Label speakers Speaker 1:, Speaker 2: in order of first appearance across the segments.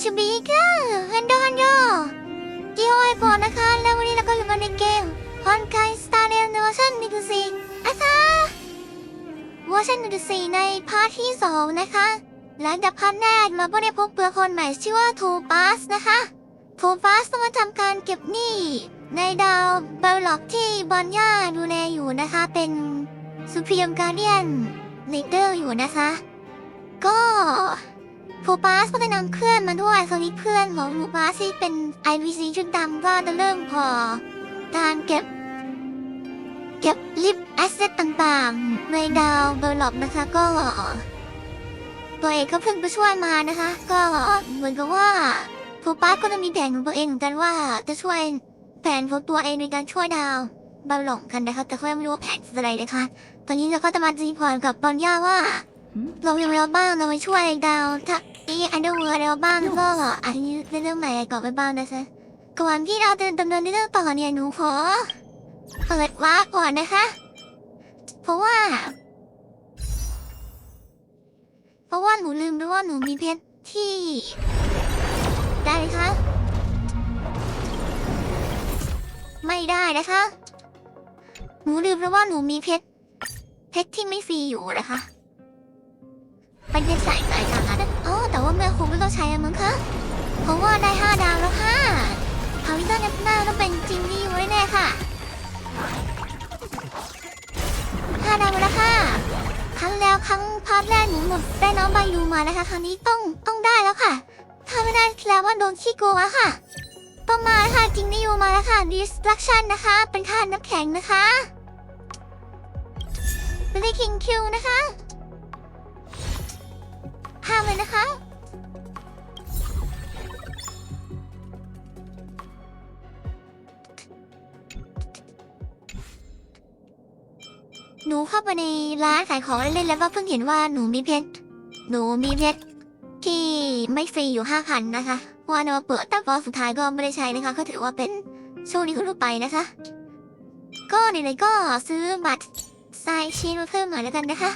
Speaker 1: ชิบิก้าฮันโดกิโอไอโฟนนะคะแล้ววันนี้เราก็อยู่กันในเกม Honkai Star Rail เวอร์ชัน1.4นะคะเวอร์ชัน1.4ในพาร์ทที่2นะคะหลังจากพาร์ทแรกเราก็ได้พบตัวคนใหม่ชื่อว่าโทปัสนะคะโทปัสต้องมาทำการเก็บหนี้ในดาวเบลล็อกที่บอนย่าดูแลอยู่นะคะเป็นซูเปอร์การเดียนลีดเดอร์อยู่นะคะก็โทปัสก็ได้นำเพื่อนมาด้วยคราวนี้เพื่อนของโทปัสที่เป็น IVC ชุดดำก็จะเริ่มพอการเก็บลิฟต์แอสเซทต่างๆในดาวเบลล็อกนะคะก็ตัวเองก็เพิ่งไปช่วยมานะคะก็เหมือนกับว่าโทปัสก็จะมีแผนของตัวเองเหมือนกันว่าจะช่วยแผนของตัวเองในการช่วยดาวเบลล็อกกันนะคะแต่ก็ยังไม่รู้ว่าแผนอะไรนะคะตอนนี้เราก็จะมาจีพรกับบอนย่าว่าเรามีอะไรบ้างเราไปช่วยดาวทักนี้อันเดอร์เวิร์ดแล้วบ้างก็อันนี้เรื่องใหม่ก่อนไปบ้างนะคะก่อนที่เราจะดำเนินเรื่องต่อเนี่ยหนูขอเปิดวาร์ปก่อนนะคะเพราะว่าหนูลืมไปว่าหนูมีเพชรที่ได้ไหมคะไม่ได้นะคะหนูลืมไปว่าหนูมีเพชรที่ไม่ฟรีอยู่นะคะเป็นเพชรสายทางนั้นแต่ว่าแม่คงไม่ต้องใช้มั้งคะเพราะว่าได้5 ดาวแล้วค่ะคราวนี้ต้องหน้าต้องเป็นจริงดีไว้แน่ค่ะ5 ดาวแล้วค่ะครั้งพาร์ทแรกหนูหมดได้น้องใบยูมานะคะครั้งนี้ต้องได้แล้วค่ะถ้าไม่ได้แล้วว่าโดนขี้โกงอะค่ะต้องมาค่ะจริงได้ยูมาแล้วค่ะ destruction นะคะเป็นค่าน้ำแข็งนะคะไม่ได้คิงคิวนะคะห้ามเลยนะคะหนูเข้าไปในร้านขายของเล่นๆแล้วก็เพิ่งเห็นว่าหนูมีเพชรที่ไม่ฟรีอยู่ 5,000 นะคะว่าเราเปิดแต่พอสุดท้ายก็ไม่ได้ใช้นะคะก็ถือว่าเป็นโชคดีทั่วไปนะคะก็ไหนๆก็ซื้อบัตรไซชีนมาเพิ่มหน่อยแล้วกันนะคะ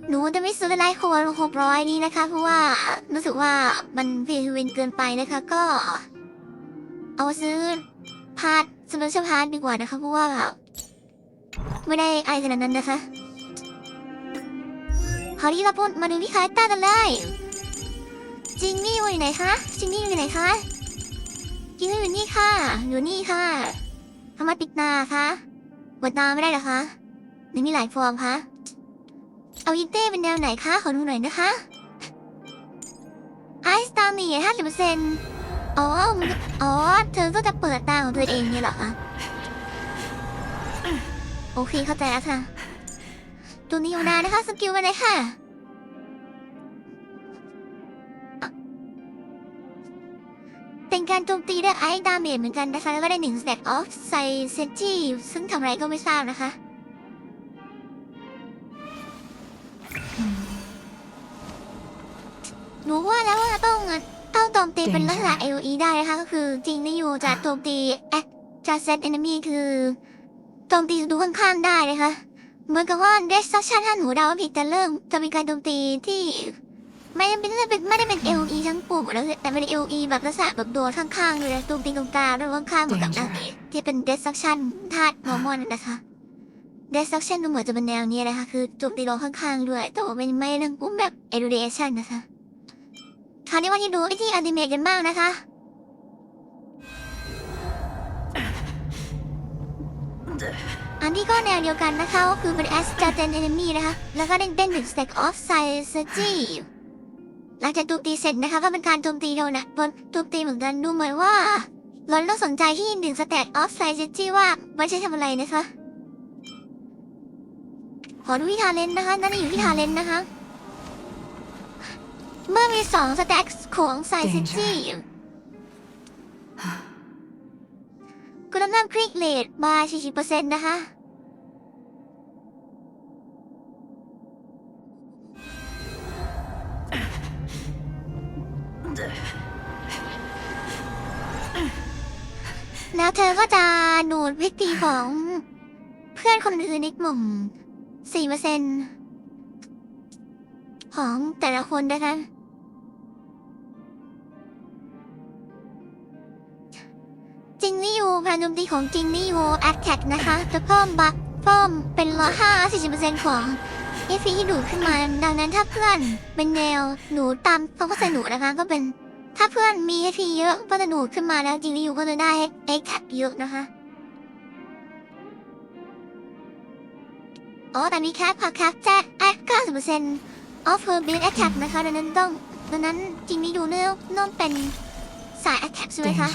Speaker 1: หนูจะไม่ซื้อไลท์โคน600นี้นะคะเพราะว่ารู้สึกว่ามันเวินเกินไปนะคะก็เอาซื้อพาร์ทสเปเชียลพาร์ทดีกว่านะคะเพราะว่าไม่ได้ไอขนาดนั้นนะคะคราวนี้เราพูดมาดูที่คาแรคเตอร์กันเลยจิงนี่อยู่ไหนคะจิงนี่อยู่ไหนคะจิงนี่อยู่นี่ค่ะอยู่นี่ค่ะทำไมปิดตาคะเปิดตาไม่ได้เหรอคะนี่มีหลายฟอร์มคะเอาอินเต้เป็นแนวไหนคะขอดูหน่อยนะคะไอสตาร์มี50%เธอก็จะเปิดตาของตัวเองเนี่ยเหรอคะโอเคเข้าใจแล้วค่ะตัวนี้อยู่นานนะคะสกิลมาเลยค่ะเป็นการโจมตีได้ไอดาเมจเหมือนกันนะคะแล้วก็ได้1 stack of ไซเซจี้ซึ่งทำอะไรก็ไม่ทราบนะคะหนูว่าแล้วว่าต้องโจมตีเป็นลักษณะ AOE ได้นะคะก็คือจริงนี่อยู่จะโจมตีจะเซต enemy คือโจมตีดูข้างๆได้นะคะเหมือนกับว่า destruction ถ้าหนูเดาผิดจะมีการโจมตีที่ไม่ได้เป็น AOE ทั้งปุ่มแล้วแต่เป็น AOE แบบลักษณะแบบโดนข้างๆเลยโจมตีตรงกลางแล้วข้างๆเหมือนกับนั่นที่เป็น destruction ธาตุ normal นะคะ destruction ดูเหมือนจะเป็นแนวนี้นะคะคือโจมตีโดนข้างๆด้วยแต่ว่าไม่ทั้งปุ่มแบบ eludation นะคะคราวนี้ว่าที่ดูที่อนิเมะกันบ้างนะคะอันนี้ก็แนวเดียวกันนะคะก็คือเป็น Astarten Enemy นะคะแล้วก็ได้1 Stack of Synergy หลังจากโจมตีเสร็จนะคะก็เป็นการโจมตีโจมตีเหมือนกันดูเหมือนว่าเราต้องสนใจที่1 Stack of Synergy ว่าไม่ใช่ทำอะไรนะคะขอดูที่ทาเลนต์นะคะนั่นอยู่ที่ทาเลนต์นะคะเมื่อมี2 Stack ของSynergyคุณน้ำคลิกเลทมา 40% นะคะแล้วเธอก็จะดูดวิธีของเพื่อนคนอื่นในกลุ่ม 4% ของแต่ละคนนะคะ การโจมตีของจริงนี่โวแอคแท็กนะคะจะเพิ่มบัฟเพิ่มเป็น40%ของ FP ที่ดูดขึ้นมาดังนั้นถ้าเพื่อนเป็นแนวหนูตามต้องเข้าใจหนูนะคะก็เป็นถ้าเพื่อนมี FP เยอะก็จะดูดขึ้นมาแล้วจริงนี่อยู่ก็จะได้ attack เยอะนะคะแต่มีแคปแจ้90% of her build attack นะคะดังนั้นจริงนี่อยู่ต้องเป็นสาย attack ใช่ไหมคะ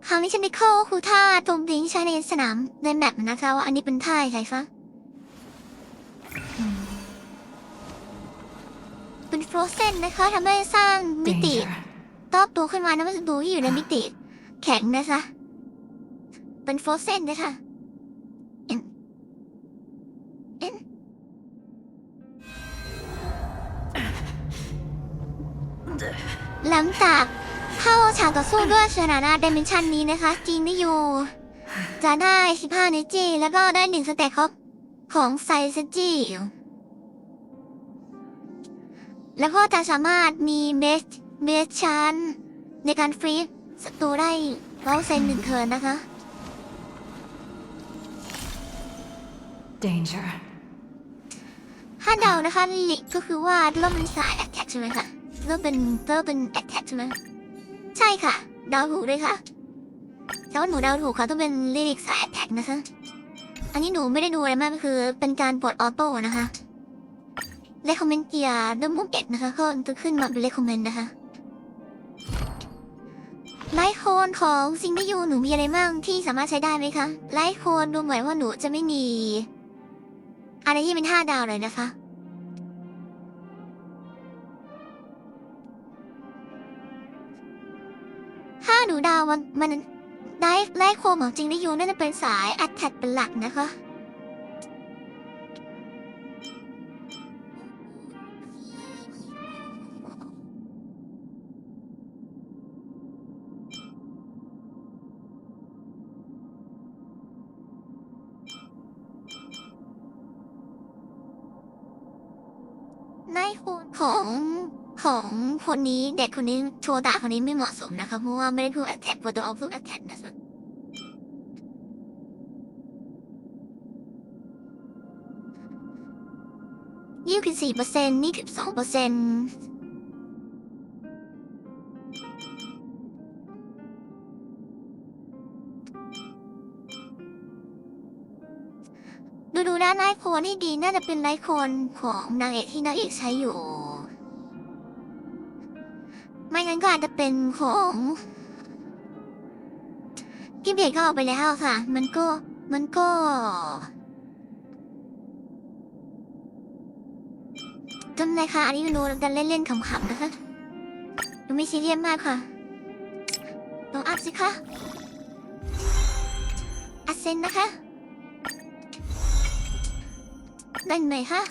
Speaker 1: คราวนี้ฉันได้เข้าคือท่าโจมตีที่ใช้ในสนามในแมปนะคะว่าอันนี้เป็นท่าอะไรคะเป็นโฟรเซนนะคะทำให้สร้างมิติตอบตัวขึ้นมานะวัสดุที่อยู่ในมิติแข็งนะคะเป็นโฟรเซนนะคะหลังจากเข้าฉากต่อสู้ด้วยสถานะดิเมนชันนี้นะคะจีนได้อยู่จะได้15เนจีแล้วก็ได้1สเต็ปของไซเซจีแล้วก็จะสามารถมีเมสชันในการฟรีศัตรูได้1%เทิร์นนะคะ
Speaker 2: Danger
Speaker 1: ถ้าเดานะคะลิก็คือว่าเริ่มเป็นสาย attack ใช่ไหมคะเริ่มเป็น attack ใช่ไหมใช่ค่ะเดาถูกเลยค่ะแต่ว่าหนูเดาถูกค่ะต้องเป็นลิลิกสาย attack นะคะอันนี้หนูไม่ได้ดูอะไรมากก็คือเป็นการปลดออโต้นะคะrecommend เกียร์เริ่มมุกเอ็ดนะคะก็จะขึ้นมาเป็น recommend นะคะไลท์โคนของซิงที่ยูหนูมีอะไรบ้างที่สามารถใช้ได้ไหมคะไลท์โคนดูเหมือนว่าหนูจะไม่มีอะไรที่เป็น5 ดาวเลยนะคะถ้าหนูดาวมันได้ไลท์โคนของจริงที่ยูน่าจะเป็นสาย attack เป็นหลักนะคะไลท์โคนของคนนี้เด็กคนนี้โชตะคนนี้ไม่เหมาะสมนะคะเพราะว่าไม่ได้พูด attack บนตัวเอาพูด attack นะคะ24%นี่12%ดูด้านไลท์โคนที่ดีน่าจะเป็นไลท์โคนของนางเอกที่นางเอกใช้อยู่ไม่งั้นก็อาจจะเป็นของพี่เบกก็ออกไปแล้วค่ะมันก็จำเลยค่ะอันนี้ดูกันเล่นๆขำๆนะคะดูไม่ซีเรียสมากค่ะลองอัพสิคะอัพเซนนะคะได้ไหมคะ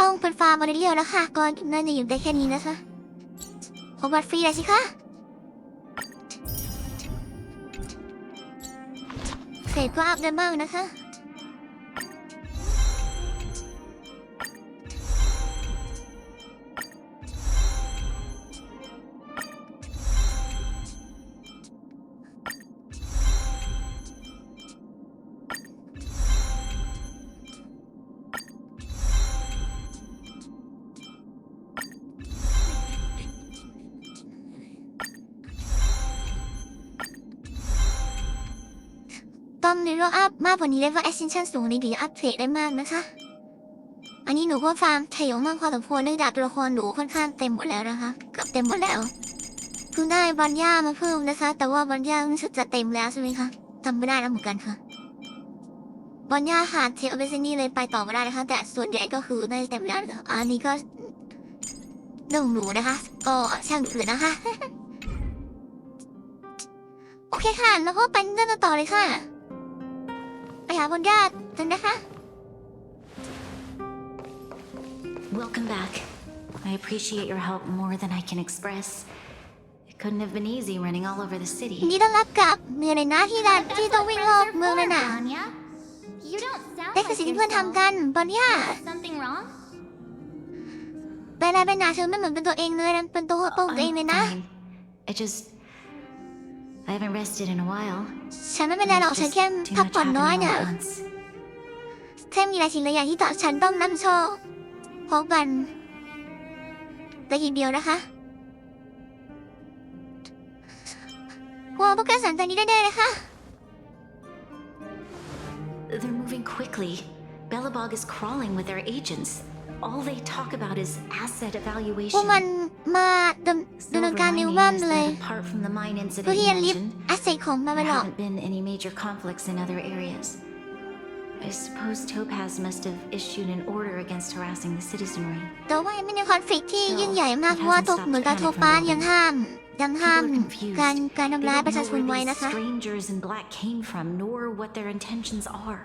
Speaker 1: ต้องเป็นฟาร์มมาเรียวแล้วค่ะก่อนน่าจะอยู่ได้แค่นี้นะคะขอบัตรฟรีเลยสิคะเสร็จก็อัพได้บ้างนะคะต้องในรอบอัพมากกว่านี้เลยว่า extension สูงในดีอัพเทรดได้มากนะคะอันนี้หนูก็ฟาร์มเถียวมากพอสมควรเนื่องจากตัวละครหนูค่อนข้างเต็มหมดแล้วนะคะเกือบเต็มหมดแล้วเพิ่งได้บัญญามาเพิ่มนะคะแต่ว่าบัญญารู้สึกจะเต็มแล้วใช่ไหมคะจำไม่ได้แล้วเหมือนกันค่ะบัญญาขาดเทลเบสนี่เลยไปต่อไม่ได้นะคะแต่ส่วนใหญ่ก็คือได้เต็มแล้วอันนี้ก็เรื่องหนูนะคะก็ช่างหนูเลยนะคะโอเคค่ะแล้วก็ไปเรื่องต่อเลยค่ะไปหาบัญญาถึงนะคะ
Speaker 2: Welcome back I appreciate your help more than I can express. It couldn't have been easy running all over the
Speaker 1: ยิน
Speaker 2: city.
Speaker 1: ดีต้อนรับกลับเมืองในหน้าที่รัฐที่ต้องวิ่งรอบเมืองเลยนะ
Speaker 3: You don't sound
Speaker 1: นี่คือ
Speaker 3: like
Speaker 1: สิ่งที่เพื่อน
Speaker 3: yourself.
Speaker 1: ทำกันบอนย่า
Speaker 3: Something wrong?
Speaker 1: เป็นอะไรเป็นหนาเธอไม่เหมือนเป็นตัวเองเลยนะเป็นตัวตนตัวเองเลยนะ
Speaker 2: Fine. I haven't rested in a while.
Speaker 1: ฉันไม่เป็นไรหรอกฉันแค่
Speaker 2: Too
Speaker 1: พัก
Speaker 2: much
Speaker 1: ผ่อนน้อย
Speaker 2: happening
Speaker 1: เนี่ย
Speaker 2: all at once.
Speaker 1: แค่มีหลายสิ่งหลายอย่างที่ฉันต้องนำโชว์พบกันแต่ทีเดียวนะคะพวกการสนใจนี้ได้เลยนะคะ
Speaker 2: They're moving quickly. Belobog is crawling with their agents. All they talk about is asset
Speaker 1: พวกมัน
Speaker 2: evaluation.
Speaker 1: มาดำเนินการนิ้วบ้ามเลย
Speaker 2: Apart from the mine
Speaker 1: เพื่อ
Speaker 2: incident
Speaker 1: ที่
Speaker 2: you
Speaker 1: จะลิฟต์
Speaker 2: mentioned,
Speaker 1: แอสเซทของมันไป
Speaker 2: there
Speaker 1: หรอก
Speaker 2: haven't been any major conflicts in other areas. I suppose Topaz must have issued an order against harassing the citizenry.
Speaker 1: แต่ว่ายังไม่มีคอนฟ lict ที่ยิ่งใหญ่มากเพราะว่าเหมือนกับโทปานยังห้าม
Speaker 2: People are confused.
Speaker 1: การ
Speaker 2: They
Speaker 1: ทำร้าย
Speaker 2: don't
Speaker 1: ประชา
Speaker 2: know
Speaker 1: ชน
Speaker 2: where
Speaker 1: ไว้
Speaker 2: these
Speaker 1: นะคะ
Speaker 2: strangers in black came from, nor what their intentions are.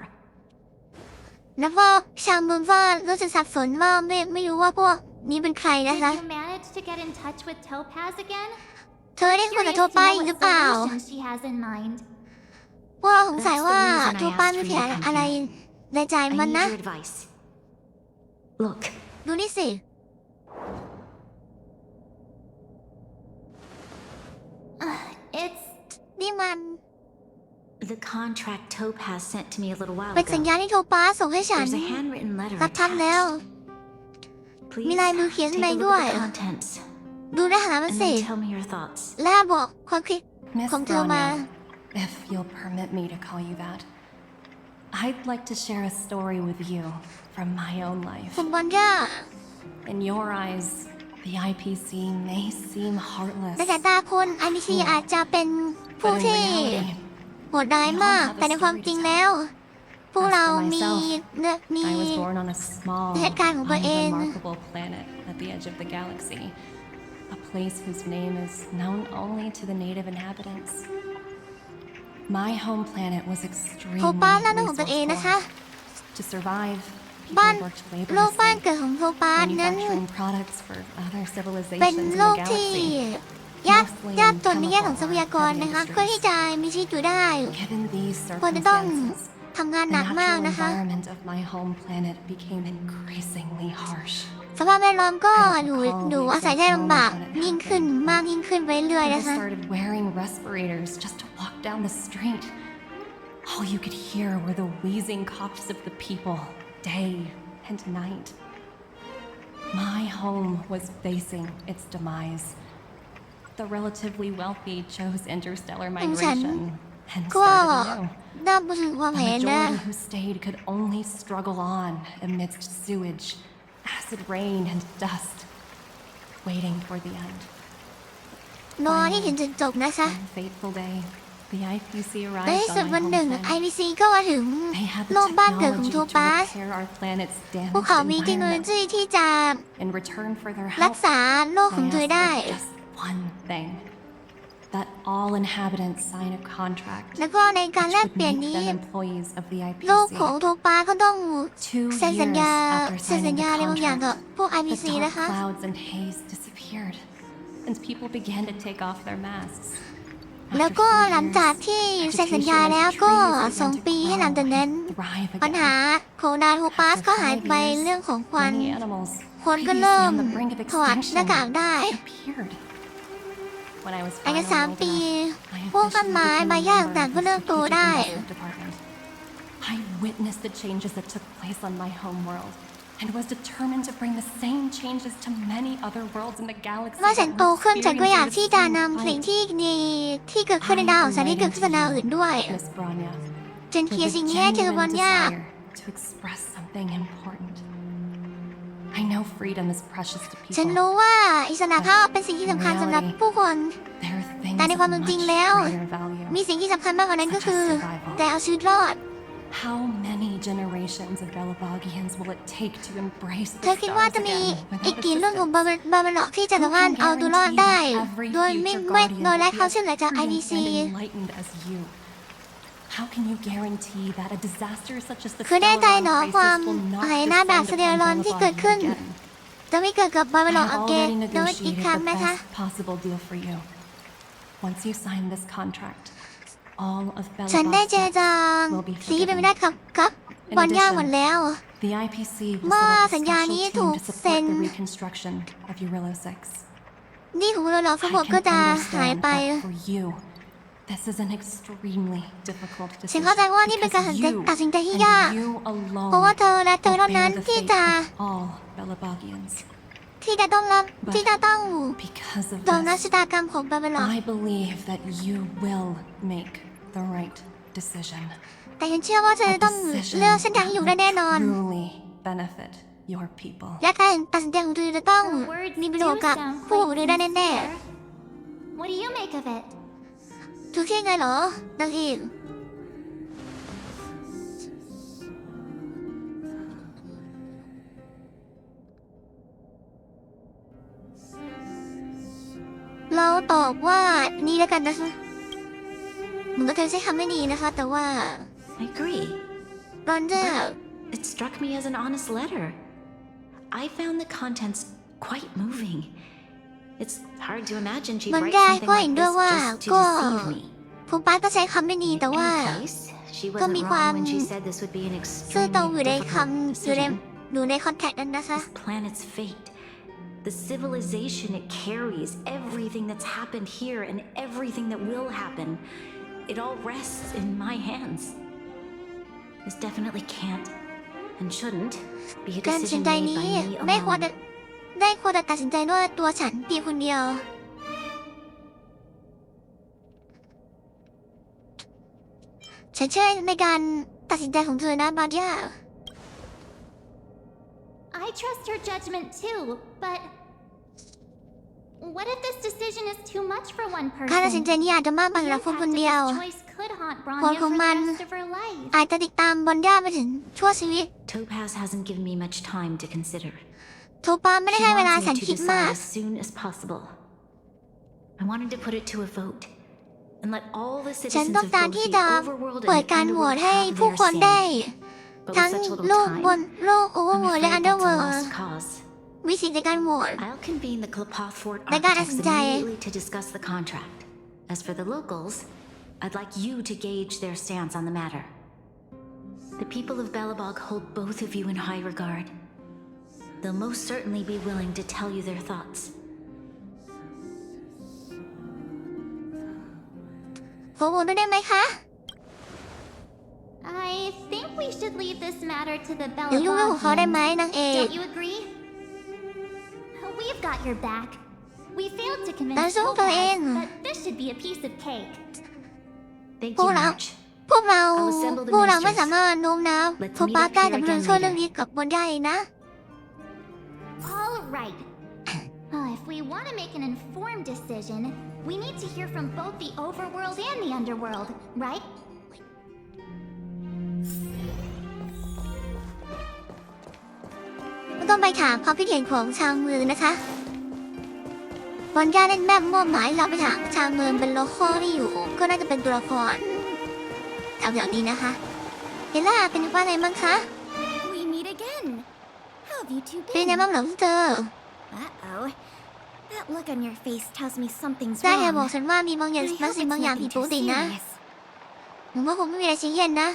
Speaker 1: แล้วก็ชาวเมืองก็รู้สึกสับสนว่าไม่รู้ว่าพวกนี้เป็นใคร
Speaker 3: Did
Speaker 1: นะคะ
Speaker 3: you manage to get in touch with Topaz again?
Speaker 1: เธอได้คุยกับ
Speaker 3: Curious
Speaker 1: โท
Speaker 3: to
Speaker 1: ปาน
Speaker 3: know
Speaker 1: หรือ
Speaker 3: what
Speaker 1: เปล่า
Speaker 3: solution she has in mind.
Speaker 1: พวกเราสงสัยว่า
Speaker 2: That's the reason I
Speaker 1: โทปานมี
Speaker 2: asked
Speaker 1: แผ
Speaker 2: for
Speaker 1: น
Speaker 2: you to come
Speaker 1: อะไร
Speaker 2: here.
Speaker 1: ในใจ
Speaker 2: I
Speaker 1: มัน
Speaker 2: need
Speaker 1: นะ
Speaker 2: your advice. Look,
Speaker 1: ดูนี่สิ
Speaker 3: It's
Speaker 1: นี่มัน
Speaker 2: the contract Topaz sent to me a little while
Speaker 1: เป็นสัญ
Speaker 2: ago.
Speaker 1: ญาณที่โทปานส่งให้ฉัน
Speaker 2: There's a handwritten letter
Speaker 1: สักพักแล้ว
Speaker 2: attached.
Speaker 1: มี
Speaker 2: Please
Speaker 1: ลายมือเขียน
Speaker 2: take
Speaker 1: ใน
Speaker 2: a
Speaker 1: ด้ว
Speaker 2: look
Speaker 1: ย
Speaker 2: at the contents
Speaker 1: ดูเนื้อหามัน
Speaker 2: and
Speaker 1: สิ
Speaker 2: then tell me your thoughts.
Speaker 1: และบอกความคิด
Speaker 4: Miss
Speaker 1: ของเธอมา
Speaker 4: Bronya, if you'll permit me to call you that, I'd like to share a story with you from my own life.
Speaker 1: คุณบอนย่า
Speaker 4: In your eyes, the IPC may seem
Speaker 1: ใน
Speaker 4: heartless,
Speaker 1: สายตาคนไอพีซีอาจจะเป็นผู้
Speaker 4: but in
Speaker 1: ที่
Speaker 4: reality,
Speaker 1: โหดร้ายมาก แต่ในความจริงแล้ว พวกเรามีมี
Speaker 4: I was born on a small,
Speaker 1: เหตุการณ์ของตัวเอง
Speaker 4: unremarkable planet at the edge of the galaxy, a place whose name is known only to the native inhabitants. My home planet was
Speaker 1: โท
Speaker 4: extremely
Speaker 1: ปานนั่นของตัวเองนะคะ
Speaker 4: resourceful. To survive,
Speaker 1: บ้าน
Speaker 4: people worked
Speaker 1: โลกบ้าน
Speaker 4: laboriously,
Speaker 1: เกิดของโทปานนั้น
Speaker 4: manufacturing products for other
Speaker 1: เป็น
Speaker 4: civilizations in
Speaker 1: โล
Speaker 4: the
Speaker 1: กที่
Speaker 4: galaxy.
Speaker 1: ยากจนในแง่ของทรัพยากรนะคะเพื่อที่จะมีชีวิตอยู่ได้
Speaker 4: Given these
Speaker 1: ควรจะต้อง
Speaker 4: circumstances,
Speaker 1: ทำงาน
Speaker 4: the
Speaker 1: หนักมาก
Speaker 4: natural
Speaker 1: นะคะ
Speaker 4: environment of my home planet became increasingly harsh.
Speaker 1: สภาพแวดล้อมก็อยู่อาศัยได้ลำบากยิ่งขึ้นมากยิ่งขึ้นไปเรื่อย
Speaker 4: I
Speaker 1: นะคะ
Speaker 4: started wearing respirators just to walk down the street. All you could hear were the wheezing coughs of the people, day and night. My home was facing its demise. The relatively wealthy chose interstellar migration and
Speaker 1: ก็
Speaker 4: started anew.
Speaker 1: น่ารู้สึกความ
Speaker 4: The
Speaker 1: เห็นนะ
Speaker 4: majority who stayed could only struggle on amidst sewage, acid rain, and dust, waiting for the end.
Speaker 1: รอที่ถึงจุดจบนะคะ
Speaker 4: One fateful day, the IPC
Speaker 1: ในที่
Speaker 4: arrived
Speaker 1: สุด
Speaker 4: on
Speaker 1: วัน
Speaker 4: my
Speaker 1: หนึ่ง
Speaker 4: home
Speaker 1: ไอ
Speaker 4: planet.
Speaker 1: พีซีก็มาถึง
Speaker 4: They had
Speaker 1: โล
Speaker 4: the
Speaker 1: กบ้านเกิดของ
Speaker 4: technology
Speaker 1: โท
Speaker 4: to
Speaker 1: ปาส
Speaker 4: repair our planet's
Speaker 1: พวก
Speaker 4: damaged
Speaker 1: เขามีเทคโนโล
Speaker 4: environment.
Speaker 1: ยีที่จะ
Speaker 4: In return for their
Speaker 1: รัก
Speaker 4: help,
Speaker 1: ษาโลก
Speaker 4: I
Speaker 1: ของเธอ
Speaker 4: asked
Speaker 1: ได้
Speaker 4: for just one thing: that all inhabitants sign a contract
Speaker 1: แล้วก็ในการ
Speaker 4: which
Speaker 1: แลก
Speaker 4: would
Speaker 1: เปลี่ยน
Speaker 4: make
Speaker 1: นี้
Speaker 4: them employees of the
Speaker 1: โลกของ
Speaker 4: IPC.
Speaker 1: โทปาสก็ต้อง
Speaker 4: 2
Speaker 1: เซ็นสัญ
Speaker 4: years
Speaker 1: ญา
Speaker 4: after
Speaker 1: เซ็นสัญ
Speaker 4: signing
Speaker 1: ญา
Speaker 4: the
Speaker 1: อะไรบางอย่างกับ
Speaker 4: contract,
Speaker 1: พวกไอพี
Speaker 4: the
Speaker 1: ซี
Speaker 4: dark
Speaker 1: นะคะ
Speaker 4: clouds and haze disappeared, and people began to take off their masks.
Speaker 1: แล้วก็หลังจากที่เซ็นสัญญาแล้วก็2 ปีให้หลังจากนั้น ปัญหาโคนาโทปาสก็หายไปเรื่องของควัน
Speaker 4: Many animals
Speaker 1: คนก็เริ่ม
Speaker 4: previously on the brink of
Speaker 1: ถอดหน้ากาก
Speaker 4: extinction
Speaker 1: ได้
Speaker 4: appeared. When I was
Speaker 1: ภายใน
Speaker 4: finally
Speaker 1: 3 ปี
Speaker 4: old enough, I
Speaker 1: พวกต้น
Speaker 4: officially
Speaker 1: ไม้
Speaker 4: became
Speaker 1: ใบ
Speaker 4: a
Speaker 1: หญ้า
Speaker 4: member
Speaker 1: ต่าง
Speaker 4: of
Speaker 1: ๆก็
Speaker 4: the
Speaker 1: เริ่มโต
Speaker 4: Strategic
Speaker 1: ได้
Speaker 4: Investment Department. I witnessed the changes that took place on my home world and was determined to bring the same changes to many other worlds in the galaxy
Speaker 1: เมื่อฉัน
Speaker 4: that
Speaker 1: โต
Speaker 4: were
Speaker 1: ขึ้นฉันก็อยากที่จะ
Speaker 4: experiencing
Speaker 1: นำ
Speaker 4: the
Speaker 1: สิ่ง
Speaker 4: same
Speaker 1: ที่ดีที่เกิดขึ้นในดาวของฉันที่เกิดขึ้นในดาวอื่นด้วย
Speaker 4: fight, Miss Bronya,
Speaker 1: ฉัน
Speaker 4: with
Speaker 1: เขียน
Speaker 4: a
Speaker 1: สิ่งนี้ให้เธอบอล
Speaker 4: genuine
Speaker 1: ย่า
Speaker 4: desire to express something important. I know freedom is precious to
Speaker 1: ฉัน
Speaker 4: people.
Speaker 1: รู้ว่าอิสระภาพเป็นสิ่งที่สำคัญสำหรับผู้คน
Speaker 4: There are things
Speaker 1: แต่ใน
Speaker 4: of
Speaker 1: ความเป็นจริง
Speaker 4: much
Speaker 1: แล้ว
Speaker 4: greater value.
Speaker 1: มีสิ่งที่สำคัญมากกว่านั้นก็คือ แต่เอาชีวิตรอด
Speaker 4: How many generations of Belabogians will it take to embrace
Speaker 1: เธ
Speaker 4: the
Speaker 1: อคิดว่า
Speaker 4: stars
Speaker 1: จะมี
Speaker 4: again
Speaker 1: อีก
Speaker 4: without
Speaker 1: กี่รุ่นของ
Speaker 4: assistance?
Speaker 1: บาบาล็อกที่จะสามารถเอาตัวรอดได้ โดยไม่ไร้ความช่วยเหลือจาก IDC
Speaker 4: and enlightened as you. How can you guarantee that a disaster such as the
Speaker 1: คือแน่ใจ
Speaker 4: Stellaron
Speaker 1: เหรอความ
Speaker 4: crisis will not
Speaker 1: หายนะแบบ
Speaker 4: descend
Speaker 1: สเตอรอน
Speaker 4: upon
Speaker 1: ที่เกิดขึ้น
Speaker 4: Belabogian again?
Speaker 1: จะไม่เกิดกับบาร์เบ
Speaker 4: I
Speaker 1: ลอ
Speaker 4: have
Speaker 1: อเกน
Speaker 4: already
Speaker 1: โดยอีก
Speaker 4: negotiated
Speaker 1: ครั้ง
Speaker 4: the
Speaker 1: นะคะ
Speaker 4: best possible deal for you. Once you sign this contract, all of
Speaker 1: ฉันได้
Speaker 4: Belobog's
Speaker 1: เจรจา
Speaker 4: debts will be
Speaker 1: สิ่งที่เป็น
Speaker 4: forgiven.
Speaker 1: ไม่ได้กับบอลย่าหมดแล้ว
Speaker 4: The IPC will
Speaker 1: เมื่อ
Speaker 4: set up
Speaker 1: สัญ
Speaker 4: a
Speaker 1: ญา
Speaker 4: special
Speaker 1: นี้
Speaker 4: team
Speaker 1: ถูก
Speaker 4: to
Speaker 1: เซ็
Speaker 4: support
Speaker 1: น
Speaker 4: the reconstruction of Urilla 6.
Speaker 1: นี่ของเราเหรอทั้งหมด
Speaker 4: I
Speaker 1: ก็
Speaker 4: can
Speaker 1: จะหาย
Speaker 4: understand
Speaker 1: ไป
Speaker 4: that for you, this is an extremely difficult
Speaker 1: ฉัน
Speaker 4: decision
Speaker 1: เข้าใจว่านี่เป็นการ
Speaker 4: because
Speaker 1: ตัดสินใจที่
Speaker 4: you
Speaker 1: ยาก
Speaker 4: and you
Speaker 1: เพราะว่า
Speaker 4: alone
Speaker 1: เธอและเธอ
Speaker 4: will
Speaker 1: เท่านั้น
Speaker 4: bear the
Speaker 1: ที่
Speaker 4: fate
Speaker 1: จะ
Speaker 4: of all Belobogians.
Speaker 1: ที่จะต้องรับที่จะต้อง
Speaker 4: Because of
Speaker 1: โดนนัก
Speaker 4: this,
Speaker 1: ชะตากรรมของบาร์เบลอ
Speaker 4: I believe that you will make the right decision.
Speaker 1: แต่ฉันเชื่อว่าเธอ
Speaker 4: A
Speaker 1: จะต้อง
Speaker 4: decision
Speaker 1: เลือกเส้นทางที่อยู่ได้
Speaker 4: that
Speaker 1: แน่นอน
Speaker 4: will truly benefit your people.
Speaker 1: และการตัดสินใจของเธอจะต้อง
Speaker 3: Her words
Speaker 1: มีประ
Speaker 3: do
Speaker 1: โยชน์กับ
Speaker 3: sound
Speaker 1: ผู้ของ
Speaker 3: quite
Speaker 1: เธอได้แน่
Speaker 3: sincere. What do you make of it?
Speaker 1: ๆทุกที่ไงเหรอนางเอกเราตอบว่านี่แล้วกันนะคะเหมือนกับเธอใช้คำไม่ดีนะคะ แต่ว่า
Speaker 2: I agree.
Speaker 1: รอนเจอร์
Speaker 2: It struck me as an honest letter. I found the contents quite moving. It's hard to imagine she'd
Speaker 1: มัน
Speaker 2: write
Speaker 1: ได้
Speaker 2: something
Speaker 1: ก็เห็น
Speaker 2: like
Speaker 1: ด้วย
Speaker 2: this
Speaker 1: ว่า
Speaker 2: just to
Speaker 1: ก็
Speaker 2: deceive me.
Speaker 1: ผู้ป้าก็ใช้คำไม่ดี
Speaker 2: In
Speaker 1: แต่ว่า
Speaker 2: any case, she
Speaker 1: ก็
Speaker 2: wasn't
Speaker 1: มีความ
Speaker 2: wrong when she said this would be an
Speaker 1: ซื่อตรงอยู่
Speaker 2: extremely
Speaker 1: ใน
Speaker 2: difficult
Speaker 1: คำอยู่ใน
Speaker 2: decision.
Speaker 1: คอนแทคนั้นนะคะ
Speaker 2: This planet's fate, the civilization it carries, everything that's happened here and everything that will happen, it all rests in my hands. This definitely can't and shouldn't be a
Speaker 1: การตัดสิน
Speaker 2: decision
Speaker 1: ใจ
Speaker 2: made
Speaker 1: นี้
Speaker 2: by me
Speaker 1: ไม่ควร
Speaker 2: alone.
Speaker 1: จะตัดสินใจด้วยตัวฉันเพียงคนเดียว ฉันเชื่อในการตัดสินใจของเธอนะบาร์ย่า
Speaker 3: I trust her judgment too, but what if this decision is too much for one
Speaker 1: การตัดสิน
Speaker 3: person?
Speaker 1: ใจนี้อาจจะมากไป
Speaker 3: The
Speaker 1: สำหรับคน
Speaker 3: impact
Speaker 1: คน
Speaker 3: of
Speaker 1: เดียว
Speaker 3: this choice could haunt
Speaker 1: ผล
Speaker 3: Branya
Speaker 1: ของ
Speaker 3: for
Speaker 1: มัน
Speaker 3: the rest of her life.
Speaker 1: อาจจะติดตามบอลย่าไปถึงชั่วชีวิต
Speaker 2: Topaz hasn't given me much time to consider.
Speaker 1: โทปาไม่ได้
Speaker 2: She
Speaker 1: ให้เวลา
Speaker 2: wants
Speaker 1: ฉัน
Speaker 2: me to
Speaker 1: คิดมาก
Speaker 2: decide as soon as possible. I wanted to put it to a vote and let all the
Speaker 1: ฉัน
Speaker 2: citizens
Speaker 1: ต้อง
Speaker 2: of
Speaker 1: การ
Speaker 2: both
Speaker 1: ที่
Speaker 2: the
Speaker 1: จะ
Speaker 2: overworld
Speaker 1: เปิด
Speaker 2: and
Speaker 1: กา
Speaker 2: the
Speaker 1: รโหวต
Speaker 2: underworld
Speaker 1: ให้
Speaker 2: have
Speaker 1: ผู้
Speaker 2: their
Speaker 1: คนได้
Speaker 2: say. But
Speaker 1: ทั้ง
Speaker 2: with such
Speaker 1: โล
Speaker 2: little
Speaker 1: กบน
Speaker 2: time,
Speaker 1: โลกโอเวอร์
Speaker 2: I'm
Speaker 1: เวิลด์และ
Speaker 2: afraid
Speaker 1: อันเดอร์
Speaker 2: that's
Speaker 1: เวิ
Speaker 2: a
Speaker 1: ลด์
Speaker 2: lost cause.
Speaker 1: มีสิทธิ์ในการโหวต
Speaker 2: I'll convene the Klapath Fort
Speaker 1: They got
Speaker 2: architects
Speaker 1: us dying.
Speaker 2: immediately to discuss the contract. As for the locals, I'd like you to gauge their stance on the matter. The people of Belobog hold both of you in high regard. They'll most certainly be willing to tell you their thoughts.
Speaker 1: ขอโหวตด้วยได้ไหมคะ
Speaker 3: I think we should leave this matter to the
Speaker 1: เดี๋ยวยุ่งเรื่องของเขาได้ไหม
Speaker 3: Belabogians.
Speaker 1: นางเอก
Speaker 3: Don't you agree? We've got your back. We failed to convince
Speaker 1: แต่สู้ตัวเอง
Speaker 3: Topaz, but this should be a piece of cake.
Speaker 2: Thank
Speaker 1: พว
Speaker 2: you,
Speaker 1: กเรา
Speaker 2: March.
Speaker 1: พวกเรา
Speaker 2: I'll assemble the
Speaker 1: ไม่
Speaker 2: ministers.
Speaker 1: สามารถโน้มน้าว
Speaker 2: Let's
Speaker 1: โท
Speaker 2: meet
Speaker 1: ปา
Speaker 2: up
Speaker 1: ได้
Speaker 2: here
Speaker 1: แต่เรื่อง
Speaker 2: again
Speaker 1: ช่วยเรื่อง
Speaker 2: later.
Speaker 1: นี้กับบอลย่าเองนะ
Speaker 3: All right. If we want to make an informed decision, we need to hear from both the overworld and the underworld, right?
Speaker 1: ก็ต้องไปถามความคิดเห็นของชาวเมืองนะคะบอลย่าเล่นแม่มอบหมายเราไปถามชาวเมืองเป็นโลคอลที่อยู่ ก็น่าจะเป็นตัวละครแถวๆนี้นะคะเฮล่าเป็นว่าไงบ้างคะ
Speaker 5: We meet again. How have you two
Speaker 1: เป็นไง
Speaker 5: been?
Speaker 1: บ้างเหรอเธอ
Speaker 5: Uh-oh. That look on your face tells me something's
Speaker 1: ได้แค่บอก
Speaker 5: wrong.
Speaker 1: ฉันว่ามีบางอย่าง
Speaker 5: I
Speaker 1: บาง
Speaker 5: hope
Speaker 1: สิ่ง
Speaker 5: it's
Speaker 1: บางอย่างผิด
Speaker 5: nothing
Speaker 1: ปก
Speaker 5: too
Speaker 1: ตินะ
Speaker 5: serious.
Speaker 1: ผมว่าคงไม่มีอะไรชี้เย็นนะ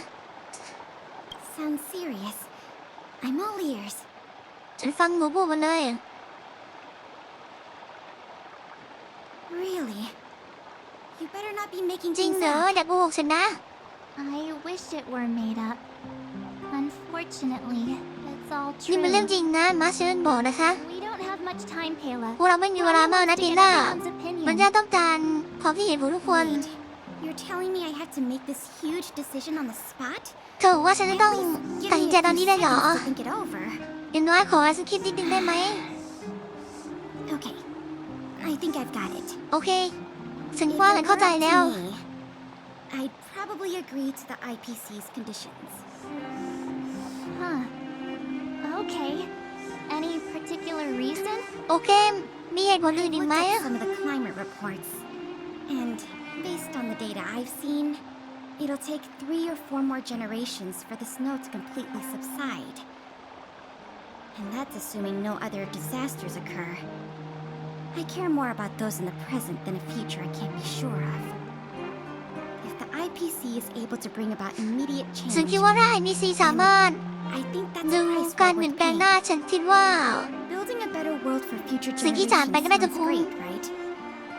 Speaker 5: Sounds serious. I'm all ears.
Speaker 1: ฉันฟังหนูพูดมาเลย
Speaker 5: Really? You better not be making
Speaker 1: จริง
Speaker 5: things
Speaker 1: เหรอ
Speaker 5: up.
Speaker 1: อย่าโกหกฉันนะ
Speaker 3: I wish it were made up. Unfortunately, it's all
Speaker 1: นี่
Speaker 3: true.
Speaker 1: เป็นเรื่องจริงนะมาเชิญบอกนะคะ
Speaker 3: We don't have much time, Kayla.
Speaker 1: พวกเราไม่มีเวลามากนะ
Speaker 3: Branya
Speaker 1: พี
Speaker 3: wants to
Speaker 1: ล่า
Speaker 3: get everyone's
Speaker 1: มัน
Speaker 3: opinion.
Speaker 1: จะต้องการความคิดเห็นของทุกคน
Speaker 5: Wait, you're telling me I had to make this huge decision on the spot?
Speaker 1: เธอบอกว่าฉันจะต้อง
Speaker 5: Give
Speaker 1: ตัดสิน
Speaker 5: me
Speaker 1: ใจ
Speaker 5: a
Speaker 1: ตอน
Speaker 5: few
Speaker 1: นี้ได้เหรอ
Speaker 5: seconds to think it over.
Speaker 1: อย่างน้อยขอสักคิดนิดนึงได้ไหม
Speaker 5: Okay, I think I've got it.
Speaker 1: โอเค ฉัน
Speaker 5: If
Speaker 1: ว่า
Speaker 5: it
Speaker 1: ฉันเข้าใจ
Speaker 5: were up to
Speaker 1: แล้ว
Speaker 5: me, I'd probably agree to the IPC's conditions.
Speaker 3: Huh. Okay. Any particular reason?
Speaker 1: โอเค มีเหตุผลอื่นอีก
Speaker 5: Looked
Speaker 1: ไหม
Speaker 5: at some of the climate reports, and based on the data I've seen, it'll take 3 or 4 more generations for the snow to completely subside. And that's assuming no other disasters occur. I care more about those in the present than a future I can't be sure of. If the IPC is able to bring about immediate
Speaker 1: ฉัน
Speaker 5: change,
Speaker 1: คิดว่าร่าง NPC สามารถ
Speaker 5: I think that's
Speaker 1: ดู
Speaker 5: a price
Speaker 1: การ
Speaker 5: well
Speaker 1: เปลี่ยน
Speaker 5: worth
Speaker 1: แปลง
Speaker 5: paying.
Speaker 1: ได้ฉันคิดว่า
Speaker 5: Building a better world for future
Speaker 1: สิ่งที่
Speaker 5: generations
Speaker 1: จ่ายไปก็น่าจะ
Speaker 5: sounds
Speaker 1: คุ้ม
Speaker 5: great, right?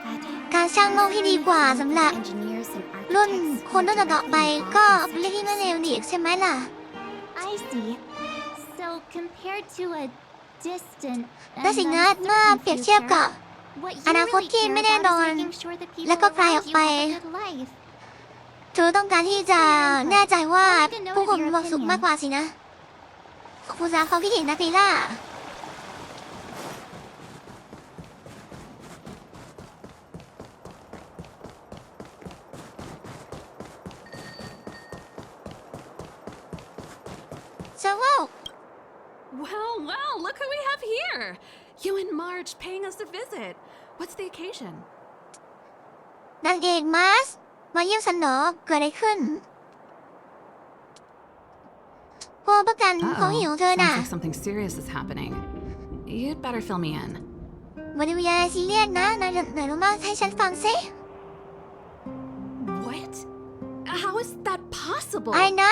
Speaker 5: But
Speaker 1: การสร้างโลกที่ดีกว่าสำหรับ
Speaker 5: engineers and
Speaker 1: รุ่น
Speaker 5: architects
Speaker 1: คนรุ่น
Speaker 5: who are
Speaker 1: ต่อๆไป
Speaker 5: directly
Speaker 1: ก็
Speaker 5: involved in
Speaker 1: เป็นเรื่องที่
Speaker 5: such
Speaker 1: ไม่เลวนี่ใช่ไหมล่ะ
Speaker 3: I see. So compared to a distant
Speaker 1: แต่
Speaker 3: and
Speaker 1: สิ่งนั้น
Speaker 3: uncertain
Speaker 1: เมื่อเปรียบเทียบกับ
Speaker 3: future, what you
Speaker 1: อนาคต
Speaker 3: really
Speaker 1: ที่
Speaker 3: care
Speaker 1: ไม่แน่
Speaker 3: about
Speaker 1: น
Speaker 3: is
Speaker 1: อน
Speaker 3: making sure the people
Speaker 1: และก็ไกลอ
Speaker 3: around
Speaker 1: อก
Speaker 3: you
Speaker 1: ไป
Speaker 3: have a good life.
Speaker 1: เธอต้องการที่จะแน่ใจว่าผู้คนมีความสุขมากกว่าสินะขอบคุณสำหรับความคิดเห็นนะพีล่า So wow
Speaker 6: Well, look who we have here! You and Marge paying us a visit. What's the occasion?
Speaker 1: นางเอกมาสมาเยี่ยมฉันเหรอเกิดอะไรขึ้นพวกประกันเขาหิวเธอ
Speaker 6: Sounds
Speaker 1: น่ะ
Speaker 6: like something serious is happening. You'd better fill me in.
Speaker 1: วันนี้มีอะไรซีเรียสนะนายไหนรู้มาให้ฉันฟังซิ
Speaker 6: What? How is that possible?
Speaker 1: ไอ้นะ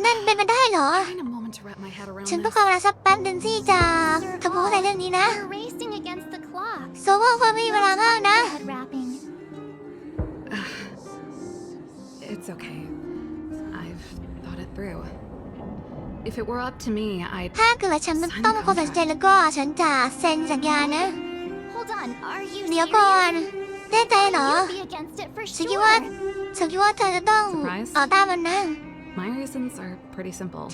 Speaker 1: นั่นเป็นไปได้เหรอ
Speaker 6: I need a moment to wrap my head around
Speaker 1: ฉันต้อง
Speaker 6: this.
Speaker 1: ขอเวลาสักแป๊บนึงที่จะทำความเข้าใจเรื่องนี้นะ
Speaker 3: We're racing against the clock.
Speaker 1: โซโว่าความไม่มีเวลามากนะ
Speaker 3: Head wrapping.
Speaker 6: It's okay. I've thought it through. If it were up to me, I'd
Speaker 1: ถ้าเกิดฉันต้องเป็นคนตัดสินใจแล้วก็ฉันจะเซ็นสัญญานะ
Speaker 3: Hold on, are you
Speaker 1: เดี๋ยวก่อน
Speaker 3: serious?
Speaker 1: แน่ใจเหรอ
Speaker 3: You'd be against it for
Speaker 1: ฉันคิดว่า
Speaker 3: sure.
Speaker 1: เธอจะต้อง
Speaker 6: Surprise?
Speaker 1: ต่อต้านมันนะ
Speaker 6: My reasons are pretty simple.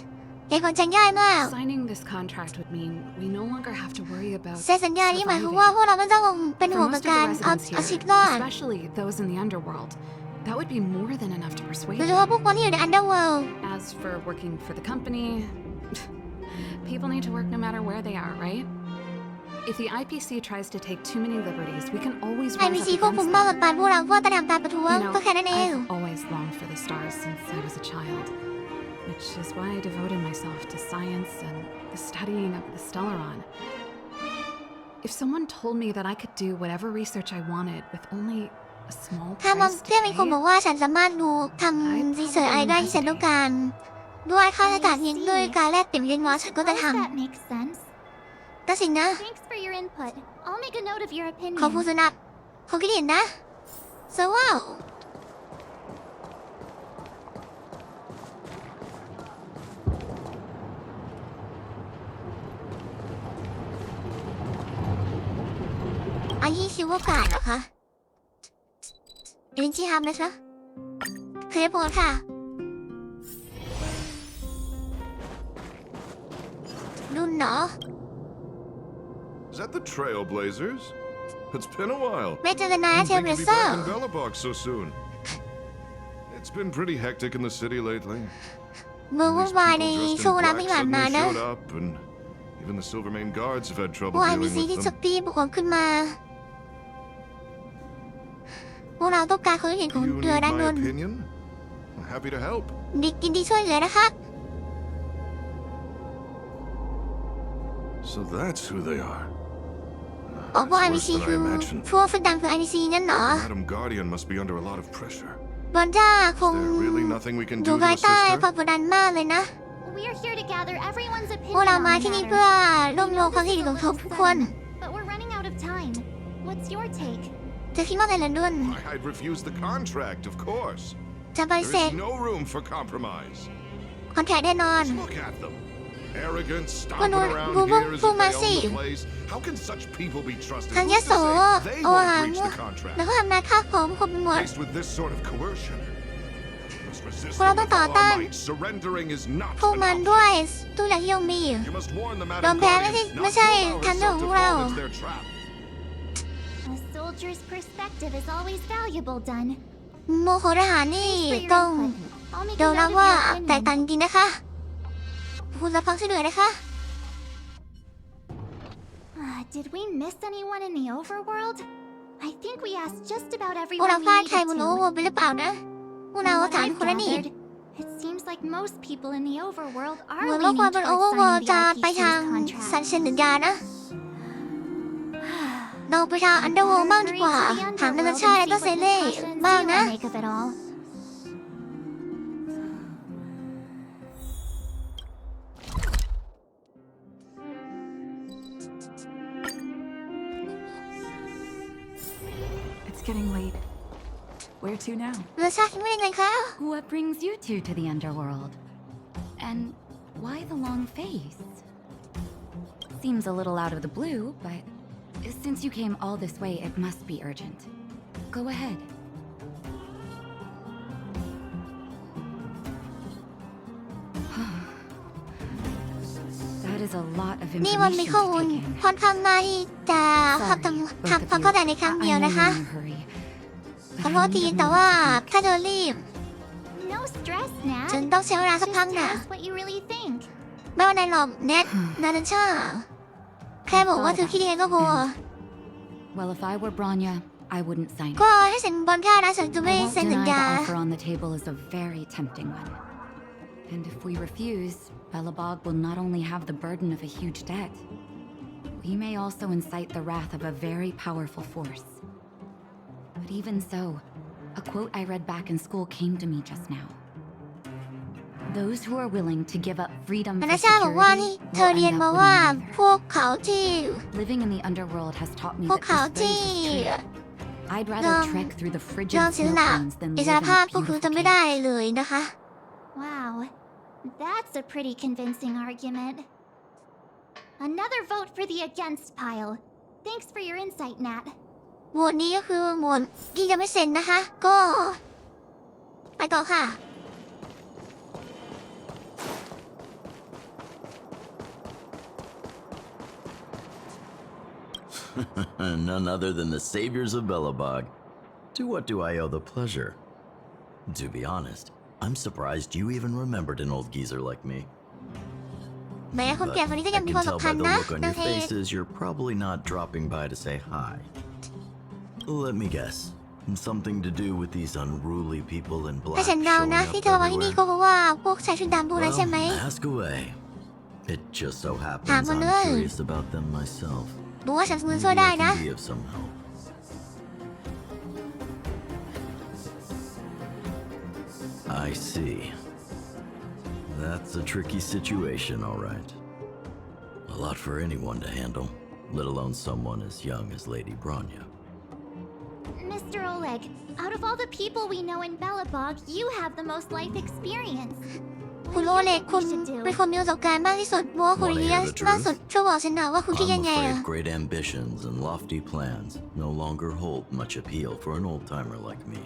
Speaker 1: เหตุผลฉันง่ายมาก
Speaker 6: Signing this contract would mean we no longer have to worry about
Speaker 1: เซ็นสัญญานี้หมายความ
Speaker 6: surviving.
Speaker 1: ว่าพวกเราไม่ต้องเป็นห่ว
Speaker 6: For
Speaker 1: งกับ
Speaker 6: most of
Speaker 1: การ
Speaker 6: the
Speaker 1: เอา
Speaker 6: residents
Speaker 1: ชีวิต
Speaker 6: here,
Speaker 1: รอด
Speaker 6: especially those in the underworld, that would be more than enough to
Speaker 1: โด
Speaker 6: persuade
Speaker 1: ยเฉ
Speaker 6: them.
Speaker 1: พาะพวกคนที่อยู่ใน Underworld
Speaker 6: As for working for the company, people need to work no matter where they are, right? If the IPC tries to take too many liberties, we can always
Speaker 1: ไอ
Speaker 6: rise
Speaker 1: พี
Speaker 6: up
Speaker 1: ซีควบคุม
Speaker 6: against
Speaker 1: มาก
Speaker 6: them.
Speaker 1: กว่าพวกเราเพื่อต้านการประท้วง
Speaker 6: You know,
Speaker 1: ก็แค่นั้นเอง
Speaker 6: I've always longed for the stars since I was a child, which is why I devoted myself to science and the studying of the Stellaron. If someone told me that I could do whatever research I wanted with only a small
Speaker 1: ถ้ามอง
Speaker 6: price to
Speaker 1: เพื่อนมีคนบอก
Speaker 6: pay,
Speaker 1: ว่าฉันสามารถดูทำรีเสิร์ชอะไรได้ที่ฉันต้องการด้วยค่าใช้จ่ายเพียงด้วยการแลกเปลี่ยนเงินวอฉันก็จะ
Speaker 3: Suppose
Speaker 1: ท
Speaker 3: that makes sense.
Speaker 1: ำแต่สินะ
Speaker 3: Thanks for your input. I'll make a note of your
Speaker 1: ขอบคุณ
Speaker 3: opinion.
Speaker 1: สนับเขาคิดเห็นนะโซว้าวอันนี้คิดว่ากาดเหรอคะเอ็นจีฮับนะคะเคลียร์โพสค่ะรุ่นเนาะ
Speaker 7: Is that the Trailblazers? It's been a while.
Speaker 1: ไม่เจอกันนาน
Speaker 7: Didn't
Speaker 1: เทล
Speaker 7: think
Speaker 1: เบ
Speaker 7: you'd be
Speaker 1: เซอร์
Speaker 7: back in Bellabog so soon. It's been pretty hectic in the city lately.
Speaker 1: เมือง
Speaker 7: All
Speaker 1: วุ่น
Speaker 7: these
Speaker 1: วาย
Speaker 7: people
Speaker 1: ใน
Speaker 7: dressed in
Speaker 1: ช่วงเวลา
Speaker 7: black
Speaker 1: ที่ผ่านมา
Speaker 7: suddenly
Speaker 1: นะ
Speaker 7: showed up, and even the Silvermane guards have had
Speaker 1: พ
Speaker 7: trouble
Speaker 1: วกไอพี
Speaker 7: dealing
Speaker 1: ซีที่
Speaker 7: with
Speaker 1: โจ
Speaker 7: them.
Speaker 1: มตีบุคคลขึ้นมา พวกเราต้องการความคิดเห็นของ
Speaker 7: You
Speaker 1: เรือ
Speaker 7: need
Speaker 1: ด้านบ
Speaker 7: my
Speaker 1: น
Speaker 7: opinion? I'm happy to help.
Speaker 1: ยินดีช่วยเหลือนะคะ
Speaker 7: So that's who they are.
Speaker 1: อ๋อพวกไอ
Speaker 7: It's
Speaker 1: พี
Speaker 7: worse
Speaker 1: ซี
Speaker 7: than
Speaker 1: คื
Speaker 7: I
Speaker 1: อ
Speaker 7: imagined.
Speaker 1: พวกฝึกดังคือไอพีซีนั่นเหรอ
Speaker 7: Madam Guardian must be under a lot of pressure.
Speaker 1: บอนจ้าค
Speaker 7: Is
Speaker 1: ง
Speaker 7: there really nothing we can
Speaker 1: อยู่
Speaker 7: do to
Speaker 1: ภายใต้
Speaker 7: assist
Speaker 1: ความ
Speaker 7: her?
Speaker 1: กดดันมากเลยนะ
Speaker 3: We're here to gather everyone's
Speaker 1: พวก
Speaker 3: opinion
Speaker 1: เรา
Speaker 3: on
Speaker 1: มา
Speaker 3: the
Speaker 1: ที่นี่
Speaker 3: matter.
Speaker 1: เพื่อรวบรวมความคิดเห็นของทุกคน
Speaker 3: But we're running out of time. What's your take?
Speaker 1: จะคิดว่าไงล่ะนุ่น
Speaker 7: Why, I'd refuse the contract, of course.
Speaker 1: จะปฏิ
Speaker 7: There
Speaker 1: เสธ
Speaker 7: is no room for compromise.
Speaker 1: คอนแทคแน่นอน
Speaker 7: Look at them. Arrogant,
Speaker 1: Well,
Speaker 7: stomping
Speaker 1: no,
Speaker 7: around
Speaker 1: well,
Speaker 7: here as if
Speaker 1: well,
Speaker 7: they own
Speaker 1: see.
Speaker 7: the place. How can such people be trusted?
Speaker 1: ทาง
Speaker 7: Who's
Speaker 1: ย
Speaker 7: to
Speaker 1: โส
Speaker 7: say they
Speaker 1: เอา
Speaker 7: won't
Speaker 1: หาง
Speaker 7: breach the
Speaker 1: แล้ว
Speaker 7: contract?
Speaker 1: ก็ทำนายค่าของคนไปหมด
Speaker 7: Faced with this sort of coercion, we must resist
Speaker 1: พวกเรา
Speaker 7: them
Speaker 1: ต้อง
Speaker 7: with
Speaker 1: ต่อ
Speaker 7: all
Speaker 1: ต้าน
Speaker 7: our might. Surrendering is not
Speaker 1: พวก
Speaker 7: an
Speaker 1: มัน
Speaker 7: option.
Speaker 1: ด้วยทุกอย่างที่ยังมี
Speaker 7: You must warn the
Speaker 1: ยอม
Speaker 7: Madam
Speaker 1: แพ้ไม่
Speaker 7: Guardian
Speaker 1: ไม่
Speaker 7: not
Speaker 1: ใช่
Speaker 7: to allow
Speaker 1: ทางเรื่อง
Speaker 7: herself
Speaker 1: ข
Speaker 7: to
Speaker 1: องเรา
Speaker 7: fall into their trap.
Speaker 3: A soldier's perspective is always valuable, Dun.
Speaker 1: โมโหทหารนี่
Speaker 3: Thanks for
Speaker 1: ต้อง
Speaker 3: your input. I'll make
Speaker 1: ยอ
Speaker 3: a
Speaker 1: มรับ
Speaker 3: note of
Speaker 1: ว่า
Speaker 3: your
Speaker 1: แตกต่าง
Speaker 3: opinion.
Speaker 1: จริงนะคะคุณรับฟังช่วยเหลือนะคะ
Speaker 3: Did we miss anyone in the overworld? I think we asked just about
Speaker 1: พวก
Speaker 3: everyone
Speaker 1: เรา
Speaker 3: we
Speaker 1: พลาด
Speaker 3: needed
Speaker 1: ใครบนโอเวอ
Speaker 3: to.
Speaker 1: ร์ไปหรือเปล่านะพวกเรา
Speaker 3: From what
Speaker 1: ถาม
Speaker 3: I've
Speaker 1: คนละนี่
Speaker 3: gathered, It seems like most people in the overworld
Speaker 1: เห
Speaker 3: are
Speaker 1: มือนว่า
Speaker 3: leaning
Speaker 1: ความเป็น
Speaker 3: towards
Speaker 1: overworld
Speaker 3: signing
Speaker 1: จะ
Speaker 3: the
Speaker 1: ไปทาง
Speaker 3: IPC's
Speaker 1: สัญ
Speaker 3: contract.
Speaker 1: ญานะเราไปทาง underworld บ้างดีกว่า ถามนานาชาติและก็เซเล่บ้างนะ
Speaker 3: make of it all.
Speaker 8: It's getting late. Where to now?
Speaker 1: นานาชาติคิดว่ายังไงคะ
Speaker 4: What brings you two to the underworld? And why the long face? Seems a little out of the blue, but since you came all this way, it must be urgent. Go ahead. That is a lot of
Speaker 1: นี่มัน
Speaker 4: information
Speaker 1: มีข้อ
Speaker 4: to
Speaker 1: มูล
Speaker 4: take in.
Speaker 1: ค่อนข้างมากที่จะทำความเข้าใจในครั้งเดียวนะคะ
Speaker 4: I know you're in a hurry,
Speaker 1: ข
Speaker 4: but
Speaker 1: อโทษ
Speaker 4: I
Speaker 1: ที
Speaker 4: need a
Speaker 1: แต่ว่า
Speaker 4: moment to think.
Speaker 1: ถ้าเธอรีบ
Speaker 3: No stress, Nat.
Speaker 1: ฉันต้องใช้เวลาสัก
Speaker 3: Just
Speaker 1: พัก
Speaker 3: tell
Speaker 1: นะ
Speaker 3: us what you really think.
Speaker 1: ไม่ว่าในหรอกเน็ตนานาชาแค่บอกว่าเธอคิดยังไงก็พอ
Speaker 4: Well, if I were Branya, I wouldn't sign it.
Speaker 1: ก็ให้ฉันบอลแค่นะฉันจะ
Speaker 4: I
Speaker 1: ไม่
Speaker 4: won't
Speaker 1: เซ็นสัญ
Speaker 4: deny
Speaker 1: ญา
Speaker 4: the offer on the table is a very tempting one. And if we refuse, Belobog will not only have the burden of a huge debt, we may also incite the wrath of a very powerful force. But even so, a quote I read back in school came to me just now. Those who are willing to give up freedom
Speaker 1: นา
Speaker 4: for
Speaker 1: นาชาบอกว่าที่
Speaker 4: security
Speaker 1: เธอ
Speaker 4: will
Speaker 1: เรียน
Speaker 4: end
Speaker 1: มา
Speaker 4: up
Speaker 1: ว่า
Speaker 4: winning neither.
Speaker 1: พวกเขาที่
Speaker 4: Living in the underworld has taught me
Speaker 1: พวก
Speaker 4: that
Speaker 1: เขา
Speaker 4: this
Speaker 1: ที่
Speaker 4: phrase is true. I'd
Speaker 1: ยอ
Speaker 4: rather
Speaker 1: ม
Speaker 4: trek through the
Speaker 1: ย
Speaker 4: frigid
Speaker 1: อมเสียส
Speaker 4: snow
Speaker 1: ละ
Speaker 4: plains than
Speaker 1: อิ
Speaker 4: live
Speaker 1: ส
Speaker 4: in
Speaker 1: ร
Speaker 4: a
Speaker 1: ภาพก็คือ
Speaker 4: beautiful
Speaker 1: จะไม่
Speaker 4: cave.
Speaker 1: ได้เลยนะคะ
Speaker 3: Wow, that's a pretty convincing argument. Another vote for the against pile. Thanks for your insight, Nat.
Speaker 1: โหวตนี้ก็คือโหวตที่จะไม่เซ็นนะคะ ก็ ไปต่อค่ะ
Speaker 9: None other than the saviors of Belobog. To what do I owe the pleasure? To be honest, I'm surprised you even remembered an old geezer like me.
Speaker 1: แม้คน
Speaker 9: But
Speaker 1: แก่คนนี้ก็ยัง
Speaker 9: I
Speaker 1: มี
Speaker 9: can
Speaker 1: ความ
Speaker 9: tell
Speaker 1: สำคัญ
Speaker 9: by the
Speaker 1: นะ
Speaker 9: look on
Speaker 1: นา
Speaker 9: your
Speaker 1: เอก
Speaker 9: faces you're probably not dropping by to say hi. Let me guess. Something to do with these unruly people in
Speaker 1: ถ้า
Speaker 9: black
Speaker 1: ฉันเดา
Speaker 9: showing
Speaker 1: นะ
Speaker 9: up
Speaker 1: ที่เธอมาที่นี่
Speaker 9: everywhere?
Speaker 1: ก็เพราะว่าพวกชายชุดดำพวกนั้นใช่ไหม
Speaker 9: Well, ask away. It just so happens
Speaker 1: Thả vào
Speaker 9: I'm
Speaker 1: nơi.
Speaker 9: curious about them myself.
Speaker 1: ดูว่าฉันช่วย
Speaker 9: Maybe
Speaker 1: ได้
Speaker 9: I
Speaker 1: นะ
Speaker 9: can be of some help. I see. That's a tricky situation, all right. A lot for anyone to handle, let alone someone as young as Lady Branya.
Speaker 3: Mr. Oleg, out of all the people we know in Belobog, you have the most life experience.
Speaker 1: คุณโอเล็ก
Speaker 3: What
Speaker 1: คุณ
Speaker 3: we should do?
Speaker 1: เป็นคนมีประสบการณ์มากที่สุดเพราะว่าคุณ
Speaker 9: Wanna
Speaker 1: อายุ
Speaker 9: hear the truth?
Speaker 1: มากสุดช่วยบอกฉันหน่อยว่าคุณคิด
Speaker 9: I'm
Speaker 1: ยังไง
Speaker 9: afraid
Speaker 1: อะ
Speaker 9: great ambitions and lofty plans no longer hold much appeal for an old-timer like me.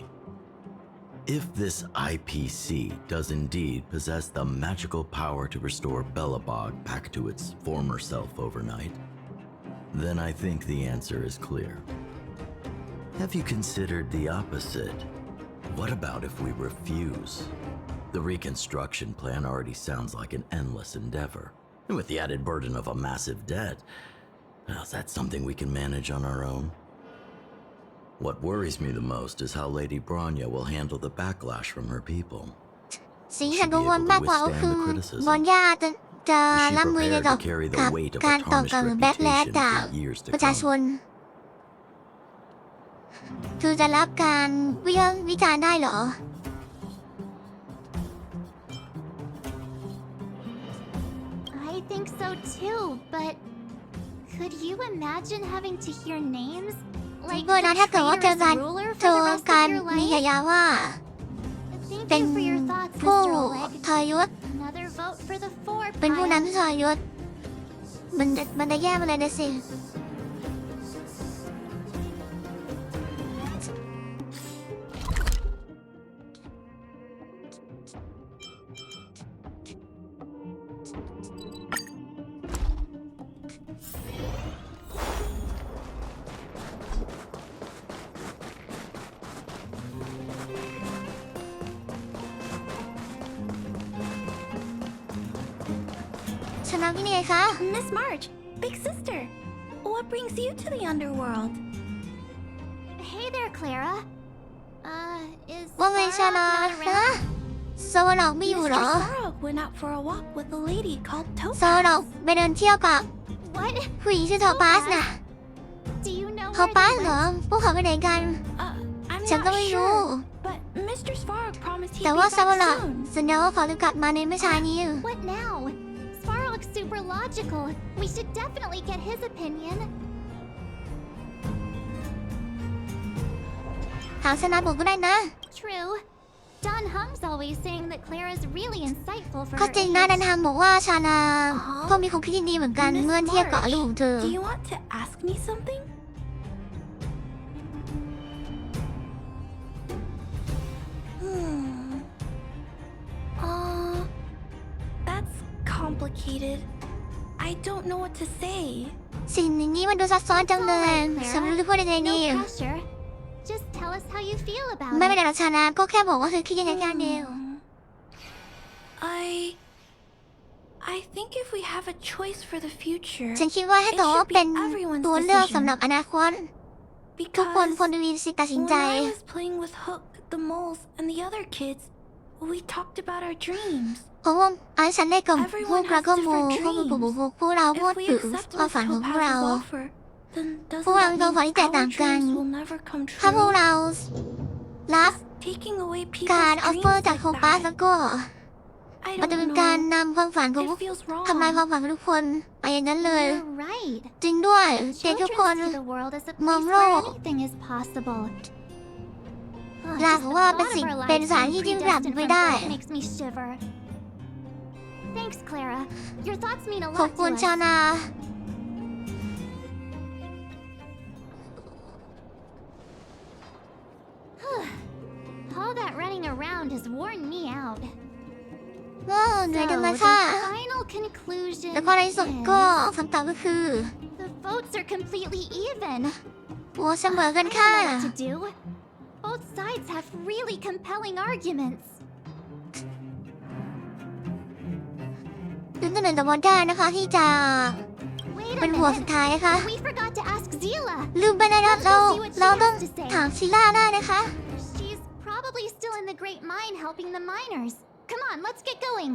Speaker 9: If this IPC does indeed possess the magical power to restore Belobog back to its former self overnight, then I think the answer is clear. Have you considered the opposite? What about if we refuse? The reconstruction plan already sounds like an endless endeavor, and with the added burden of a massive debt, well, is that something we can manage on our own? What worries me the most is how Lady Branya will handle the backlash from her people.
Speaker 1: สิ่งที่ฉันกังวลมากกว่าก็คือบอลญาจะ
Speaker 9: Is she
Speaker 1: รับมือ
Speaker 9: prepared
Speaker 1: กับ
Speaker 9: to carry the weight of
Speaker 1: การ
Speaker 9: a
Speaker 1: ต่อ
Speaker 9: tarnished
Speaker 1: กับแบ็คแลช
Speaker 9: reputation
Speaker 1: จาก
Speaker 9: for years to
Speaker 1: ประชาช
Speaker 9: come?
Speaker 1: นคือจะรับการวิจารณ์ได้เหรอ
Speaker 3: I think so too, but could you imagine having to hear names?
Speaker 1: จริง
Speaker 3: Like
Speaker 1: ด้วยนะถ้า
Speaker 3: the
Speaker 1: เกิดว่าเจอ
Speaker 3: traitor's
Speaker 1: การ
Speaker 3: ruler
Speaker 1: เจ
Speaker 3: for
Speaker 1: อ
Speaker 3: the rest
Speaker 1: การ
Speaker 3: of your
Speaker 1: มีฉา
Speaker 3: life?
Speaker 1: ยาว่า
Speaker 3: Thank
Speaker 1: เป็น
Speaker 3: you for your thoughts,
Speaker 1: ผู้
Speaker 3: Mr. Oleg.
Speaker 1: ทรยศ
Speaker 3: Another vote for the four
Speaker 1: เป็นผู้
Speaker 3: pile.
Speaker 1: นำที่ทรยศมันจะแย่มาเลยนะสิ ฉันรักที่นี่ไงคะ
Speaker 5: Miss March, big sister. What brings you to the underworld?
Speaker 3: Hey there, Clara. Is
Speaker 1: ว่าไงชา
Speaker 3: Sarah
Speaker 1: ลา
Speaker 3: not
Speaker 1: ฮะ
Speaker 3: around?
Speaker 1: ซาวล็อกไม่อยู่เหรอ
Speaker 5: Mr. Sorok went out for a walk with a lady called
Speaker 1: ซาวล็อก
Speaker 5: Topaz.
Speaker 1: ไปเดินเที่ยวกับ
Speaker 3: What?
Speaker 1: ผู้หญิงชื่อโทปัสน่ะ
Speaker 3: Do you know
Speaker 1: โท
Speaker 3: where
Speaker 1: ปัส
Speaker 3: they
Speaker 1: เหรอ
Speaker 3: went?
Speaker 1: พวกเขาไปไหนกัน
Speaker 5: I'm
Speaker 1: ฉัน
Speaker 5: not
Speaker 1: ก็ไม่รู้
Speaker 5: sure, but Mr. Sorok promised he'd
Speaker 1: แต่
Speaker 5: be
Speaker 1: ว่า
Speaker 5: back
Speaker 1: ซาวล็อก
Speaker 5: soon.
Speaker 1: สัญญาว่าเขาจะกลับมาในไม่ช้านี้
Speaker 3: What now? Svarog's super logical. We should definitely get his opinion.
Speaker 1: ถามชนะบอกก็ได้นะ
Speaker 3: True. Don Hung's always saying that Clara's really insightful for
Speaker 1: ก็
Speaker 3: her
Speaker 1: จริงนะ
Speaker 3: age.
Speaker 1: ดันทางบอกว่าชานาก็มีความคิดที่ดีเหมือนกัน
Speaker 5: Miss
Speaker 1: เมื่อเทียบกับ
Speaker 5: March,
Speaker 1: ลูกของเธอ
Speaker 5: Do you want to ask me something? That's complicated. I don't know what to say.
Speaker 1: สิ่งนี้มันดูซับซ้อนจังเลย
Speaker 3: It's
Speaker 1: ฉัน
Speaker 3: all
Speaker 1: ไม่
Speaker 3: right,
Speaker 1: รู้จะพูดยังไง
Speaker 3: Clara.
Speaker 1: ดี
Speaker 3: No pressure. Just tell us how you feel about
Speaker 1: ไม่เป็น
Speaker 3: it.
Speaker 1: ไรหรอกชานาก็แค่บอกว่าเธอคิดยังไงกันเดียว
Speaker 5: I think if we have a choice for the future,
Speaker 1: ฉันคิดว่าให้
Speaker 5: it
Speaker 1: โต
Speaker 5: should
Speaker 1: เป็น
Speaker 5: be everyone's
Speaker 1: ตัวเลือก
Speaker 5: decision.
Speaker 1: สำหรับอนาคต ทุกคน
Speaker 5: Because
Speaker 1: ควรมีสิทธิ์ตัดสิน
Speaker 5: when
Speaker 1: ใจ
Speaker 5: I was playing with Hook, the moles, and the other kids, we talked about our dreams.
Speaker 1: เพราะว่าฉันได้กับพวก
Speaker 5: Everyone
Speaker 1: เรา
Speaker 5: has
Speaker 1: ก็โม
Speaker 5: different
Speaker 1: พวกเราพูด
Speaker 5: If we
Speaker 1: ถึง
Speaker 5: accept
Speaker 1: ความ
Speaker 5: Miss
Speaker 1: ฝันของพวกเรา
Speaker 5: Topaz's offer, then doesn't
Speaker 1: พวกเรา
Speaker 5: that
Speaker 1: มีความฝันที่แตก
Speaker 5: mean
Speaker 1: ต่า
Speaker 5: our
Speaker 1: งกัน
Speaker 5: dreams will never come
Speaker 1: ถ้าพวก
Speaker 5: true?
Speaker 1: เรารับ
Speaker 5: Taking away
Speaker 1: การ
Speaker 5: people's
Speaker 1: ออฟเฟอร์
Speaker 5: dreams
Speaker 1: จาก
Speaker 5: like
Speaker 1: โคปัส
Speaker 5: that.
Speaker 1: แล้วก็
Speaker 5: I
Speaker 1: มันจะเป็น
Speaker 5: don't
Speaker 1: การ
Speaker 5: know.
Speaker 1: นำความฝันของ
Speaker 5: It feels
Speaker 1: ทำลาย
Speaker 5: wrong.
Speaker 1: ความฝันของทุกคนไปอย่างนั้นเลย
Speaker 3: You're right.
Speaker 1: จริงด้วยเด็กทุกคน
Speaker 3: Children see the world as a
Speaker 1: Mom,
Speaker 3: place where
Speaker 1: no.
Speaker 3: anything is possible.
Speaker 1: ลา
Speaker 3: Just
Speaker 1: ของ
Speaker 3: the
Speaker 1: ว่า
Speaker 3: thought
Speaker 1: เป็น
Speaker 3: of
Speaker 1: สิ่ง
Speaker 3: our
Speaker 1: เป็น
Speaker 3: lives
Speaker 1: สถาน
Speaker 3: being
Speaker 1: ที่ที่กลับ
Speaker 3: predestined
Speaker 1: ไม่
Speaker 3: from
Speaker 1: ได้
Speaker 3: birth makes me shiver. Thanks, Clara. Your thoughts mean a
Speaker 1: ขอบ
Speaker 3: lot
Speaker 1: คุณ
Speaker 3: to
Speaker 1: ชาว
Speaker 3: us.
Speaker 1: นา
Speaker 3: All that running around has worn me out.
Speaker 1: เหนื่อยจังเลย
Speaker 3: So,
Speaker 1: ค่ะ
Speaker 3: the final conclusion
Speaker 1: แล้วก็ในที่สุดก็
Speaker 3: is
Speaker 1: คำตอบก็คือ
Speaker 3: the votes are completely even.
Speaker 1: โหวตเสมอกัน
Speaker 3: I
Speaker 1: ค่ะ
Speaker 3: don't know what to do. Both sides have really compelling arguments.
Speaker 1: ดึงตัวหนึ่งแต่บอลได้นะคะที่จะ
Speaker 3: Wait
Speaker 1: เป็
Speaker 3: a
Speaker 1: นหัวสุด
Speaker 3: minute.
Speaker 1: ท้ายนะคะ
Speaker 3: We forgot to ask Zila.
Speaker 1: ลืมไปนะครับเราต้องถามซิล่าได้นะคะ
Speaker 3: She's probably still in the Great Mine helping the miners. Come on, let's get going.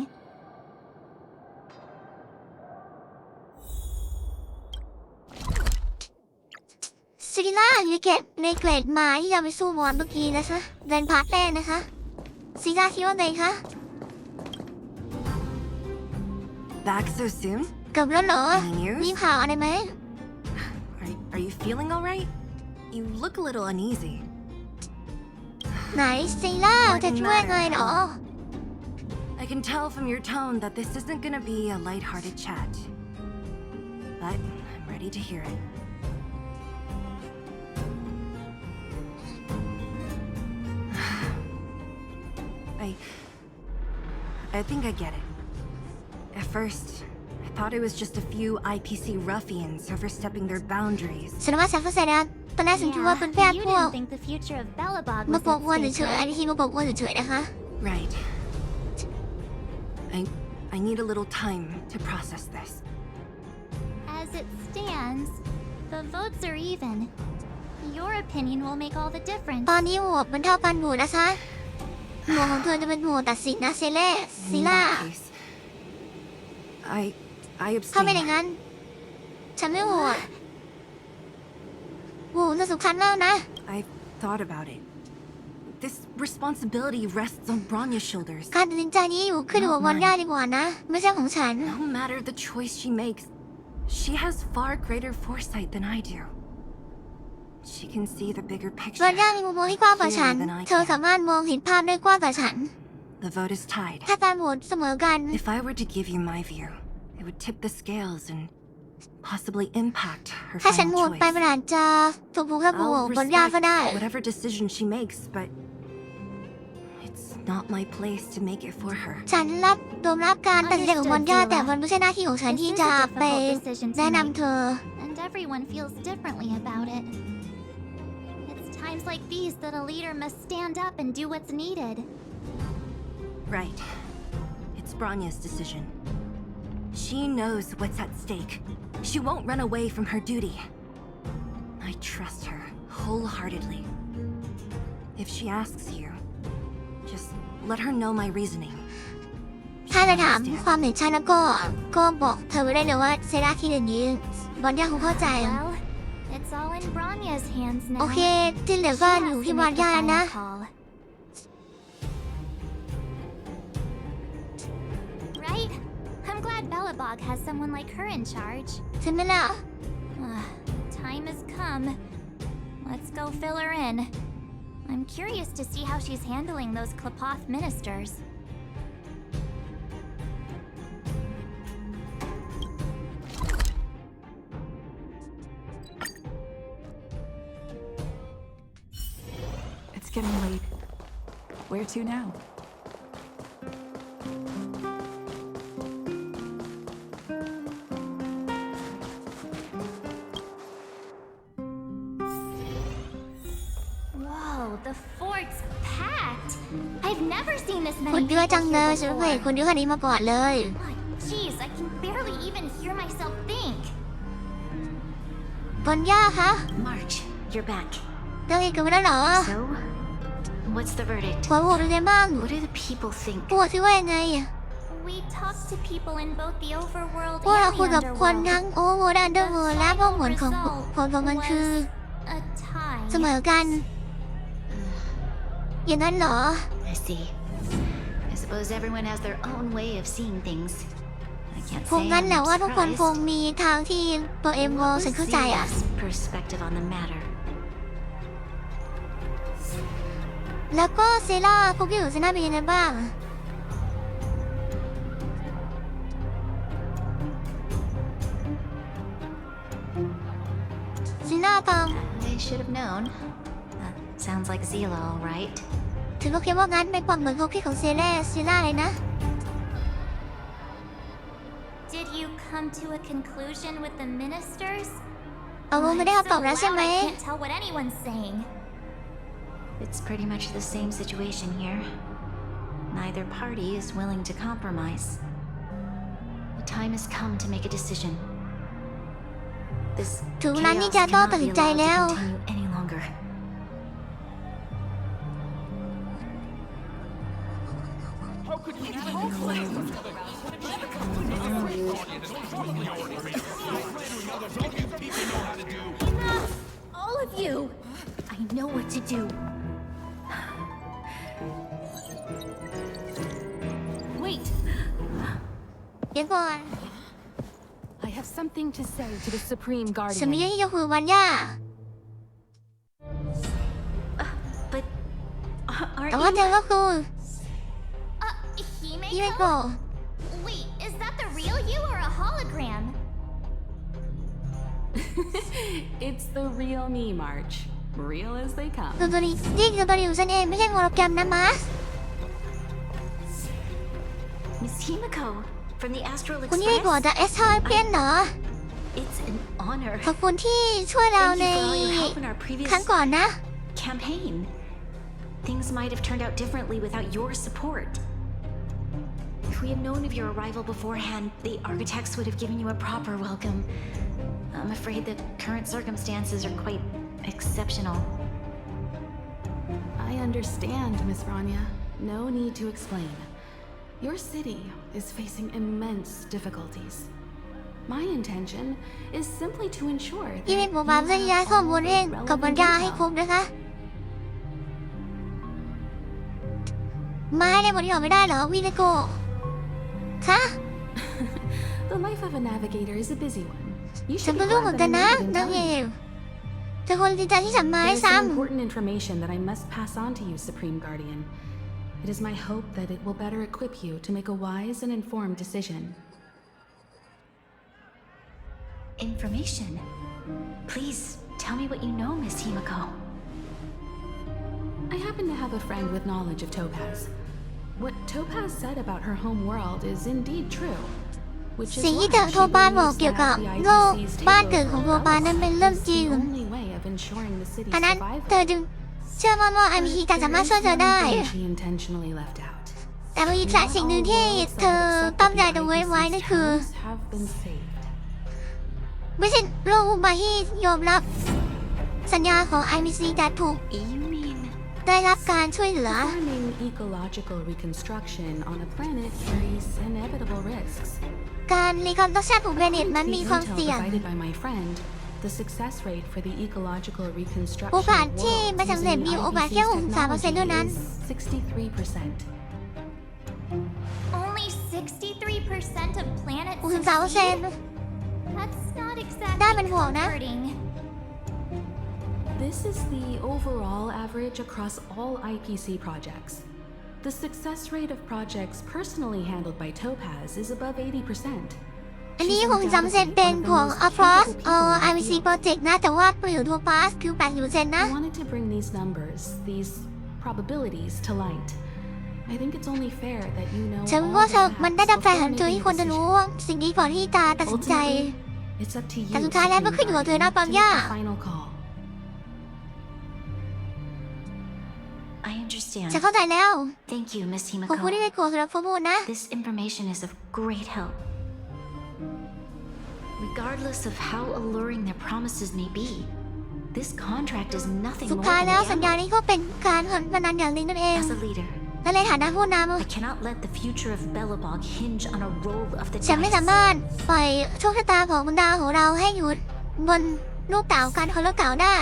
Speaker 1: ซิล่าอยู่ในเกรดไม้ที่จะไปสู้บอลเมื่อกี้นะคะเดินพาร์ทแรกนะคะซิล่าคิดว่าไงคะ
Speaker 10: Back so soon?
Speaker 1: กลับแล้วเหรอ
Speaker 10: Any news?
Speaker 1: มีข่าวอะไรไหม
Speaker 10: Are you feeling alright? You look a little uneasy.
Speaker 1: ไหนซิล่าจะช่วยไงเหรอ
Speaker 10: I can tell from your tone that this isn't gonna be a lighthearted chat. But I'm ready to hear it. I think I get it. At first, I thought it was just a few IPC ruffians overstepping their boundaries.
Speaker 1: ฉันว่าฉันเข้าใจแล้วตอนแรกฉันคิดว่าเป็นแค่
Speaker 3: you
Speaker 1: พวก
Speaker 3: didn't think the future of Belobog
Speaker 1: มา
Speaker 3: was
Speaker 1: ปกวน
Speaker 3: at
Speaker 1: เฉย
Speaker 3: stake,
Speaker 1: ๆอันนี้ที่มาปกวนเฉยๆนะคะ
Speaker 10: Right. I need a little time to process this.
Speaker 3: As it stands, the votes are even. Your opinion will make all the difference.
Speaker 1: ตอนนี้โหวตมันเท่ากันโหวตนะคะโหวตของเธอจะเป็นโหวตตัดสินนะซิ
Speaker 10: In
Speaker 1: ล่า
Speaker 10: that case, I
Speaker 1: ถ้าไม่อย่าง
Speaker 10: abstain.
Speaker 1: นั้น ฉันไม่โหวตโหวตมันสำคัญมากนะ
Speaker 10: I thought about it. This responsibility rests on Bronya's shoulders.
Speaker 1: การตัดสินใจนี้อยู่ขึ้นอยู่กับวันย่าดีกว่านะ ไม่ใช่ของฉัน
Speaker 10: No matter the choice she makes, she has far greater foresight than I do. She can see the bigger
Speaker 1: วัน
Speaker 10: picture.
Speaker 1: ย่ามีมุมมองที่กว้างกว่าฉัน เธอสามารถมองเห็นภาพได้กว้างกว่าฉัน
Speaker 10: The vote is tied.
Speaker 1: ถ้าการโหวตเสมอกัน
Speaker 10: If I were to give you my view, it would tip the scales and possibly impact her
Speaker 1: ถ้าฉันโหว
Speaker 10: final
Speaker 1: ตไปมัน
Speaker 10: choice.
Speaker 1: อาจจะถูกผูกแค่โหว
Speaker 10: I'll
Speaker 1: ตบนย่าก็
Speaker 10: respect
Speaker 1: ได้
Speaker 10: whatever decision she makes, but it's not my place to make it for her.
Speaker 1: ฉันรับการตัดสินใจของวันย่าแต่มันไม่ใช่หน้าที่ของฉันที่จะไปแนะนำเธอ
Speaker 3: And everyone feels differently about it. It's times like these that a leader must stand up and do what's needed.
Speaker 10: Right. It's Bronya's decision. She knows what's at stake. She won't run away from her duty. I trust her wholeheartedly. If she asks you, just let her know my reasoning.
Speaker 1: ถ้าจะถามความเห็นฉันแล้วก็บอกเธอไว้ได้เลยว่าเซราคิดอย่างนี้บอนย่าคงเข้าใจ
Speaker 3: Well, it's all in Bronya's hands
Speaker 1: โอ
Speaker 3: now.
Speaker 1: เคที่เหลือก็อยู่ที่บอนย่านะ
Speaker 3: Right? I'm glad Bellabog has someone like her in charge.
Speaker 1: ใช่ไหมล่ะ
Speaker 3: Time has come. Let's go fill her in. I'm curious to see how she's handling those Klapoth ministers.
Speaker 8: It's getting late. Where to now?
Speaker 3: Whoa, the fort's packed. I've never seen this
Speaker 1: คน
Speaker 3: many
Speaker 1: เยอะ
Speaker 3: people
Speaker 1: จังเลย
Speaker 3: here
Speaker 1: ฉันไม่เคยเห็น
Speaker 3: before.
Speaker 1: คนเยอะขนาดนี้มาก่อนเลย
Speaker 3: Jeez, I can barely even hear myself think.
Speaker 1: บอนย่าคะ
Speaker 2: March, you're back.
Speaker 1: เรื่องอีกกันไปแล้วเหรอ
Speaker 2: So, what's the verdict?
Speaker 1: ผลโหวตเป็นไงบ้าง
Speaker 2: What do the people think?
Speaker 1: ปวดที่ว่ายังไง
Speaker 3: We talked to people in both the overworld
Speaker 1: พวกเรา
Speaker 3: and
Speaker 1: คุย
Speaker 3: the
Speaker 1: กับคน
Speaker 3: underworld.
Speaker 1: ทั้งโอเวอร์ดันเดอร์เวิร์และพวกผลของมันคือ
Speaker 3: A tie.
Speaker 1: เสมอกัน อย่างนั้นเหรอ
Speaker 2: I see. I suppose everyone has their own way of seeing things. I can't
Speaker 1: คง
Speaker 2: say
Speaker 1: งั้นแหละ
Speaker 2: I'm
Speaker 1: ว่าทุกคนคง
Speaker 2: surprised.
Speaker 1: มีทางที่ตัวเองมอง
Speaker 2: What
Speaker 1: ฉัน
Speaker 2: was
Speaker 1: เข้าใจอ่ะ
Speaker 2: Zila's perspective on the matter?
Speaker 1: แล้วก็เซล่าพวกอยู่เซน่าเป็นยังไงบ้าง เซน่าฟัง
Speaker 2: I should have known. Sounds like Zila, all right.
Speaker 1: ถือว่าคิดว่างั้นเป็นความเหมือนความคิดของเซล่าเลยนะ
Speaker 3: Did you come to a conclusion with the ministers?
Speaker 1: เอารู้ไม่ได้
Speaker 3: It's
Speaker 1: คำตอบ
Speaker 3: so
Speaker 1: แล้วใช่
Speaker 3: loud
Speaker 1: ไหม
Speaker 3: I can't tell what anyone's saying.
Speaker 2: It's pretty much the same situation here. Neither party is willing to compromise. The time has come to make a decision. This
Speaker 1: ถึงเวลา
Speaker 2: chaos
Speaker 1: ที่จะต้อง
Speaker 2: cannot
Speaker 1: ตัด
Speaker 2: be
Speaker 1: สินใจ
Speaker 2: allowed
Speaker 1: แล้ว
Speaker 2: to continue any longer.
Speaker 3: Enough! All of you!
Speaker 2: I know what to do.
Speaker 8: Wait!
Speaker 1: เดี๋ยวก่อน
Speaker 8: I have something to say to the Supreme
Speaker 1: ฉันมี
Speaker 8: Guardian.
Speaker 1: เรื่องที่จะคุยกับวันย่า
Speaker 2: But
Speaker 1: แต่
Speaker 2: aren't
Speaker 1: ว่า
Speaker 2: you?
Speaker 1: เธอก็คือ
Speaker 3: Himeko?
Speaker 1: ฮิเมโกะ
Speaker 3: Wait, is that the real you or a hologram?
Speaker 8: It's the real me, March. Real as they come.
Speaker 1: ตัวนี้นี่คือตัวนี้ของฉันเองไม่ใช่โฮโลแกรมนะมาส
Speaker 2: Miss Himiko from the Astral
Speaker 1: คุณฮิเมโกะ
Speaker 2: Express.
Speaker 1: จากเอสทอยเพียนเหรอ
Speaker 2: It's an honor.
Speaker 1: ขอบคุณที่ช่วยเรา
Speaker 2: Thank
Speaker 1: ใน
Speaker 2: you for all your help in our previous
Speaker 1: ครั้งก่อนนะ
Speaker 2: campaign. Things might have turned out differently without your support. If we had known of your arrival beforehand, the architects would have given you a proper welcome. I'm afraid the current circumstances are quite exceptional.
Speaker 6: I understand, Miss Rania. No need to explain. Your city is facing immense difficulties. My intention is simply to ensure
Speaker 1: ที่
Speaker 6: that
Speaker 1: เป็น
Speaker 6: you
Speaker 1: ผมมาเพื่อย้าย
Speaker 6: have
Speaker 1: ข้อ
Speaker 6: all
Speaker 1: มูล
Speaker 6: the
Speaker 1: เองกับบรร
Speaker 6: relevant
Speaker 1: ดาให้ครบ
Speaker 6: intel.
Speaker 1: นะคะ มาให้ได้หมดที่ออกไม่ได้เหรอวิเนโกะคะ
Speaker 6: The life of a navigator is a busy one. You
Speaker 1: ฉัน
Speaker 6: should
Speaker 1: ก็
Speaker 6: be
Speaker 1: รู้เหมือน
Speaker 6: glad
Speaker 1: กัน
Speaker 6: that
Speaker 1: นะ
Speaker 6: I made it
Speaker 1: นั
Speaker 6: in
Speaker 1: กเอ
Speaker 6: time.
Speaker 1: วเธอคนดีใจที่ฉันมาให้
Speaker 6: There is
Speaker 1: ซ้
Speaker 6: some important information that I must pass on to you, Supreme Guardian. It is my hope that it will better equip you to make a wise and informed decision.
Speaker 2: Information. Please tell me what you know, Miss Himiko.
Speaker 6: I happen to have a friend with knowledge of Topaz. What Topaz said about her home world is indeed true.
Speaker 1: ำสิ่งที่เธอโทรปานบอกเกี่ยวกับโลกบ้านเกิดของโทรปานนั้นเป็นเรื่องจริง อันนั้นเธอจึงเชื่อมั่นว่าไอมีการสามารถช่วยเธอได้ แต่มีอีกสิ่งหนึ่งที่เธอตั้งใจจะไว้นั่นคือ ไม่ใช่โลกอุบายที่ยอมรับสัญญาของ IMC แต่ถูก
Speaker 2: You mean
Speaker 1: ได้รับการช่วยเหลือ
Speaker 8: Performing ecological reconstruction on a planet carries inevitable risks.
Speaker 1: การรีคอนสตรัคชั่นของแพลเน็ตนั้นมีความ
Speaker 8: Intel
Speaker 1: เสี่ยง
Speaker 8: provided by my friend, the success rate for the ecological
Speaker 1: โอกาส
Speaker 8: reconstruction
Speaker 1: ที่
Speaker 8: world
Speaker 1: ไม่สำเร็จ
Speaker 8: using
Speaker 1: มี
Speaker 8: the
Speaker 1: โอกาสแค่
Speaker 8: IPC's
Speaker 1: 63% เท่านั้น
Speaker 8: technology is 63%.
Speaker 3: Only 63% of planets
Speaker 1: 63%
Speaker 3: succeed? That's not
Speaker 1: ได้
Speaker 3: exactly
Speaker 1: เป็นห่วงนะ
Speaker 3: comforting.
Speaker 8: This is the overall average across all IPC projects. The success rate of projects personally handled by Topaz is above 80%.
Speaker 1: อันนี้
Speaker 8: She's
Speaker 1: 63% เป็น
Speaker 8: undoubtedly
Speaker 1: ของ
Speaker 8: one of the most
Speaker 1: Across
Speaker 8: capable people in the
Speaker 1: IPC
Speaker 8: field.
Speaker 1: Project นะแต่ว่าประโยชน์ทัวร์พาสคือ 80% นะ
Speaker 8: I wanted to bring these numbers, these probabilities to light. I think it's only fair that you know
Speaker 1: ฉัน
Speaker 8: all
Speaker 1: ว่า
Speaker 8: the
Speaker 1: มันได้
Speaker 8: facts
Speaker 1: รับแฟน
Speaker 8: before
Speaker 1: ของเธอ
Speaker 8: making
Speaker 1: ที่
Speaker 8: a
Speaker 1: ควรจะรู้
Speaker 8: decision.
Speaker 1: สิ่งนี้ก่อนที่จะตัดสินใจ
Speaker 8: Ultimately, it's up to you
Speaker 1: แต่สุดท้ายแล้วก็ขึ้นอยู่กับเธอนะ
Speaker 8: to
Speaker 1: ปาม
Speaker 8: make
Speaker 1: ย่า
Speaker 8: the final call.
Speaker 2: I understand.
Speaker 1: ฉันเข้าใจแล้ว
Speaker 2: Thank you, Miss
Speaker 1: ขอบคุณที่
Speaker 2: Himiko.
Speaker 1: ได้โกรธสำหรับข้อมูลนะ
Speaker 2: This information is of great help. Regardless of how alluring their promises may be, this contract is nothing
Speaker 1: สุด
Speaker 2: more
Speaker 1: ท้าย
Speaker 2: than
Speaker 1: แล้ว
Speaker 2: a
Speaker 1: สัญญา
Speaker 2: gamble.
Speaker 1: นี้ก็เป็นการพนันอย่างหนึ่งนั่นเอง
Speaker 2: As a leader,
Speaker 1: และในฐานะผู้น
Speaker 2: I cannot let the future of Belobog hinge on a roll of the
Speaker 1: ำฉันไม่สา
Speaker 2: dice.
Speaker 1: มารถปล่อยโชคชะตาของบรรดาของเราให้อยู่บนลูกเต๋าการคนละเก่าได้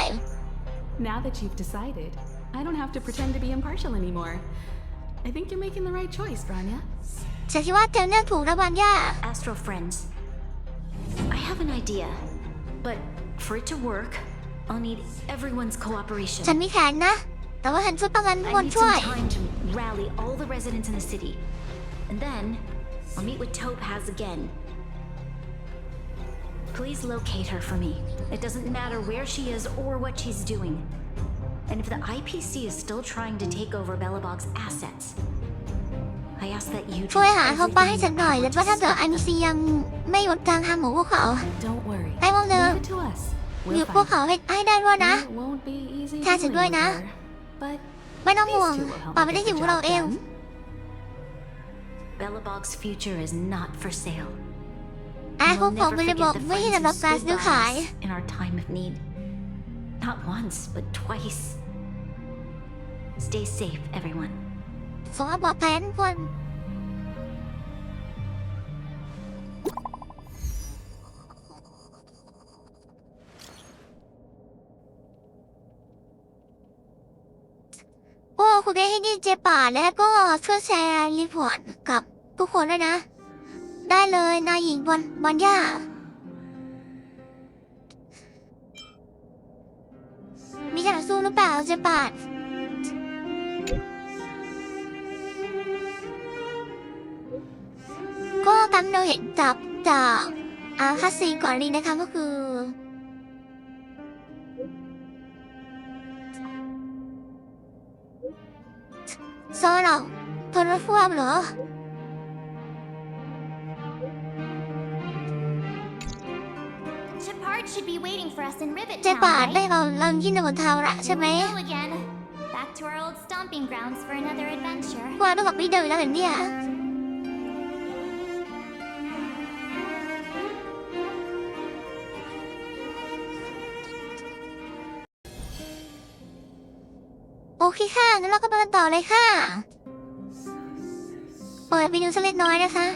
Speaker 8: Now that you've decided, I don't have to pretend to be impartial anymore. I think you're making the right choice, Rania.
Speaker 1: ฉันคิดว่าเธอเลือกถูกแล้วบางย่า
Speaker 2: Astro friends, I have an idea, but for it to work, I'll need everyone's cooperation.
Speaker 1: ฉันมีแผนนะ แต่ว่าฉันช่วยประกันทุก
Speaker 2: I
Speaker 1: คน
Speaker 2: need
Speaker 1: ช่วย
Speaker 2: some time to rally all the residents in the city. And then, I'll meet with Topaz again. Please locate her for me. It doesn't matter where she is or what she's doing. And if the IPC is still trying to take over Belobog's assets, I ask that you
Speaker 1: ช่วย
Speaker 2: do
Speaker 1: หาเขาไปให้
Speaker 2: everything
Speaker 1: ฉัน
Speaker 2: in
Speaker 1: หน่อย
Speaker 2: your
Speaker 1: และ
Speaker 2: power
Speaker 1: ว่า
Speaker 2: to
Speaker 1: ถ้าเกิด
Speaker 2: stop
Speaker 1: ไอ
Speaker 2: them.
Speaker 1: มีซียังไม่หยุดทางทางของพวกเขา
Speaker 8: Don't worry.
Speaker 1: ให้พวกเธอ
Speaker 8: Leave it to us.
Speaker 1: หยุ
Speaker 8: We'll
Speaker 1: ดพวก
Speaker 8: find
Speaker 1: เขา
Speaker 8: her.
Speaker 1: ให้ได้ด้วยนะ
Speaker 8: It won't be easy
Speaker 1: ถ้าฉัน
Speaker 8: dealing
Speaker 1: ด้วย
Speaker 8: with
Speaker 1: นะ
Speaker 8: her, but
Speaker 1: ไม่ต้องห่วง
Speaker 8: these two will help
Speaker 1: ป่า
Speaker 8: me
Speaker 1: ไม่ได้
Speaker 8: get
Speaker 1: อยู่
Speaker 8: the
Speaker 1: กับเรา
Speaker 8: job
Speaker 1: เอง
Speaker 8: done.
Speaker 2: Belobog's future is not for sale.
Speaker 1: อา
Speaker 2: And
Speaker 1: คุ
Speaker 2: we'll
Speaker 1: กของ
Speaker 2: never
Speaker 1: ไม่ได้
Speaker 2: forget
Speaker 1: บอก
Speaker 2: the
Speaker 1: ไม่ใช่
Speaker 2: friends
Speaker 1: สำหรับ
Speaker 2: who
Speaker 1: การ
Speaker 2: stood
Speaker 1: ซื้อ
Speaker 2: by
Speaker 1: ขาย
Speaker 2: us in our time of need. Not once, but twice. Stay safe, everyone.
Speaker 1: สงบปลอดภัยทุกคนโอ้คุณได้ให้ดีเจป่าแล้วก็ช่วยแชร์รีพอร์ตกับทุกคนด้วยนะ ได้เลยนายหญิงบอนย่า มีจะสู้หรือเปล่าเจป่าก็ตามเราเห็นจากคัสซีนก่อนนี้นะคะก็คือโซเราโทรฟ้วมเหรอ
Speaker 3: Shepard should be waiting for us in Rivet
Speaker 1: เจป่า
Speaker 3: Town,
Speaker 1: ได้
Speaker 3: right?
Speaker 1: เราที่นบนเทาละใช่ไหม
Speaker 3: Here we go again. Back to our old stomping grounds for another adventure.
Speaker 1: พวกเราต้องกลับไปเดินแล้วเหรอเนี่ย โอเคค่ะงั้นเราก็ไปกันต่อเลยค่ะ เปิดเมนูสักเล็กน้อยนะคะ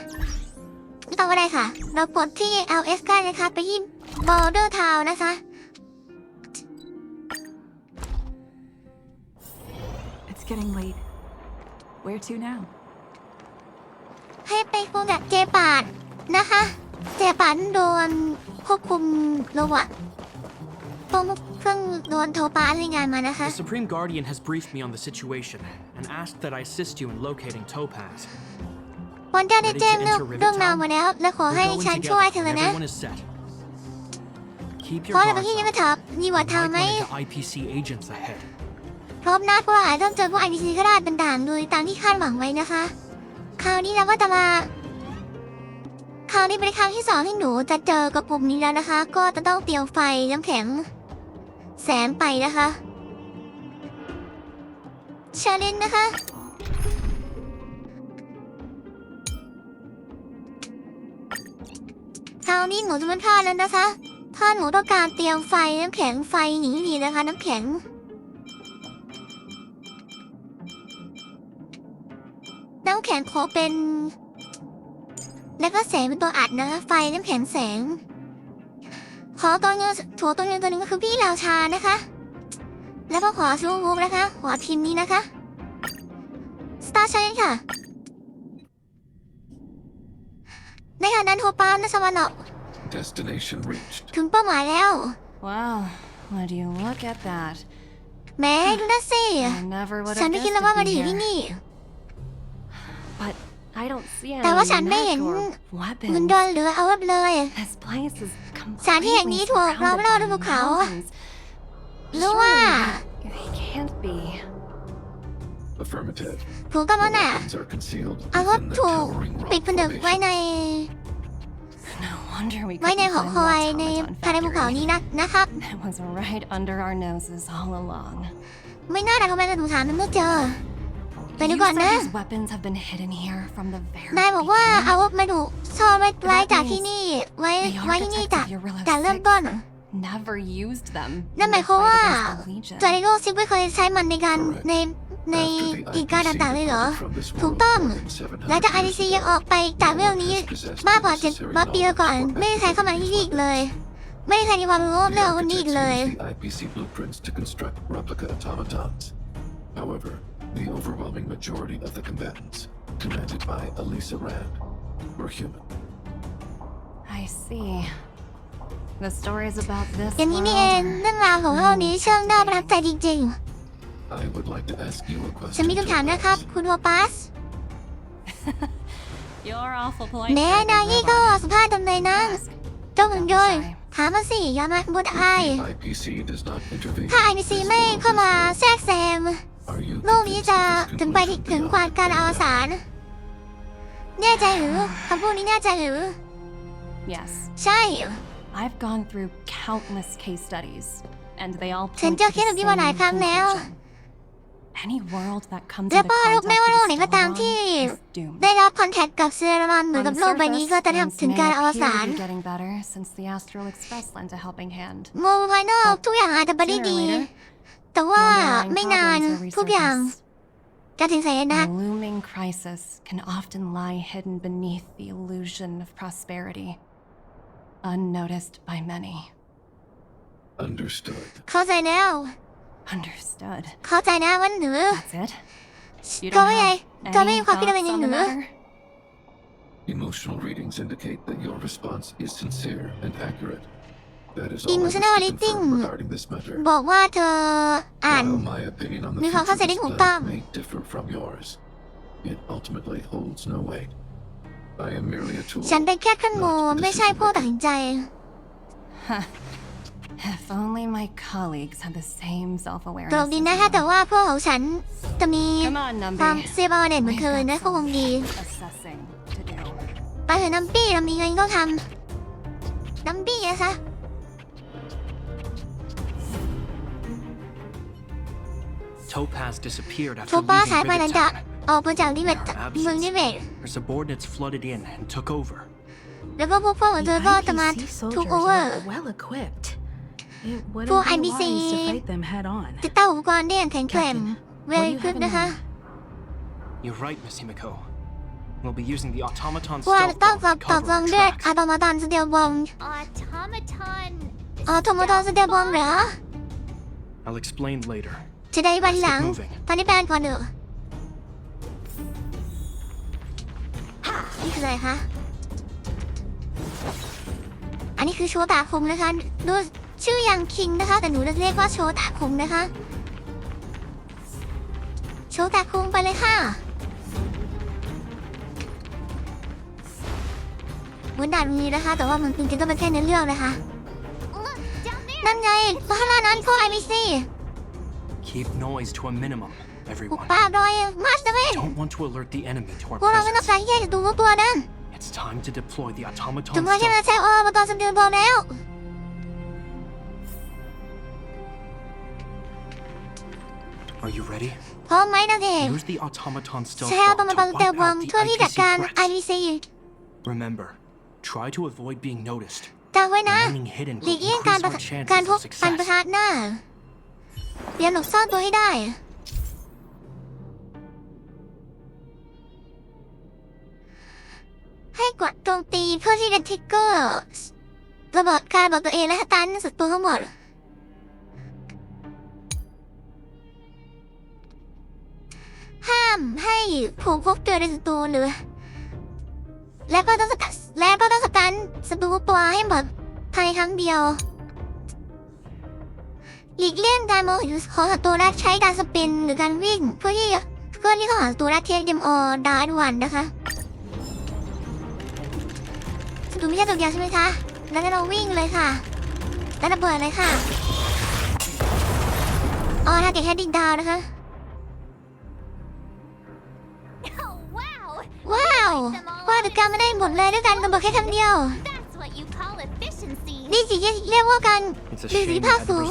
Speaker 1: ต่อไปได้ค่ะ เรากดที่ LS กันนะคะ ไปที่ Boulder Town นะคะ
Speaker 11: It's getting late. Where to now?
Speaker 1: ให้ไปพบกับเจปาดนะคะ เจปาดโดนควบคุมโรบอทเพิ่งโดนโทปาสรายงานมานะคะ
Speaker 12: The Supreme Guardian has briefed me on the situation and asked that I assist you in locating Topaz.
Speaker 1: วันเจ้าได้แจ้งเรื่องราวมาแล้ว และขอให้
Speaker 12: We're going
Speaker 1: ฉันช่วย
Speaker 12: together
Speaker 1: เธอ
Speaker 12: and
Speaker 1: นะ
Speaker 12: everyone is set. Keep
Speaker 1: เพ
Speaker 12: your
Speaker 1: ราะใน
Speaker 12: guards
Speaker 1: บางที่ยังไม่
Speaker 12: up.
Speaker 1: ทับมีวัด
Speaker 12: We
Speaker 1: ทาง
Speaker 12: might
Speaker 1: ไหม
Speaker 12: run into IPC agents ahead.
Speaker 1: พร้อมนัดว่าอาจต้องเจอพวก IDC ก็ได้เป็นด่านโดยตามที่คาดหวังไว้นะคะ คราวนี้เราก็จะมาคราวนี้เป็นครั้งที่2ที่หนูจะเจอกับกลุ่มนี้แล้วนะคะ ก็จะต้องเตรียมไฟน้ำแข็งแสนไปนะคะชาเลนจ์นะคะคราวนี้หนูจะไม่พลาดแล้วนะคะ ถ้าหนูต้องการเตรียมไฟน้ำแข็งไฟหนีดีนะคะน้ำแข็ง ำแข็งขอเป็นแล้วก็แสงเป็นตัวอัดนะคะไฟน้ำแข็งแสงขอตัวเงินตัวหนึ่งก็คือพี่ราชานะคะแล้วก็ขอชูวูฟนะคะขอทีมนี้นะคะสตาร์ชัยค่ะในขณะนั้นโทปานะสวรรค์
Speaker 7: Destination reached.
Speaker 1: ถึงเป้าหมายแล้ว
Speaker 4: Wow, would you look at that?
Speaker 1: แหม่ดูนะสิ
Speaker 4: I never would
Speaker 1: ฉัน
Speaker 4: have
Speaker 1: ไม่คิด
Speaker 4: guessed
Speaker 1: เลยว่า
Speaker 4: it'd
Speaker 1: มา
Speaker 4: be
Speaker 1: อยู่ที่
Speaker 4: here.
Speaker 1: นี่
Speaker 4: But I don't see
Speaker 1: แต่ว่า
Speaker 4: any
Speaker 1: ฉันไม่เห็น
Speaker 4: mech or
Speaker 1: หุ่น
Speaker 4: weapons.
Speaker 1: ยนต์หรืออาวุธเลย
Speaker 4: This place is
Speaker 1: สถานที่แห่งนี้
Speaker 4: completely
Speaker 1: ถูกล้อมรอบด้วย
Speaker 4: surrounded
Speaker 1: ภู
Speaker 4: by
Speaker 1: เขา
Speaker 4: mountains.
Speaker 1: หรือว่า
Speaker 4: Surely they can't be.
Speaker 7: Affirmative.
Speaker 1: ถูกต้องแล้วน่ะ
Speaker 7: Weapons are concealed
Speaker 1: อาวุธ
Speaker 7: within the
Speaker 1: ถูก
Speaker 7: towering
Speaker 1: ปิด
Speaker 7: rock
Speaker 1: ผนึกไว้
Speaker 7: formation.
Speaker 1: ใน
Speaker 4: No wonder we
Speaker 1: ไว้ใน
Speaker 4: couldn't
Speaker 1: หอ
Speaker 4: find
Speaker 1: คอย
Speaker 4: the
Speaker 1: ใน
Speaker 4: automaton
Speaker 1: ภายในภูเขา
Speaker 4: factory.
Speaker 1: นี้นะครับ
Speaker 4: It was right under our noses all along.
Speaker 1: ไม่น่าแต่ทำไมเราถึงหามันไม่เจอไปดู
Speaker 4: You
Speaker 1: ก่อน
Speaker 4: said
Speaker 1: นะ
Speaker 4: these weapons have been hidden here from the very
Speaker 1: นายบอกว่า
Speaker 4: beginning.
Speaker 1: อาวุธมาถูกซ่อนไว้จากที่นี่ไว้ที่นี่จากเริ่มต้น
Speaker 4: Never used them.
Speaker 1: นั่น
Speaker 4: in
Speaker 1: หมาย
Speaker 4: the
Speaker 1: ความ
Speaker 4: fight
Speaker 1: ว่า
Speaker 4: against the Legion.
Speaker 1: จอร์ดิโกซิไม่เคยใช้มันในการในอีกการต่างๆเลยเหรอถูกต้องและจากไอทีซียังออกไปจากเรื่องนี้มากกว่า700 ปีก่อนไม่ได้ใช้เข้ามาที่นี่อีกเลยไม่ได้ใช้ในความรู้เรื่องคนนี้อีกเลย
Speaker 7: The IPC blueprints to construct replica automatons. However, the overwhelming majority of the combatants, commanded by Elisa Rand, were human.
Speaker 4: I see. The stories about this
Speaker 1: อย่างนี้นี่เอง
Speaker 4: world
Speaker 1: เรื่องราวของโลกนี้ช่างน่าประทับใจจริง
Speaker 7: I would like to ask you a
Speaker 1: ๆฉัน
Speaker 7: question.
Speaker 1: มีคำถามนะครับคุณโทปัส
Speaker 4: You're awful polite.
Speaker 1: แม่
Speaker 4: for a
Speaker 1: นาย
Speaker 4: big
Speaker 1: นี่ก็
Speaker 4: robot.
Speaker 1: สุภาพดำเนินนะ
Speaker 4: Ask.
Speaker 1: เจ้าหุ่นยนต์ถามมาสิอย่ามาบุดอาย
Speaker 7: The IPC does not intervene.
Speaker 1: ถ้าไอพีซีไม่เข้ามาแทรกแซง
Speaker 7: Are you
Speaker 1: โลกนี้
Speaker 7: convinced
Speaker 1: จะ
Speaker 7: of this
Speaker 1: ถึงไป
Speaker 7: conclusion
Speaker 1: ถึง
Speaker 7: beyond
Speaker 1: ความการอวสานแน่ใจหรือคำพูดนี้แน่ใจหรือ
Speaker 4: Yes.
Speaker 1: ใช่
Speaker 4: I've gone through countless case studies, and they all
Speaker 1: ฉัน
Speaker 4: point
Speaker 1: เจ
Speaker 4: to
Speaker 1: อเคส
Speaker 4: the
Speaker 1: แบบนี้มาหลาย
Speaker 4: same
Speaker 1: ครั้งแล้ว
Speaker 4: conclusion. Any world that comes
Speaker 1: และ
Speaker 4: into
Speaker 1: ก็
Speaker 4: contact
Speaker 1: ไม่ว่าโลกไหน
Speaker 4: with
Speaker 1: ก็ตาม
Speaker 4: Stellaron
Speaker 1: ที่
Speaker 4: is doomed.
Speaker 1: ได้รับคอนแทคกับเซรอนเหมือน
Speaker 4: On
Speaker 1: กับ
Speaker 4: the
Speaker 1: โลกใบนี้
Speaker 4: surface,
Speaker 1: ก็จะ
Speaker 4: things
Speaker 1: ถึง
Speaker 4: may
Speaker 1: การอว
Speaker 4: appear
Speaker 1: สาน
Speaker 4: to be getting better since the Astral Express lent a helping hand.
Speaker 1: มองภายนอกทุกอย่างอาจจะไปได้ดี แต่ว่า
Speaker 4: Underlying
Speaker 1: ไม่นาน
Speaker 4: problems will
Speaker 1: ทุกอย่าง
Speaker 4: resurface.
Speaker 1: จะถึงสายนะ
Speaker 4: A looming crisis can often lie hidden beneath the illusion of prosperity, unnoticed by many.
Speaker 7: Understood.
Speaker 1: เข้าใจแล้ว
Speaker 4: Understood.
Speaker 1: เข้าใจนะวันหรือ
Speaker 4: That's it? You
Speaker 1: ก็
Speaker 4: don't
Speaker 1: ไม่ไง
Speaker 4: have
Speaker 1: ก็ไม่มี
Speaker 4: any
Speaker 1: ความคิดอะไร
Speaker 4: thoughts
Speaker 1: อย่าง
Speaker 4: on
Speaker 1: ห
Speaker 4: the
Speaker 1: รือ
Speaker 4: matter?
Speaker 7: Emotional readings indicate that your response is sincere and accurate. That is all I wish
Speaker 1: Emotional
Speaker 7: to
Speaker 1: reading
Speaker 7: confirm regarding this matter.
Speaker 1: บอกว่าเธออ่าน
Speaker 7: While my opinion on the
Speaker 1: มีความ
Speaker 7: future
Speaker 1: เข้า
Speaker 7: of
Speaker 1: ใจได้
Speaker 7: this
Speaker 1: ถูกต้อง
Speaker 7: planet may differ from yours, it ultimately holds no weight. I am merely a tool.
Speaker 1: ฉันเป็นแค่เครื่องมือ
Speaker 7: not a
Speaker 1: ไม่ใช่
Speaker 7: decision
Speaker 1: ผู้ตัด
Speaker 7: maker.
Speaker 1: สินใจ
Speaker 4: If only my colleagues had the same
Speaker 1: ต
Speaker 4: self-awareness
Speaker 1: ลกดี
Speaker 4: as
Speaker 1: นะคะ
Speaker 4: you.
Speaker 1: แต่ว่าพวกของฉันจะมี
Speaker 4: Come on,
Speaker 1: ความ
Speaker 4: Numby.
Speaker 1: เซฟเอาเด่นเหมือนเธอนะก็คงดี
Speaker 4: Assessing to do.
Speaker 1: ไปเถอะน้ำปี้เรามีเงินต้องทำน้ำปี้นะคะ
Speaker 12: Topaz disappeared
Speaker 1: โท
Speaker 12: after
Speaker 1: ป้า
Speaker 12: leaving
Speaker 1: หายไปหลังจาก
Speaker 12: Vivitan.
Speaker 1: ออกมาจากนิเวศ
Speaker 12: In her
Speaker 1: เมืองนิเวศ
Speaker 12: absence, her subordinates flooded in and took over.
Speaker 1: แล้วก็พวกของเธอก็จะมา
Speaker 8: IPC
Speaker 1: ทุก
Speaker 8: soldiers
Speaker 1: โอเวอร์
Speaker 8: are well equipped. It wouldn't
Speaker 1: For
Speaker 8: be
Speaker 1: IPC
Speaker 8: wise to fight them head on.
Speaker 1: ติดตั้งอุปกรณ์ได้อย่างแข็งแกร่ง
Speaker 8: Captain,
Speaker 1: เวล
Speaker 8: what do you
Speaker 1: ขึ้น
Speaker 8: have in
Speaker 1: นะคะ
Speaker 8: mind?
Speaker 12: You're right, Miss Himiko. We'll be using the automaton
Speaker 1: ว่า
Speaker 12: stealth
Speaker 1: ต้อง
Speaker 12: bomb
Speaker 1: ตอบ
Speaker 12: to
Speaker 1: รอง
Speaker 12: cover
Speaker 1: ด้วย
Speaker 12: our
Speaker 1: อะ
Speaker 12: tracks.
Speaker 1: ตอมาตอนสเตียลบอม
Speaker 3: Automaton.
Speaker 1: ออโทมาตอนสเตียลบอมเหรอ
Speaker 12: I'll explain later.
Speaker 1: จะได้วันหลัง
Speaker 12: Let's get moving.
Speaker 1: ตอนนี้แบนก่อนเถอะนี่คืออะไรคะ อันนี้คือโชตาคุงนะคะดูชื่อยังคิงนะคะ แต่หนูจะเรียกว่าโชตาคุงนะคะ โชตาคุงไปเลยค่ะเหมือนด่านมีนะคะ แต่ว่ามันจริงๆก็เป็นแค่เนื้อเรื่องนะคะ
Speaker 3: Look, down there.
Speaker 1: นั่นไงบ้านร้านนั้นพวกไอพีซี
Speaker 12: Keep noise to a minimum,
Speaker 1: พวก
Speaker 12: everyone.
Speaker 1: ป้าดอยมาสเตอร์เว
Speaker 12: Don't want to alert the enemy to our
Speaker 1: พวกเราไม่ต้อง
Speaker 12: presence.
Speaker 1: การแยกจากตัวตัวนั้น
Speaker 12: It's time to deploy the
Speaker 1: ถึง
Speaker 12: automaton
Speaker 1: เวลาที่เรา
Speaker 12: stealth
Speaker 1: ใช้มาตอนสเตียลบอมแล้ว
Speaker 12: Are you ready?
Speaker 1: พร้อมไหมนะเด็ก
Speaker 12: Use the automaton stealth
Speaker 1: ใช้เอาตัว
Speaker 12: bomb
Speaker 1: มาตอน
Speaker 12: to
Speaker 1: สเตียล
Speaker 12: wipe
Speaker 1: บอม
Speaker 12: out
Speaker 1: เพื่อ
Speaker 12: the
Speaker 1: ที่จัด
Speaker 12: IPC
Speaker 1: การ
Speaker 12: threats.
Speaker 1: IPC
Speaker 12: Remember, try to avoid being noticed.
Speaker 1: จำไว้นะ
Speaker 12: Remaining hidden
Speaker 1: หลี
Speaker 12: will
Speaker 1: กเลี่ยงการ
Speaker 12: increase our
Speaker 1: การ
Speaker 12: chances
Speaker 1: พ
Speaker 12: of
Speaker 1: บการประ
Speaker 12: success.
Speaker 1: ทะหน้าเตรียมหลบซ่อนตัวให้ได้ ตีเพื่อที่จะทิกเกอร์ระเบิดการบอกตัวเองและตันศัตรูทั้งหมดห้ามให้ผูกพกตัวในศัตรูหรือและก็ต้องสตันศัตรูตัวให้หมดภายในครั้งเดียวหลีกเลี่ยงการมองเห็นของศัตรูและใช้การสปินหรือการวิ่งเพื่อที่เขาหาศัตรูและเทคเดมออดาร์วันนะคะศัตรูไม่ใช่ตัวเดียวใช่ไหมคะแล้วเราวิ่งเลยค่ะแล้วระเบิดเลยค่ะถ้าเก็บแค่ดิงดาวนะคะว้าวว่าแต่การไม่ได้หมดเลยด้วยกันระเบิดแค่ครั้งเดียวนี่สิเรียกว่าการประสิทธิภาพสูง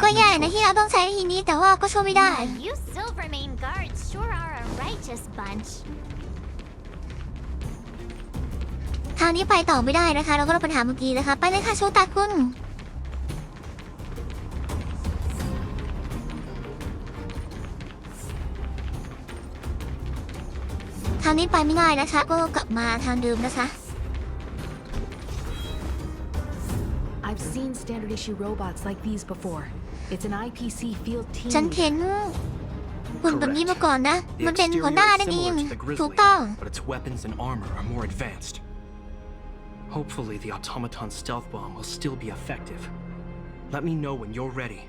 Speaker 1: ก็ใหญ่นะที่เราต้องใช้วิธีนี้แต่ว่าก็ช่วยไม่ได้ทางนี้ไปต่อไม่ได้นะคะเราก็ต้องปัญหาเมื่อกี้นะคะไปเลยค่ะโชตาคุณทางนี้ไปไม่ได้นะคะก็กลับมาทางเดิมนะคะ
Speaker 8: I've seen standard issue robots like these before. It's an IPC field team.
Speaker 1: ฉันเห็นหุ่นแบบนี้มาก่อนนะมันเป็นหัวหน้านั่นเองถูกต้อง
Speaker 12: But its weapons and armor are more advanced. Hopefully the automaton stealth bomb will still be effective. Let me know when you're ready.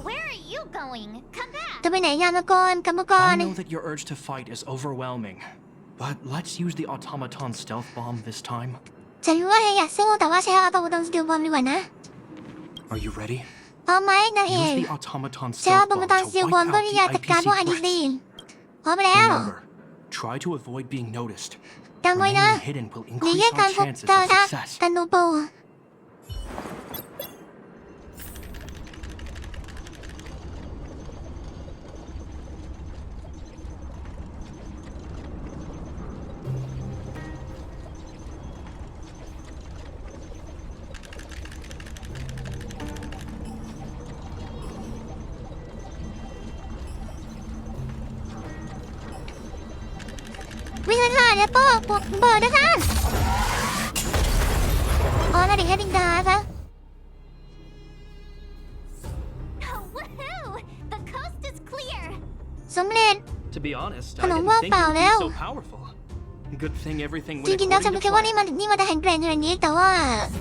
Speaker 3: Where are you going? Come back.
Speaker 1: จะไปไหนยานกรกรรมกร
Speaker 12: I know that your urge to fight is overwhelming, but let's use the automaton stealth bomb this time.
Speaker 1: ฉันรู้ว่าเธออยากสู้แต่ว่าใช้เอาตัวตรงสกิลบอมดีกว่านะ
Speaker 12: Are you ready?
Speaker 1: พร้อมไหมนายเอง
Speaker 12: Use the automaton
Speaker 1: ใช้เอา
Speaker 12: stealth
Speaker 1: ตัว
Speaker 12: bomb
Speaker 1: ตรงส
Speaker 12: to
Speaker 1: กิล
Speaker 12: wipe
Speaker 1: บอม
Speaker 12: out
Speaker 1: เพื่อที่จะ
Speaker 12: the
Speaker 1: จัดการพวก
Speaker 12: IPC
Speaker 1: อดีต
Speaker 12: threats.
Speaker 1: พร้อมไปแล้ว
Speaker 12: Remember, try to avoid being noticed.
Speaker 1: จำไว้นะ
Speaker 12: Remaining hidden will
Speaker 1: หลีก
Speaker 12: increase
Speaker 1: เลี่ยงการ
Speaker 12: our
Speaker 1: พบ
Speaker 12: chances
Speaker 1: เจอ
Speaker 12: of
Speaker 1: นะ
Speaker 12: success.
Speaker 1: กันดูปูวิ่งเลยค่ะเนี่ยโป้เปิดนะคะแล้วเด็กแค่ดิงดาค่ะ
Speaker 3: Woohoo! The coast is clear.
Speaker 1: สำเร็จ
Speaker 12: To be honest, I
Speaker 1: ขนม
Speaker 12: didn't
Speaker 1: ว่าง
Speaker 12: think
Speaker 1: เปล่า
Speaker 12: it would
Speaker 1: แล้ว
Speaker 12: be so powerful. Good thing everything
Speaker 1: จ
Speaker 12: went
Speaker 1: ริงๆแล้วฉัน
Speaker 12: according
Speaker 1: คิ
Speaker 12: to
Speaker 1: ดว่า
Speaker 12: plan.
Speaker 1: นี่มันจะแข็งแกร่งขนาดนี้แต่ว่า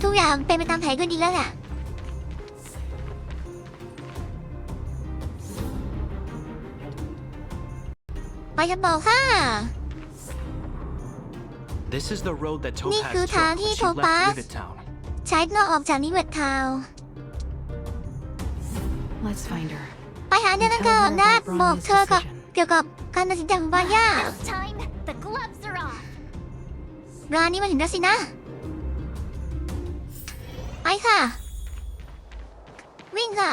Speaker 1: ทุกอย่างเป็นไปตามแผนก็ดีแล้วแหละไปกันต่อค่ะ
Speaker 12: This is the road that
Speaker 1: นี่
Speaker 12: Topaz
Speaker 1: คือ
Speaker 12: took
Speaker 1: ทาง
Speaker 12: when
Speaker 1: ที่
Speaker 12: she
Speaker 1: โท
Speaker 12: left
Speaker 1: ปาส
Speaker 12: Rivet Town.
Speaker 1: ใช้นอกออกจากนิเวศทาวน์
Speaker 6: Let's find her.
Speaker 1: ไปหาเดือนก่อนนะบอกเธอกับเกี่ยวกับการตัดสินใจของบาย่า
Speaker 3: This time, the gloves are off.
Speaker 1: ร้านนี้มาถึงแล้วสินะไปค่ะ วิ่งค่ะ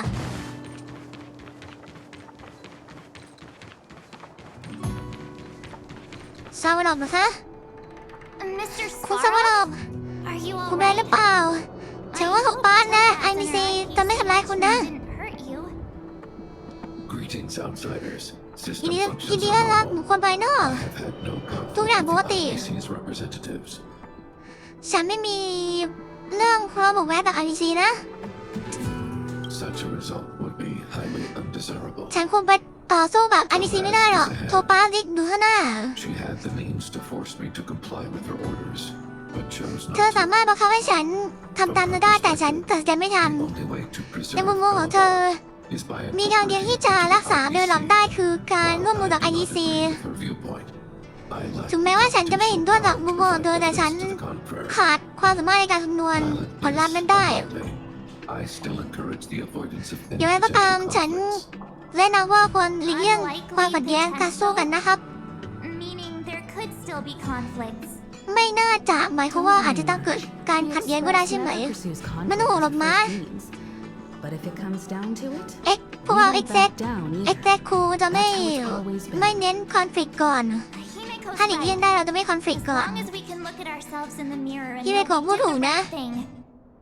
Speaker 1: ซาวดอบนะคะ
Speaker 3: Mr.
Speaker 1: คุณซาวดอบ
Speaker 3: Are you
Speaker 1: คุณได้
Speaker 3: alright?
Speaker 1: หรือเปล่าฉันว่าของป้านนะไอมีซีจะไม่ทำร้ายคุณนะ
Speaker 3: Didn't hurt you.
Speaker 7: Greetings, outsiders.
Speaker 1: ยิน
Speaker 7: System
Speaker 1: ดี
Speaker 7: functions
Speaker 1: ต้อนรับ
Speaker 7: normal.
Speaker 1: บุคคลภายนอก
Speaker 7: I have had no conflict
Speaker 1: ทุกอย่างป
Speaker 7: with
Speaker 1: ก
Speaker 7: the
Speaker 1: ติ
Speaker 7: IPC's representatives.
Speaker 1: ฉันไม่มีเรื่องทะเลาะเบาะแว้งกับไอมีซีนะ
Speaker 7: Such a result would be highly undesirable.
Speaker 1: ฉันคงไปต่อสู้แบบไอมีซีไม่ได้หรอกโทป้าดิกดูข้างหน้า
Speaker 7: She had the means to force me to comply with her orders, but chose
Speaker 1: เธอ
Speaker 7: not
Speaker 1: สามารถบังคับให้ฉันทำตามเธอได้แต่ฉันตัดสินใจไม่ท
Speaker 7: to. The only way to
Speaker 1: ำใน
Speaker 7: preserve
Speaker 1: มุมมองของเธอ
Speaker 7: Valhalla is by
Speaker 1: มีทางเดียวที่จะรักษาโดยหลับได้คือการร่วมมือกับ IEC
Speaker 7: with her viewpoint. I lack
Speaker 1: ถึงแม้ว่าฉันจะไม่เห็นด้วยกับมุมมองของเธอแต่ฉัน
Speaker 7: to the contrary.
Speaker 1: ขาดความสามารถในการคำนวณผลลัพธ์นั้นได้
Speaker 7: I still encourage the avoidance of
Speaker 1: อย่างไรก็ตาม
Speaker 7: potential
Speaker 1: ฉัน
Speaker 7: conflicts.
Speaker 1: แนะนำว่าควรหลีกเลี่ยงความขัดแย้งการสู้กันนะครับ
Speaker 3: Meaning there could still be conflicts.
Speaker 1: ไม่น่าจะหมายความว่าอาจจะต้องเกิดการขัดแย้งก็ได้ใช่ไหม ไม่ต้องห่วงหรอกนะ
Speaker 8: But if it comes down to it,
Speaker 1: พวกเรา
Speaker 8: we won't
Speaker 1: exact
Speaker 8: back down either.
Speaker 1: exact ครูจะไม่เน้นคอนฟ lict ก่อน
Speaker 3: Himeko's
Speaker 1: ถ้าหลีกเลี่ยง
Speaker 3: right.
Speaker 1: ได้เราจะไม่คอนฟ lict
Speaker 3: As
Speaker 1: ก่อน
Speaker 3: long as we can look at ourselves in the mirror and
Speaker 1: ที่ไม่
Speaker 3: know
Speaker 1: ของ
Speaker 3: we
Speaker 1: ผู้
Speaker 3: did
Speaker 1: ถูก
Speaker 3: the
Speaker 1: นะ
Speaker 3: right thing,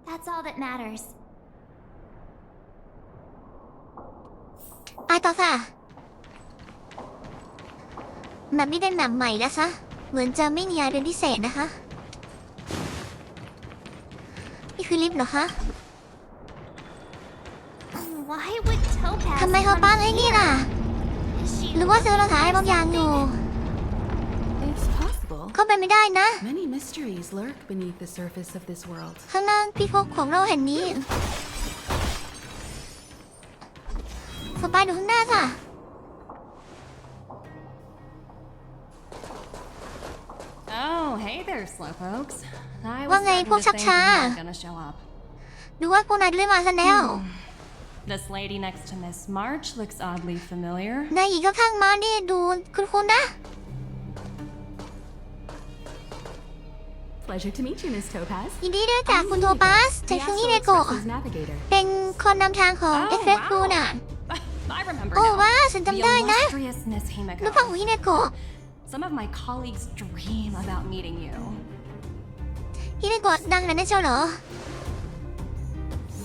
Speaker 3: that's all that matters.
Speaker 1: ไปต่อค่ะแบบนี้เป็นแบบใหม่นะคะเหมือนจะไม่มีอะไรเป็นพิเศษนะคะนี่คือลิฟต์เหรอคะ
Speaker 3: Why would Topaz
Speaker 1: ทำไมเขาปั้นให้นี่ล่ะ หรือว่าเธอเราถ่ายบางอย่างอยู่
Speaker 8: It's possible.
Speaker 1: เข้าไปไม่ได้นะ
Speaker 8: Many mysteries lurk beneath the surface of this world.
Speaker 1: ข้างล่างพิภพของเราแห่งนี้สปายดูข้างหน้าค่ะ
Speaker 4: Oh, hey there, slowpokes. I was
Speaker 1: ว่าไง
Speaker 4: starting
Speaker 1: พวก
Speaker 4: to
Speaker 1: ชัก
Speaker 4: think
Speaker 1: ช้า
Speaker 4: you're not gonna show up.
Speaker 1: ดูว่าพวกนายได้มาซะแล้ว
Speaker 4: This lady next to Miss March looks oddly familiar.
Speaker 1: นายหญิงข้างๆมานี่ดูคุ้นๆนะ
Speaker 11: Pleasure to meet you, Miss Topaz.
Speaker 1: ยินดีด้วยจากคุณโทปัสฉันคือฮิเดโกะ
Speaker 11: Express's navigator.
Speaker 1: เป็นคนนำทางของ
Speaker 4: Oh,
Speaker 1: เอฟเฟกคูน่ะ
Speaker 4: I remember
Speaker 1: โอ้
Speaker 4: now.
Speaker 1: ว้าฉัน
Speaker 4: The
Speaker 1: จำได้นะ
Speaker 4: illustrious Miss
Speaker 1: ลูกฟัง
Speaker 4: Himeko.
Speaker 1: ของฮิเดโกะ
Speaker 4: Some of my colleagues dream about meeting you.
Speaker 1: ฮิเดโกะดังนั้นได้เชียวเหรอ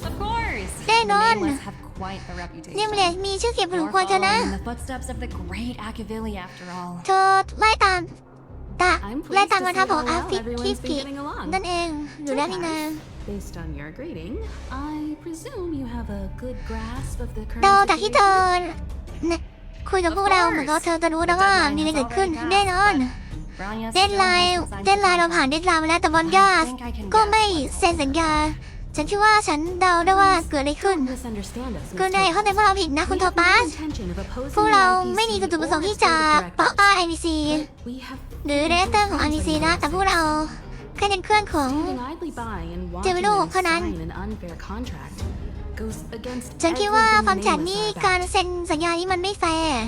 Speaker 4: Of course. The
Speaker 1: แน่นอน
Speaker 4: nameless have quite the
Speaker 1: เนียม
Speaker 4: reputation.
Speaker 1: เลสมีชื่อเขียนพอสม
Speaker 4: You're
Speaker 1: ควรเธอนะ
Speaker 4: following the footsteps of the great Akavili after all.
Speaker 1: เธอไล่ตาม
Speaker 11: I'm
Speaker 1: ไล่
Speaker 11: pleased
Speaker 1: ตาม
Speaker 11: to
Speaker 1: รอย
Speaker 11: see
Speaker 1: เท้าของ
Speaker 11: how
Speaker 1: อา
Speaker 11: well
Speaker 1: ฟิคิส
Speaker 11: everyone's
Speaker 1: กิ
Speaker 11: been getting along.
Speaker 1: นั่นเองอยู่แล้วนี่นา
Speaker 11: Based on your greeting,
Speaker 8: I presume you have a good grasp of the
Speaker 1: เดา
Speaker 8: current
Speaker 1: จากที่เธอ
Speaker 8: situation.
Speaker 1: เนี่ยคุยกับพวกเราเหมือนกับเธอจะรู้นะว่ามีอะไรเกิดขึ้นแน่นอน
Speaker 4: Branya
Speaker 1: เด
Speaker 4: still
Speaker 1: นไล
Speaker 4: has
Speaker 1: น์
Speaker 4: to sign
Speaker 1: เดนไลน์
Speaker 4: some
Speaker 1: เราผ่าน
Speaker 4: contract.
Speaker 1: เดนไลน์มาแล้วแต่บอลยา
Speaker 4: I
Speaker 1: ส
Speaker 4: think I can
Speaker 1: ก็
Speaker 4: guess
Speaker 1: ไม่
Speaker 4: what it
Speaker 1: เซ็นสัญญา ฉันคิดว่าฉันเดาได้ว่าเกิดอะไรขึ้น
Speaker 11: misunderstand us, Miss
Speaker 1: คือนายเข้าใจ
Speaker 11: Topaz.
Speaker 1: พวกเราผิดนะคุณ
Speaker 11: We
Speaker 1: โท
Speaker 11: have
Speaker 1: ปั
Speaker 11: no
Speaker 1: ส
Speaker 11: intention of opposing
Speaker 1: พวกเรา
Speaker 11: the
Speaker 1: ไม่มี
Speaker 11: IPC
Speaker 1: จุดประสงค์ที่
Speaker 11: or
Speaker 1: จะ
Speaker 11: its
Speaker 1: ป้อง
Speaker 11: board of
Speaker 1: อ้า
Speaker 11: directors.
Speaker 1: IPC
Speaker 8: We have
Speaker 1: หรือเดเรคเตอร์ของ IPC นะ แต่พวกเราแค่เป็นเพื่อนของ
Speaker 11: Standing idly by and
Speaker 1: เจมิ
Speaker 11: watching
Speaker 1: โน่
Speaker 11: them
Speaker 1: เท่านั้น
Speaker 11: sign an unfair contract goes against
Speaker 1: ฉันคิดว่า
Speaker 11: everything
Speaker 1: ความ
Speaker 11: the
Speaker 1: จัด
Speaker 11: nameless
Speaker 1: นี่
Speaker 11: are
Speaker 1: การ
Speaker 11: about.
Speaker 1: เซ็นสัญญานี้มันไม่แฟร์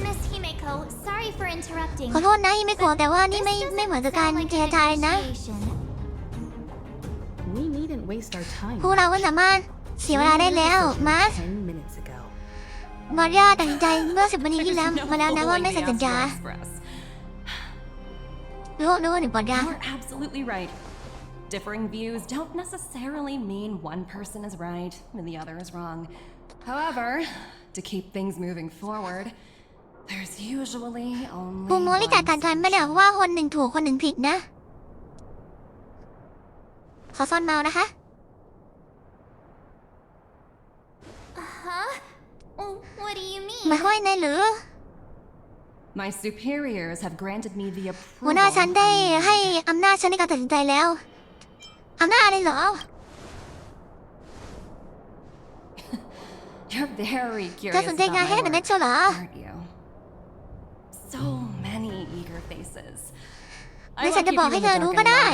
Speaker 3: Miss Himeko, sorry for interrupting.
Speaker 1: ขอโทษนะที่ไม่โกรธแต่ว่านี่ไม่เหมือนกับการเจรจาเลยนะ
Speaker 11: We needn't waste our time.
Speaker 1: พวกเราก็สามารถเสียเวลาได้แล้ว มาร์ค
Speaker 11: 10 minutes ago.
Speaker 1: มารยาตัดสินใจเมื่อ10 นาทีที่แล้วมาแล้วนะว่าไม่เซ็นสัญญา
Speaker 4: Express.
Speaker 1: รู้ว่าหนึ่งปอนยา
Speaker 4: You're absolutely right. Differing views don't necessarily mean one person is right and the other is wrong. However, to keep things moving forward, there's usually only
Speaker 1: มุมมองที่แตกต่างกันไม่ได้หมายความว่าคนหนึ่งถูกคนหนึ่งผิดนะ ขอซ่อนเมาส์นะคะ
Speaker 3: Huh? What do you
Speaker 1: หมาย
Speaker 3: mean?
Speaker 1: ความว่าไงหรือ
Speaker 4: My superiors have granted me the
Speaker 1: หัวหน้า
Speaker 4: approval
Speaker 1: ฉันได้
Speaker 4: I
Speaker 1: ให้
Speaker 4: need.
Speaker 1: อำนาจฉันในการตัดสินใจแล้วอำนาจอะไรเหรอ
Speaker 4: You're very
Speaker 1: เธอ
Speaker 4: curious
Speaker 1: สนใจ
Speaker 4: about
Speaker 1: งาน
Speaker 4: my
Speaker 1: ให้ขนาดนั้น
Speaker 4: work,
Speaker 1: เชียวเหรอ
Speaker 4: aren't you? So many eager faces.
Speaker 1: หรือฉันจะบอกให้เธอรู้ก็ได้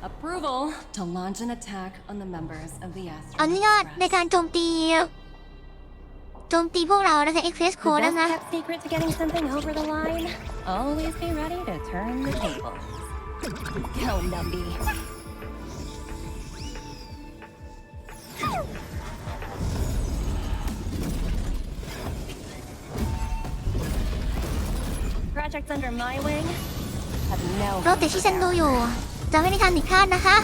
Speaker 4: Approval to launch an attack on the members of the
Speaker 1: อ
Speaker 4: Astro
Speaker 1: นุญาตใน
Speaker 4: Express.
Speaker 1: การโจมตีพวกเรานะคะ Express
Speaker 2: The
Speaker 1: Code นะ
Speaker 2: best
Speaker 1: คะ
Speaker 2: kept secret to getting something over the line? Always be ready to turn the tables. Go, Numby. Projects under my wing have no
Speaker 1: รถติดที่ฉันดูอยู่ จะไม่ได้ทันผิดพลาดนะคะ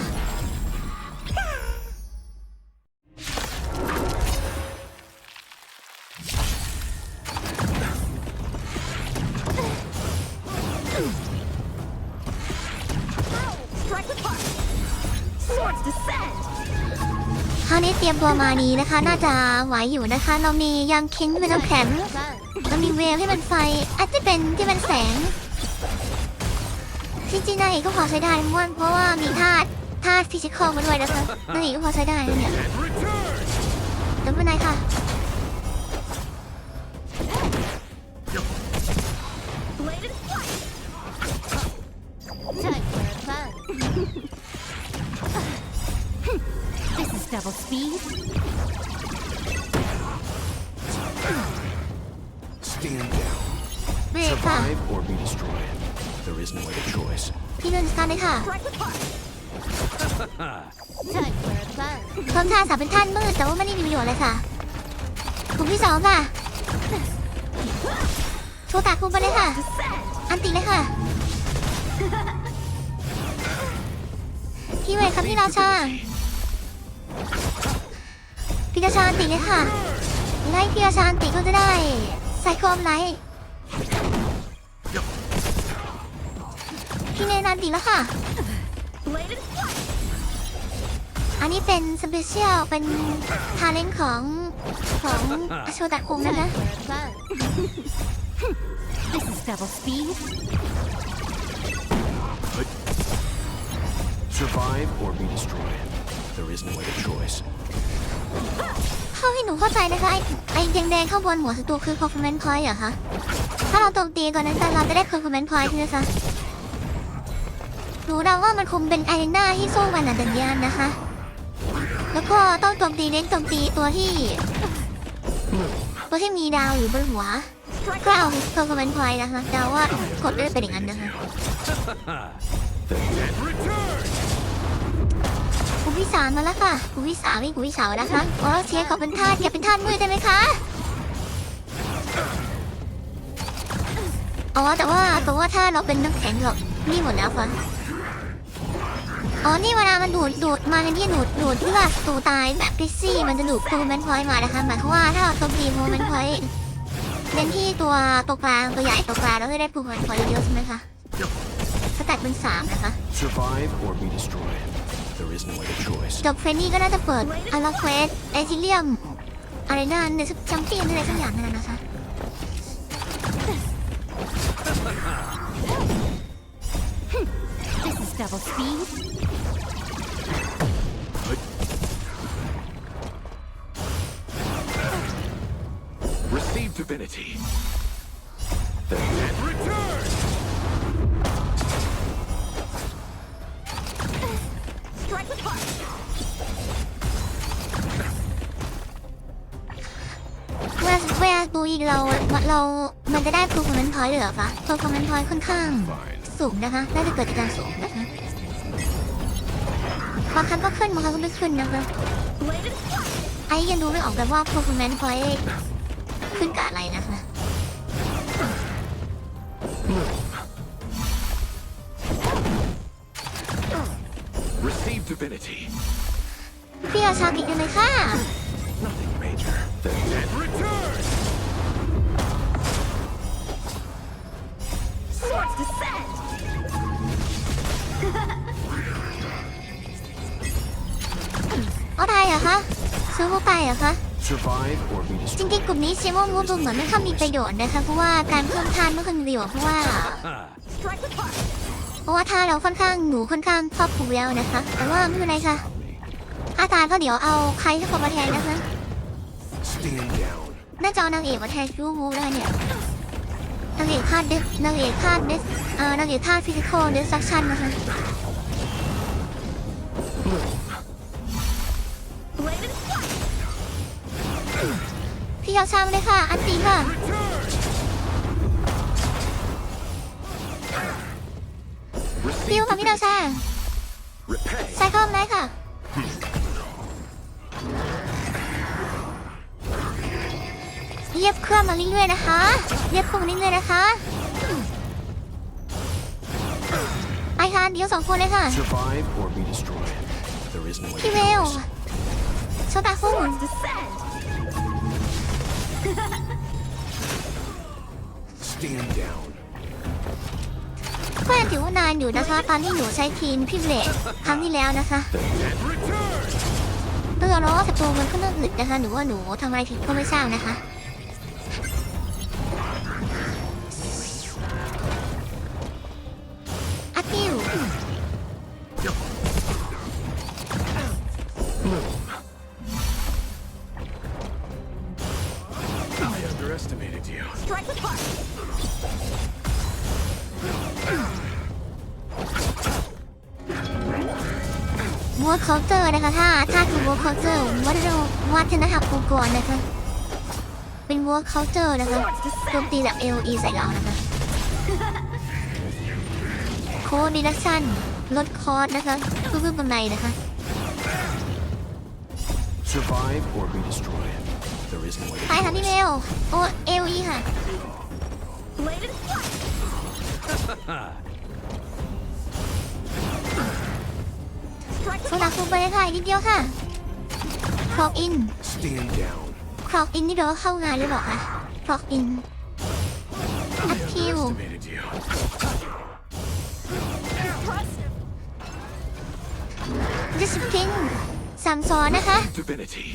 Speaker 1: คราวนี้เตรียมตัวมาดีนะคะ น่าจะไหวอยู่นะคะ เรามียางเค้งที่เป็นน้ำแข็งเรามีเวฟที่เป็นไฟ อาจจะเป็นที่เป็นแสงจริงๆนายเอกก็พอใช้ได้ม้วนเพราะว่ามีธาตุฟิสิกอลมาด้วยนะคะนายเอกก็พอใช้ได้นะเนี่ยเดี๋ยวเป็นไรค่ะ
Speaker 3: Time for a fun.
Speaker 2: This is double speed.
Speaker 7: Stand down.
Speaker 1: เบรกค่ะ
Speaker 7: Survive or be destroyed. There is no other choice.
Speaker 1: พี่เดินสตาร์ทเลยค่ะ
Speaker 3: Time for a fun.
Speaker 1: เพิ่มท่าสามเป็นท่านมืดแต่ว่าไม่ได้มีประโยชน์เลยค่ะกลุ่มที่สองค่ะโชว์ตาคุมไปเลยค่ะ อันติเลยค่ะพี่เวทครับพี่ราชา พี่ราชาอันติเลยค่ะไล่พี่ราชาอันติก็จะได้ไซโคมไลท์พี่เนนอันติแล้วค่ะอันนี้เป็นสเปเชียลเป็นทาเลนต์ของโชตะคุงนะคะ
Speaker 5: This is double speed.
Speaker 13: Survive or be destroyed. There is no other choice.
Speaker 1: เข้าให้หนูเข้าใจนะคะไอ้แดงๆข้างบนหัวศัตรูคือ performance point เหรอคะถ้าเราโจมตีก่อนนั้นเราจะได้ performance point ใช่ไหมคะหนูเดาว่ามันคงเป็นไอเรน่าที่สู้กันดันยานนะคะแล้วก็ต้องโจมตีเน้นโจมตีตัวที่มีดาวอยู่บนหัวก็เอา performance point นะคะเดาว่ากดได้เป็นอย่างนั้นนะคะกลุ่มที่3มาแล้วค่ะกลุ่มที่3นี่กลุ่มที่2นะคะอ๋อเชียร์เขาเป็นทาสแกเป็นทาสมืดได้ไหมคะอ๋อแต่ว่าถ้าเราเป็นน้ำแข็งกับนี่หมดแล้วค่ะอ๋อนี่เวลามันดูดมาในที่ดูดเลือดตูตายแบบกริซซี่มันจะดูดโพแมนพอยต์มานะคะหมายความว่าถ้าเราโจมตีโพแมนพอยต์เน้นที่ตัวกลางตัวใหญ่ตัวกลางเราจะได้โพแมนพอยต์เยอะใช่ไหมคะสแต็กเป็น3นะคะ
Speaker 13: Survive or be destroyed. There is no other choice.
Speaker 1: จบเฟรนนี่ก็น่าจะเปิดอาราเควสไอทิเลียมอะไรนั่นในแชมเปี้ยนอะไรสักอย่างนั่นนะคะ
Speaker 5: This is double speed.
Speaker 13: Receive divinity. And return.
Speaker 3: Strike with heart.
Speaker 1: เวลาดูอีกเรามันจะได้ performance point เหรอคะ performance point ค่อนข้างสูงนะคะน่าจะเกิดจากการสูงนะคะบางครั้งก็ขึ้นบางครั้งก็ไม่ขึ้นนะคะไอ้ยังดูไม่ออกกันว่า performance point ขึ้นกับอะไรนะคะ
Speaker 13: Receive divinity.
Speaker 1: พี่เอาชาติกันเลยค่ะ
Speaker 13: Nothing major. And return.
Speaker 3: Swords descend.
Speaker 1: เอาตายเหรอคะซื้อพวกตายเหรอคะ
Speaker 13: Survive or be
Speaker 1: จ
Speaker 13: destroyed.
Speaker 1: ริงๆกลุ่มนี้เชมว่ามูดูเหมือนไม่ค่อยมีประโยชน์นะคะเพราะว่าการเพิ่มทานไม่ค่อยมีประโยชน์เพราะว่าถ้าเราค่อนข้างครอบคลุมแล้วนะคะแต่ว่าไม่เป็นไรค่ะถ้าตายก็เดี๋ยวเอาใครสักคนมาแทนนะคะ
Speaker 13: Stand down.
Speaker 1: น่าจะเอานางเอกมาแทนคิวมูได้เนี่ยนางเอกธาตุฟิสิกอลเดสซักชันนะคะพี่เอาชามเลยค่ะอันตีค่ะฟิวค่ะพี่ดาวชา
Speaker 13: Repay.
Speaker 1: ใส่เข้ามาเลยค่ะเรียบเครื่องมาเรื่อยๆนะคะเรียบเครื่องมาเรื่อยๆนะคะไปค่ะเดี๋ยว2 คนเลยค่ะ
Speaker 13: Survive or be destroyed. There is no
Speaker 1: พี่
Speaker 13: other
Speaker 1: เวล
Speaker 13: choice.
Speaker 1: โชตาคุง
Speaker 13: Stand down.
Speaker 1: แค่ถือว่านานอยู่นะคะตอนที่หนูใช้ทีมพี่เบลดครั้งที่แล้วนะคะ
Speaker 13: And return.
Speaker 1: ต้องยอมรับว่าศัตรูมันก็เริ่มอึดนะคะหนูว่าหนูทำอะไรผิดก็ไม่ทราบนะคะอัพพิว
Speaker 13: I underestimated you.
Speaker 3: Strike with heart.
Speaker 1: วัวเคาน์เตอร์นะคะถ้าคือวัวเคาน์เตอร์วัฒนธรรมองค์กรนะคะเป็นวัวเคาน์เตอร์นะคะโจมตีแบบ AOE ใส่เรานะคะโค้ดดีดักชั่นลดคอร์สนะคะเพื่อเพิ่มกำไรนะคะ
Speaker 13: Survive or be destroyed. There is no other
Speaker 1: ไปค่ะพี่เม
Speaker 13: choice.
Speaker 1: ลโอ้ AOE ค่ะ โซดาคูไปเลยค่ะอีกนิดเดียวค่ะ clock in
Speaker 13: Stand down.
Speaker 1: clock in นี่เราเข้างานหรือเปล่าคะ clock in appeal
Speaker 13: Underestimated you.
Speaker 1: discipline สั่งสอนนะคะ
Speaker 13: Divinity.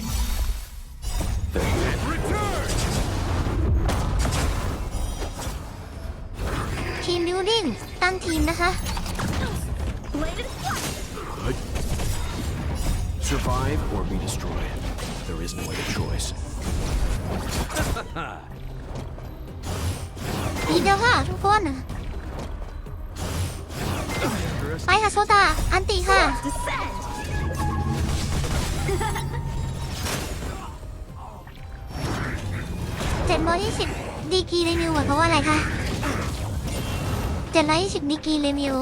Speaker 1: team building ตั้งทีมนะคะ
Speaker 13: Good. Survive or be destroyed. There is no other choice.
Speaker 1: อีกแล้วค่ะทุกคนไปค่ะโซตาอันติค่ะ720ดีกรีเรมิวหมายความว่าอะไรคะ720ดีกรีเรมิว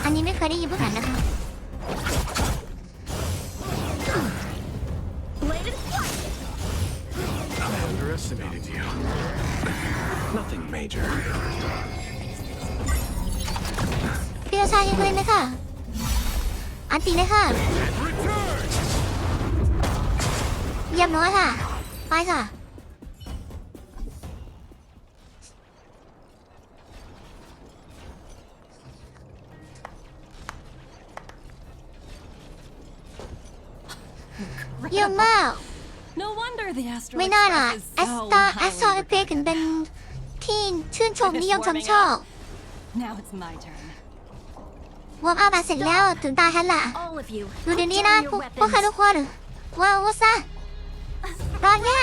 Speaker 1: อันนี้ไม่เคยได้ยินพูดกันนะคะ
Speaker 13: I underestimated you. Nothing major.
Speaker 1: พี่กระชายยังเลยนะคะอันติเลยค่ะเยี่ยมน้อยค่ะไปค่ะ เยี่ยมมาก
Speaker 4: No wonder the
Speaker 1: ไม่
Speaker 4: Astro
Speaker 1: น่าล่ะ
Speaker 4: Express is
Speaker 1: แอส
Speaker 4: so
Speaker 1: ตาเอเพถึงเป็นที่ชื่นชมนิยมชมชอบ
Speaker 4: Now it's my turn.
Speaker 1: วอร์มอัพเสร็จแล้วถึงตาฉันละ
Speaker 2: All of you,
Speaker 1: ดูเดี๋ยว
Speaker 2: put
Speaker 1: นี้นะ
Speaker 2: down
Speaker 1: พ
Speaker 2: your
Speaker 1: วกใคร
Speaker 2: weapons.
Speaker 1: ทุกคนว้าวซะรอนแย่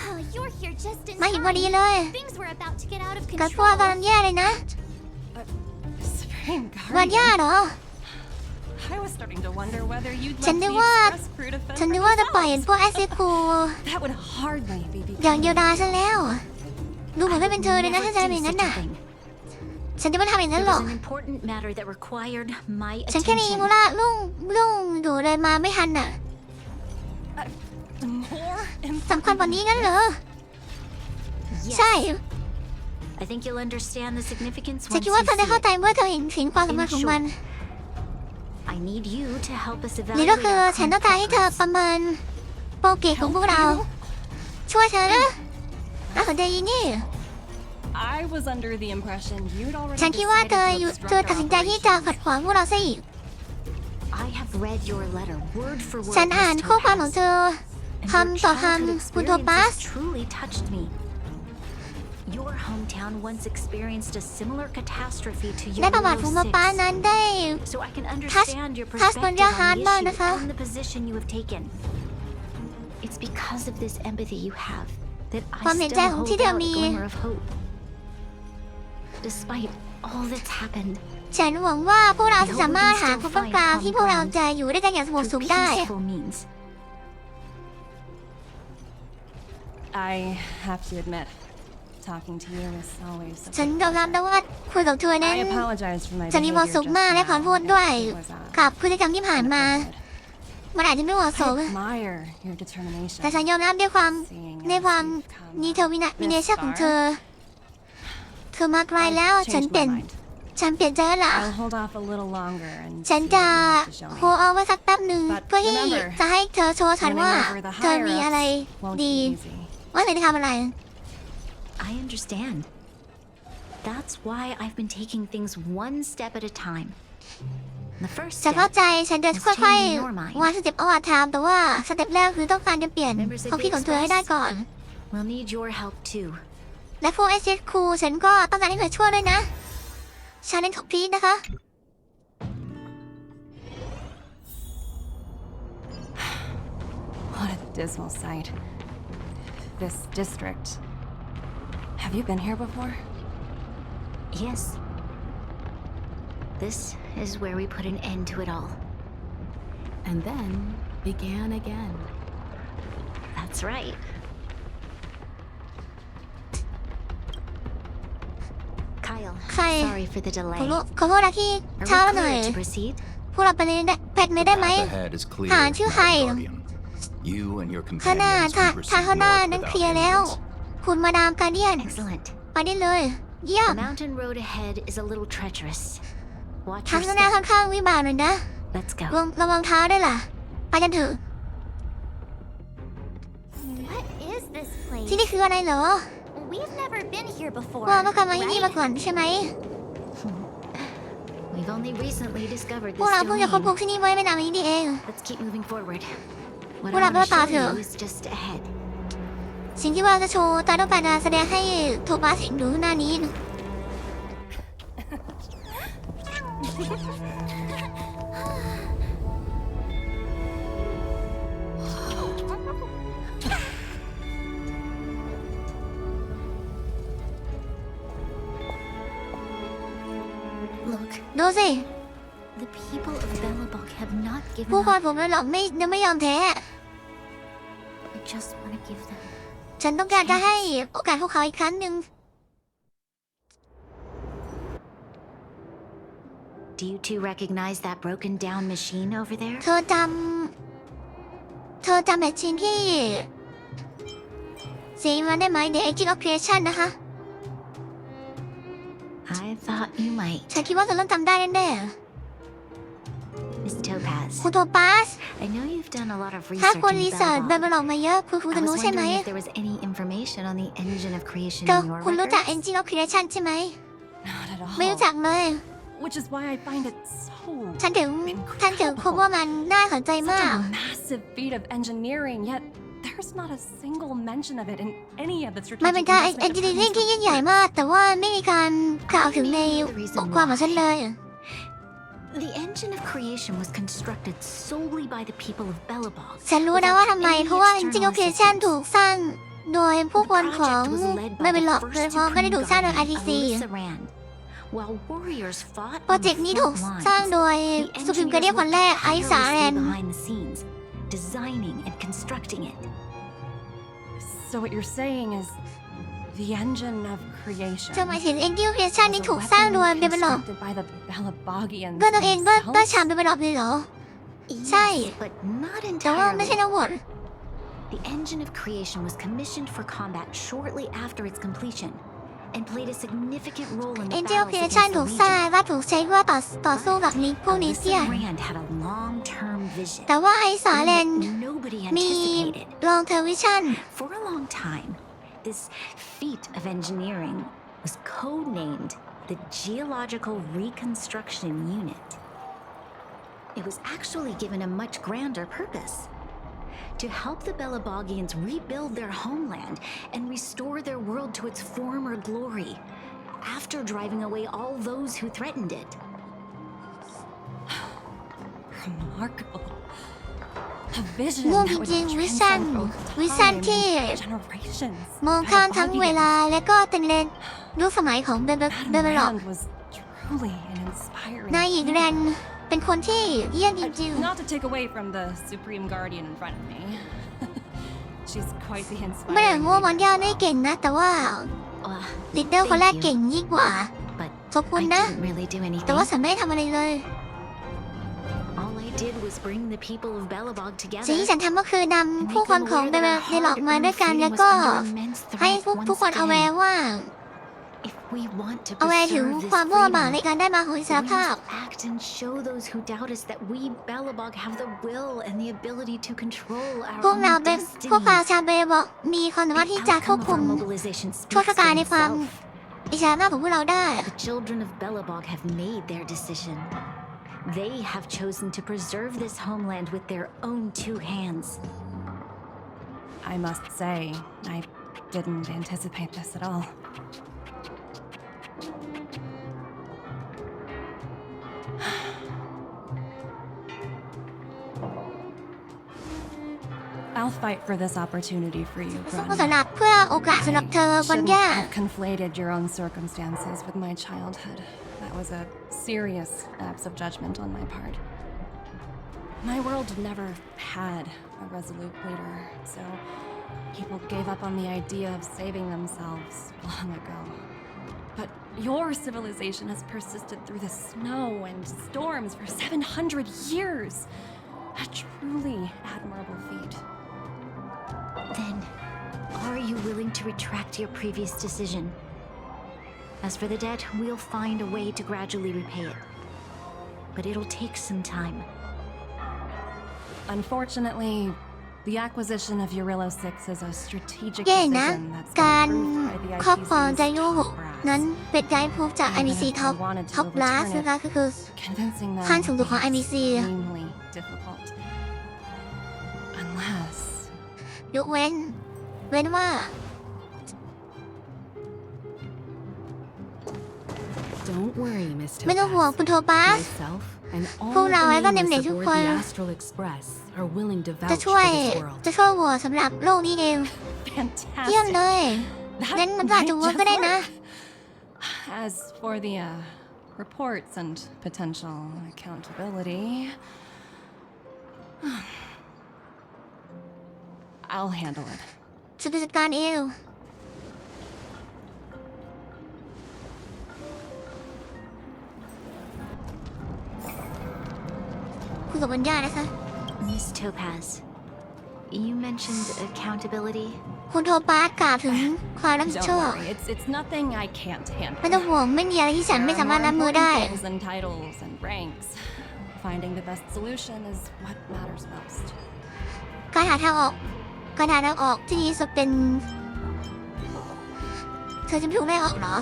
Speaker 3: Oh, you're here just in
Speaker 1: มาเห็นพอดีเลย
Speaker 3: Things were about to get out of
Speaker 1: กับพวก
Speaker 3: control.
Speaker 1: กำลังแย่เลยนะ
Speaker 4: Supreme
Speaker 1: รอนแย่
Speaker 4: Guardian.
Speaker 1: เหรอ
Speaker 4: I was starting to wonder whether you'd
Speaker 1: ฉัน
Speaker 4: let
Speaker 1: นึก
Speaker 4: the
Speaker 1: ว่า
Speaker 4: Express crew defend
Speaker 1: ฉันนึก
Speaker 4: for
Speaker 1: ว่าจะปล่อย
Speaker 4: themselves.
Speaker 1: พวกแอสซิคู
Speaker 4: That would hardly be
Speaker 1: อย่างเดียว
Speaker 4: becoming
Speaker 1: ดายฉันแล้ว ดูเหมือนไม่เป็นเธอเลยนะ
Speaker 2: Never
Speaker 1: ถ้าจะทำ
Speaker 2: do
Speaker 1: อย่างนั้น
Speaker 2: such
Speaker 1: น่ะ
Speaker 2: a thing.
Speaker 1: ฉันจะไม่ทำอย่างนั้น
Speaker 2: It
Speaker 1: หรอก
Speaker 2: was an important matter that required my
Speaker 1: ฉันแค่นี้
Speaker 2: attention.
Speaker 1: มูล่าลุ่งอยู่เลยมาไม่ทันน่ะ
Speaker 4: more
Speaker 1: สำคัญกว่านี้งั้นเหรอ
Speaker 2: Yes.
Speaker 1: ใช่
Speaker 2: I think you'll understand the significance
Speaker 1: ฉัน
Speaker 2: once
Speaker 1: คิด
Speaker 2: you
Speaker 1: ว่าเธอ
Speaker 2: see
Speaker 1: ได้เข้าใจ
Speaker 2: it.
Speaker 1: เมื่อเธอเห็นถึงความสำคัญของมัน
Speaker 2: I need you to help us
Speaker 1: หรือก็
Speaker 2: evaluate
Speaker 1: คือ
Speaker 2: our
Speaker 1: ฉันต้องการให้เธอ
Speaker 2: progress.
Speaker 1: ประเมินโปรเกรดของพวกเรา ช่วยเธอนะน่าสนใจยีนี่
Speaker 4: I was under the impression you'd already
Speaker 1: ฉันคิดว่า
Speaker 4: decided
Speaker 1: เธอ
Speaker 4: to
Speaker 1: อยู่
Speaker 4: obstruct
Speaker 1: เธอ
Speaker 4: our
Speaker 1: ตัดสินใจที่จะ
Speaker 4: operations.
Speaker 1: ขัดขวางพวกเราซะอีก
Speaker 2: I have read your letter word for word.
Speaker 1: ฉันอ่าน
Speaker 2: Miss
Speaker 1: ข้อความของ
Speaker 2: Topaz.
Speaker 1: เธอ
Speaker 2: And
Speaker 1: คำ
Speaker 2: your
Speaker 1: ต่อ
Speaker 2: childhood
Speaker 1: คำคุณโทปัส
Speaker 2: experiences truly touched me. Your hometown once experienced a similar catastrophe to
Speaker 1: และประวัติ
Speaker 2: Yolo
Speaker 1: ของมาป้า
Speaker 2: 6.
Speaker 1: นั้นได้
Speaker 2: So I can understand your
Speaker 1: ทัช
Speaker 2: perspective
Speaker 1: มันจะ
Speaker 2: on
Speaker 1: ฮาร์ด
Speaker 2: the
Speaker 1: มาก
Speaker 2: issue
Speaker 1: นะคะ
Speaker 2: and the position you have taken. It's because of this empathy you have that
Speaker 1: ความ
Speaker 2: I
Speaker 1: เห็นใจ
Speaker 2: still
Speaker 1: ของ
Speaker 2: hold
Speaker 1: ที่เธอ
Speaker 2: out a
Speaker 1: มี
Speaker 2: glimmer of hope. Despite all that's happened,
Speaker 1: ฉันหวังว่าพวกเราจะสามารถหาความต้องการที่พวกเราจะอยู่ด้วยกันอย่างสงบ
Speaker 2: through
Speaker 1: สุขได้
Speaker 2: peaceful means.
Speaker 4: I have to admit, talking to you is always
Speaker 1: ฉันยอมรับนะว่าคุยกับเธอนั้น
Speaker 4: I apologize for my
Speaker 1: ฉันมีความ
Speaker 4: behavior
Speaker 1: สุข
Speaker 4: just
Speaker 1: มากและขอ
Speaker 4: now.
Speaker 1: โทษด้วย
Speaker 4: It was,
Speaker 1: กับพฤติกรรมที่ผ่านมา มันอาจจะไม่เหมาะส
Speaker 4: I
Speaker 1: ม
Speaker 4: admire your determination.
Speaker 1: แต่ฉันยอมรับในความ
Speaker 4: Seeing
Speaker 1: ใน
Speaker 4: as
Speaker 1: ความ
Speaker 4: you've come
Speaker 1: มีเทวินะมีเน
Speaker 4: this
Speaker 1: ชั่นของ
Speaker 4: far,
Speaker 1: เธอ เธอมาไกลแล้ว
Speaker 4: I've
Speaker 1: ฉัน
Speaker 4: changed
Speaker 1: เปลี่ย
Speaker 4: my
Speaker 1: น
Speaker 4: mind.
Speaker 1: ฉันเปลี่ยนใจแล้วล่ะ
Speaker 4: I'll hold off a little longer and
Speaker 1: ฉัน
Speaker 4: see
Speaker 1: จะ
Speaker 4: what you have to show
Speaker 1: โฮ
Speaker 4: me.
Speaker 1: เอาไว้สักแป๊บหนึ่ง
Speaker 4: But
Speaker 1: เพื่อที่
Speaker 4: remember,
Speaker 1: จะให้เธอโชว์ฉัน
Speaker 4: Winning
Speaker 1: ว่า
Speaker 4: over the
Speaker 1: เธอมีอะไร
Speaker 4: higher-ups won't
Speaker 1: ดี
Speaker 4: be easy.
Speaker 1: ว่าเธอจะทำอะไร
Speaker 2: I understand. That's why I've been taking things one step at a time. The first
Speaker 1: ฉันเข้า
Speaker 2: step
Speaker 1: ใจฉันจะ
Speaker 2: was
Speaker 1: ค่อย
Speaker 2: changing your mind.
Speaker 1: ๆวางสเต็ปเอาอาทามแต่ว่าสเต็ปแรกคือต้องการจะเปลี่ยน
Speaker 2: Members of
Speaker 1: ความ
Speaker 2: the
Speaker 1: คิดของเธอให้ได้ก่อน
Speaker 2: We'll need your help too.
Speaker 1: และพวกไอเซครูฉันก็ต้องการให้เธอช่วยด้วยนะชาเลนจ์ของพีทนะคะ
Speaker 4: What a dismal sight. This district. Have you been here before?
Speaker 2: Yes. This is where we put an end to it all.
Speaker 6: And then began again.
Speaker 2: That's right. Kyle,
Speaker 1: ใคร
Speaker 2: sorry for the
Speaker 1: ขอ
Speaker 2: delay.
Speaker 1: โทษขอโทษนะที่
Speaker 2: Are
Speaker 1: ช้า
Speaker 2: we
Speaker 1: หน่อย
Speaker 2: clear to proceed?
Speaker 1: พวกเราไปเลยได้แพทเลยได้ไหม
Speaker 13: Path ahead is clear,
Speaker 1: หาชื่อใคร
Speaker 13: Madam Guardian. You and your
Speaker 1: ข้างหน้า
Speaker 13: companions
Speaker 1: ทาง
Speaker 13: can
Speaker 1: ทาง
Speaker 13: proceed
Speaker 1: ข้างหน้า
Speaker 13: north
Speaker 1: นั้น
Speaker 13: without
Speaker 1: เคลียร์แล้ว
Speaker 13: hindrance.
Speaker 1: คุณมาดามการเดียน
Speaker 2: Excellent.
Speaker 1: ไปได้เลย เยี่ย
Speaker 2: The
Speaker 1: ม
Speaker 2: mountain road ahead is a little treacherous. Watch
Speaker 1: ทาง
Speaker 2: your
Speaker 1: ข้างหน้า
Speaker 2: step.
Speaker 1: ข้างๆวิบากหน่อยนะ
Speaker 2: Let's go.
Speaker 1: ระวังเท้าด้วยล่ะ ไปกันเถอะ
Speaker 3: What is this
Speaker 1: ที่
Speaker 3: place?
Speaker 1: นี่คืออะไรเหรอ
Speaker 3: We've never been here
Speaker 1: พว
Speaker 3: before.
Speaker 1: กเราไม่เคยมาที่นี่มา
Speaker 3: right?
Speaker 1: ก่อนใช่ไหม
Speaker 2: We've only recently discovered
Speaker 1: พวก
Speaker 2: this
Speaker 1: เราเพิ่งจะค้นพบ
Speaker 2: domain.
Speaker 1: ที่นี่ไว้ไม่นานมานี้นี่เอง
Speaker 2: Let's keep moving forward. What
Speaker 1: พวก
Speaker 2: I
Speaker 1: เรา
Speaker 2: want to
Speaker 1: ต่อ
Speaker 2: show
Speaker 1: เถอะ
Speaker 2: you is just ahead.
Speaker 1: สิ่งที่เราจะโชว์ตาต้องการจะแสดงให้โทมัสเห็นดูหน้านี้
Speaker 2: Look,
Speaker 1: ดูสิ
Speaker 2: the people of Belobog have not
Speaker 1: ผู้
Speaker 2: given
Speaker 1: คน
Speaker 2: up.
Speaker 1: ผมเลยหรอกไม่ยอมแพ้
Speaker 2: I just want to give them.
Speaker 1: ฉันต้องการจะให้โอกาสพวกเขาอีกครั้งหนึ่ง
Speaker 2: Do you two recognize that broken down machine over there?
Speaker 1: เธอจำแมชชีนที่สีมันได้ไหม The Engine of Creation นะคะ
Speaker 2: I thought you might.
Speaker 1: ฉันคิดว่าเธอต้องจำได้แน่
Speaker 2: Miss Topaz.
Speaker 1: ๆคุณโทปัส
Speaker 2: I know you've done a lot of
Speaker 1: ถ้า
Speaker 2: research
Speaker 1: คน
Speaker 2: in
Speaker 1: รีเสิร์ช
Speaker 2: Belobog.
Speaker 1: ไปหลอกมาเยอะคุณ
Speaker 2: I
Speaker 1: จะรู้
Speaker 2: was
Speaker 1: ใช่ไหม
Speaker 2: wondering if there was any information on the engine of creation
Speaker 1: ก็
Speaker 2: in your
Speaker 1: คุณรู้จัก
Speaker 2: records.
Speaker 1: Engine of Creation ใช่ไหม
Speaker 4: Not at
Speaker 1: ไม่รู้จั
Speaker 4: all.
Speaker 1: กเลย
Speaker 4: Which is why I find it so
Speaker 1: ฉันถึงพบว่ามันน่าสนใจมาก
Speaker 4: such a massive feat of engineering, yet there's not a single mention of it in any of the
Speaker 1: มันเป็น
Speaker 4: strategic
Speaker 1: การ
Speaker 4: investment
Speaker 1: engineering
Speaker 4: appraisals.
Speaker 1: ที่ยิ่งใหญ่มาก แต่ว่าไม่มีการกล่าวถึงในบทความของฉันเลย
Speaker 2: The engine of creation was constructed solely by the people of Belobog.
Speaker 1: ฉันรู้นะว่าทำไม เพราะว่า Engine of Creation ถูกสร้างโดยผู้คนของไม่เป็นหรอกโดยเฉพาะไม่ได้ถูกสร้างโดย ITC
Speaker 2: Alyssa Rand. While warriors fought
Speaker 1: โปร
Speaker 2: on
Speaker 1: เจ
Speaker 2: the
Speaker 1: กต์นี้ถูก
Speaker 2: front
Speaker 1: สร้าง
Speaker 2: lines,
Speaker 1: โดย
Speaker 2: the
Speaker 1: สุพรีมการเดียน
Speaker 2: engineers
Speaker 1: คนแรก
Speaker 2: worked
Speaker 1: ไอซ์สาแรน
Speaker 2: tirelessly behind the scenes, designing and constructing it.
Speaker 4: So what you're saying is the engine of creation.
Speaker 1: จะหมายถึง Engine of Creation นี่
Speaker 4: was a
Speaker 1: ถูกสร้างโดย
Speaker 4: weapon
Speaker 1: เบเบลอก
Speaker 4: constructed by the Belabogians
Speaker 1: ด้วยตัวเองด้วย
Speaker 4: themselves?
Speaker 1: ชามเบเบลอกเลยเหรอ ใช่
Speaker 2: Yes, but not
Speaker 1: แต่ว่าไม่ใช่
Speaker 2: entirely.
Speaker 1: ทั้งหมด
Speaker 2: The engine of creation was commissioned for combat shortly after its completion, and played a significant role in the
Speaker 1: Engine of
Speaker 2: battles
Speaker 1: Creation
Speaker 2: against
Speaker 1: ถู
Speaker 2: the
Speaker 1: กสร้าง
Speaker 2: Legion.
Speaker 1: และถูกใช้เพื่อต่อสู้กับพวกนี้เสีย
Speaker 2: Alyssa Rand had a long-term vision,
Speaker 1: แต่ว่าไอซ์สา
Speaker 2: one
Speaker 1: แรน
Speaker 2: that nobody
Speaker 1: มี
Speaker 2: anticipated.
Speaker 1: ลองเทอร์วิชั่น
Speaker 2: For a long time, this feat of engineering was codenamed the Geological Reconstruction Unit. It was actually given a much grander purpose: to help the Belabogians rebuild their homeland and restore their world to its former glory, after driving away all those who threatened it.
Speaker 4: Remarkable. A vision
Speaker 1: ร่วม
Speaker 4: that
Speaker 1: จ
Speaker 4: would
Speaker 1: ริงๆวิชั่น
Speaker 4: transcend
Speaker 1: วิชั่น
Speaker 4: time
Speaker 1: ที่
Speaker 4: and generations.
Speaker 1: มองข้ามทั้งเวลา
Speaker 4: Belabogians.
Speaker 1: และก็เป็นเลนยุคสมัยของเบเบ
Speaker 4: Madame
Speaker 1: ลอก
Speaker 4: Rand was truly an inspiring
Speaker 1: นายหญิงแรนเป็นคนที่เยี่ยมจริง
Speaker 4: Not to take away from the Supreme Guardian in front of me. She's quite the
Speaker 1: ๆไม่ได้
Speaker 4: inspiring
Speaker 1: โง่มัน
Speaker 4: leader.
Speaker 1: ยาวไม่เก่งนะ แต่ว่า ลีดเดอร์คนแรกเก่งยิ่งกว่า
Speaker 2: But
Speaker 1: ขอบคุณ
Speaker 2: I
Speaker 1: นะ
Speaker 2: didn't really do
Speaker 1: แต่ว่า
Speaker 2: anything.
Speaker 1: ฉันไม่ได้ทำอะไรเลย
Speaker 2: All I did was bring the people of Belobog
Speaker 1: สิ่ง
Speaker 2: together
Speaker 1: ที่ฉันทำก็คือนำ
Speaker 2: and
Speaker 1: ผู้
Speaker 2: make
Speaker 1: คน
Speaker 2: them
Speaker 1: ของ
Speaker 2: aware
Speaker 1: เบ
Speaker 2: that
Speaker 1: เบ
Speaker 2: our
Speaker 1: ลอกมาด้วย
Speaker 2: hard-earned
Speaker 1: กัน แล้ว
Speaker 2: freedom
Speaker 1: ก็
Speaker 2: was under immense
Speaker 1: ให้
Speaker 2: threat
Speaker 1: ผู้คน
Speaker 2: once
Speaker 1: เอาแว
Speaker 2: again.
Speaker 1: ร์ว่า
Speaker 2: If we want to
Speaker 1: เอาแวร์ถึง
Speaker 2: preserve this
Speaker 1: ความร่วมหวัง
Speaker 2: freedom,
Speaker 1: ในการได้มาของอิสร
Speaker 2: we
Speaker 1: ภาพ
Speaker 2: must act and show those who doubt us that we Belobog have the will and the ability to control
Speaker 1: พว
Speaker 2: our
Speaker 1: กเรา
Speaker 2: own
Speaker 1: เป็น
Speaker 2: destiny.
Speaker 1: พวกเราชาวเบเบลอกมีความสามารถ
Speaker 2: The
Speaker 1: ที่จะควบ
Speaker 2: outcome of
Speaker 1: คุม
Speaker 2: our mobilization
Speaker 1: ทั่ว
Speaker 2: speaks
Speaker 1: ทการ
Speaker 2: for
Speaker 1: ในความ
Speaker 2: itself.
Speaker 1: อิสรภาพของพวกเราได้
Speaker 2: The children of Belobog have made their decision. They have chosen to preserve this homeland with their own two hands.
Speaker 4: I must say, I didn't anticipate this at all. I'll fight for this opportunity for you,
Speaker 1: สู้
Speaker 4: Grun.
Speaker 1: สำหรับเพื่อโอกาสสำหรับเธอ
Speaker 4: I
Speaker 1: บน
Speaker 4: shouldn't
Speaker 1: ย่า
Speaker 4: have conflated your own circumstances with my childhood. That was a serious lapse of judgment on my part. My world never had a resolute leader, so people gave up on the idea of saving themselves long ago. But your civilization has persisted through the snow and storms for 700 years. A truly admirable feat.
Speaker 2: Then, are you willing to retract your previous decision? As for the debt, we'll find a way to gradually repay it. But it'll take some time.
Speaker 4: Unfortunately, The acquisition of Urilla 6 is a strategic
Speaker 1: เย่นะ
Speaker 4: decision that's
Speaker 1: การ
Speaker 4: been approved by the
Speaker 1: ครอบครอง
Speaker 4: IPC's
Speaker 1: ไดโน
Speaker 4: top brass.
Speaker 1: นั้นเป็นได้พบจาก
Speaker 4: Even
Speaker 1: IBC
Speaker 4: if I
Speaker 1: ท็อป
Speaker 4: wanted to
Speaker 1: ท็อปบลัส
Speaker 4: overturn it,
Speaker 1: นะคะก็คือ
Speaker 4: Convincing them
Speaker 1: ขั้นสูงสุด
Speaker 4: would
Speaker 1: ของ
Speaker 4: be
Speaker 1: IBC
Speaker 4: extremely difficult. Unless
Speaker 1: ยกเว้นว่า
Speaker 6: Don't worry, Miss
Speaker 1: ไม่ต้องห่วง
Speaker 6: Topaz.
Speaker 1: คุณโทปัส
Speaker 6: Myself and
Speaker 1: พวก
Speaker 6: all
Speaker 1: เรา
Speaker 6: the
Speaker 1: และก็เด็ก
Speaker 6: nameless
Speaker 1: ๆทุก
Speaker 6: aboard
Speaker 1: คน
Speaker 6: the Astral Express are willing to
Speaker 1: จะ
Speaker 6: vouch
Speaker 1: ช่วย
Speaker 6: for this world.
Speaker 1: โหวตสำหรับโลกนี้เอง เยี่ยม
Speaker 4: fantastic.
Speaker 1: เลยงั้น
Speaker 4: That
Speaker 1: มันอาจจะ
Speaker 4: might
Speaker 1: เวิร์ก
Speaker 4: just
Speaker 1: ก็ได้นะ
Speaker 4: work. As for the reports and potential accountability, I'll handle it.
Speaker 1: จะไปจัดการเองคุยกับบัญญานะคะ
Speaker 2: Miss Topaz, you mentioned accountability.
Speaker 1: คุณโทปัสกล่าวถึงความรับผิด
Speaker 4: Don't
Speaker 1: ชอบ
Speaker 4: worry, it's nothing I can't
Speaker 1: ไม่ต้อง
Speaker 4: handle.
Speaker 1: ห่วงไม่มีอะไรที่ฉัน
Speaker 4: There
Speaker 1: ไม่
Speaker 4: are
Speaker 1: สามารถ
Speaker 4: more
Speaker 1: รับมือ
Speaker 4: important
Speaker 1: ได้
Speaker 4: things than titles and ranks. Finding the best solution is what matters most.
Speaker 1: การหาทางออกที่ดีสุดเป็นเธอจะไม่ถูกไล่ออกเหรอ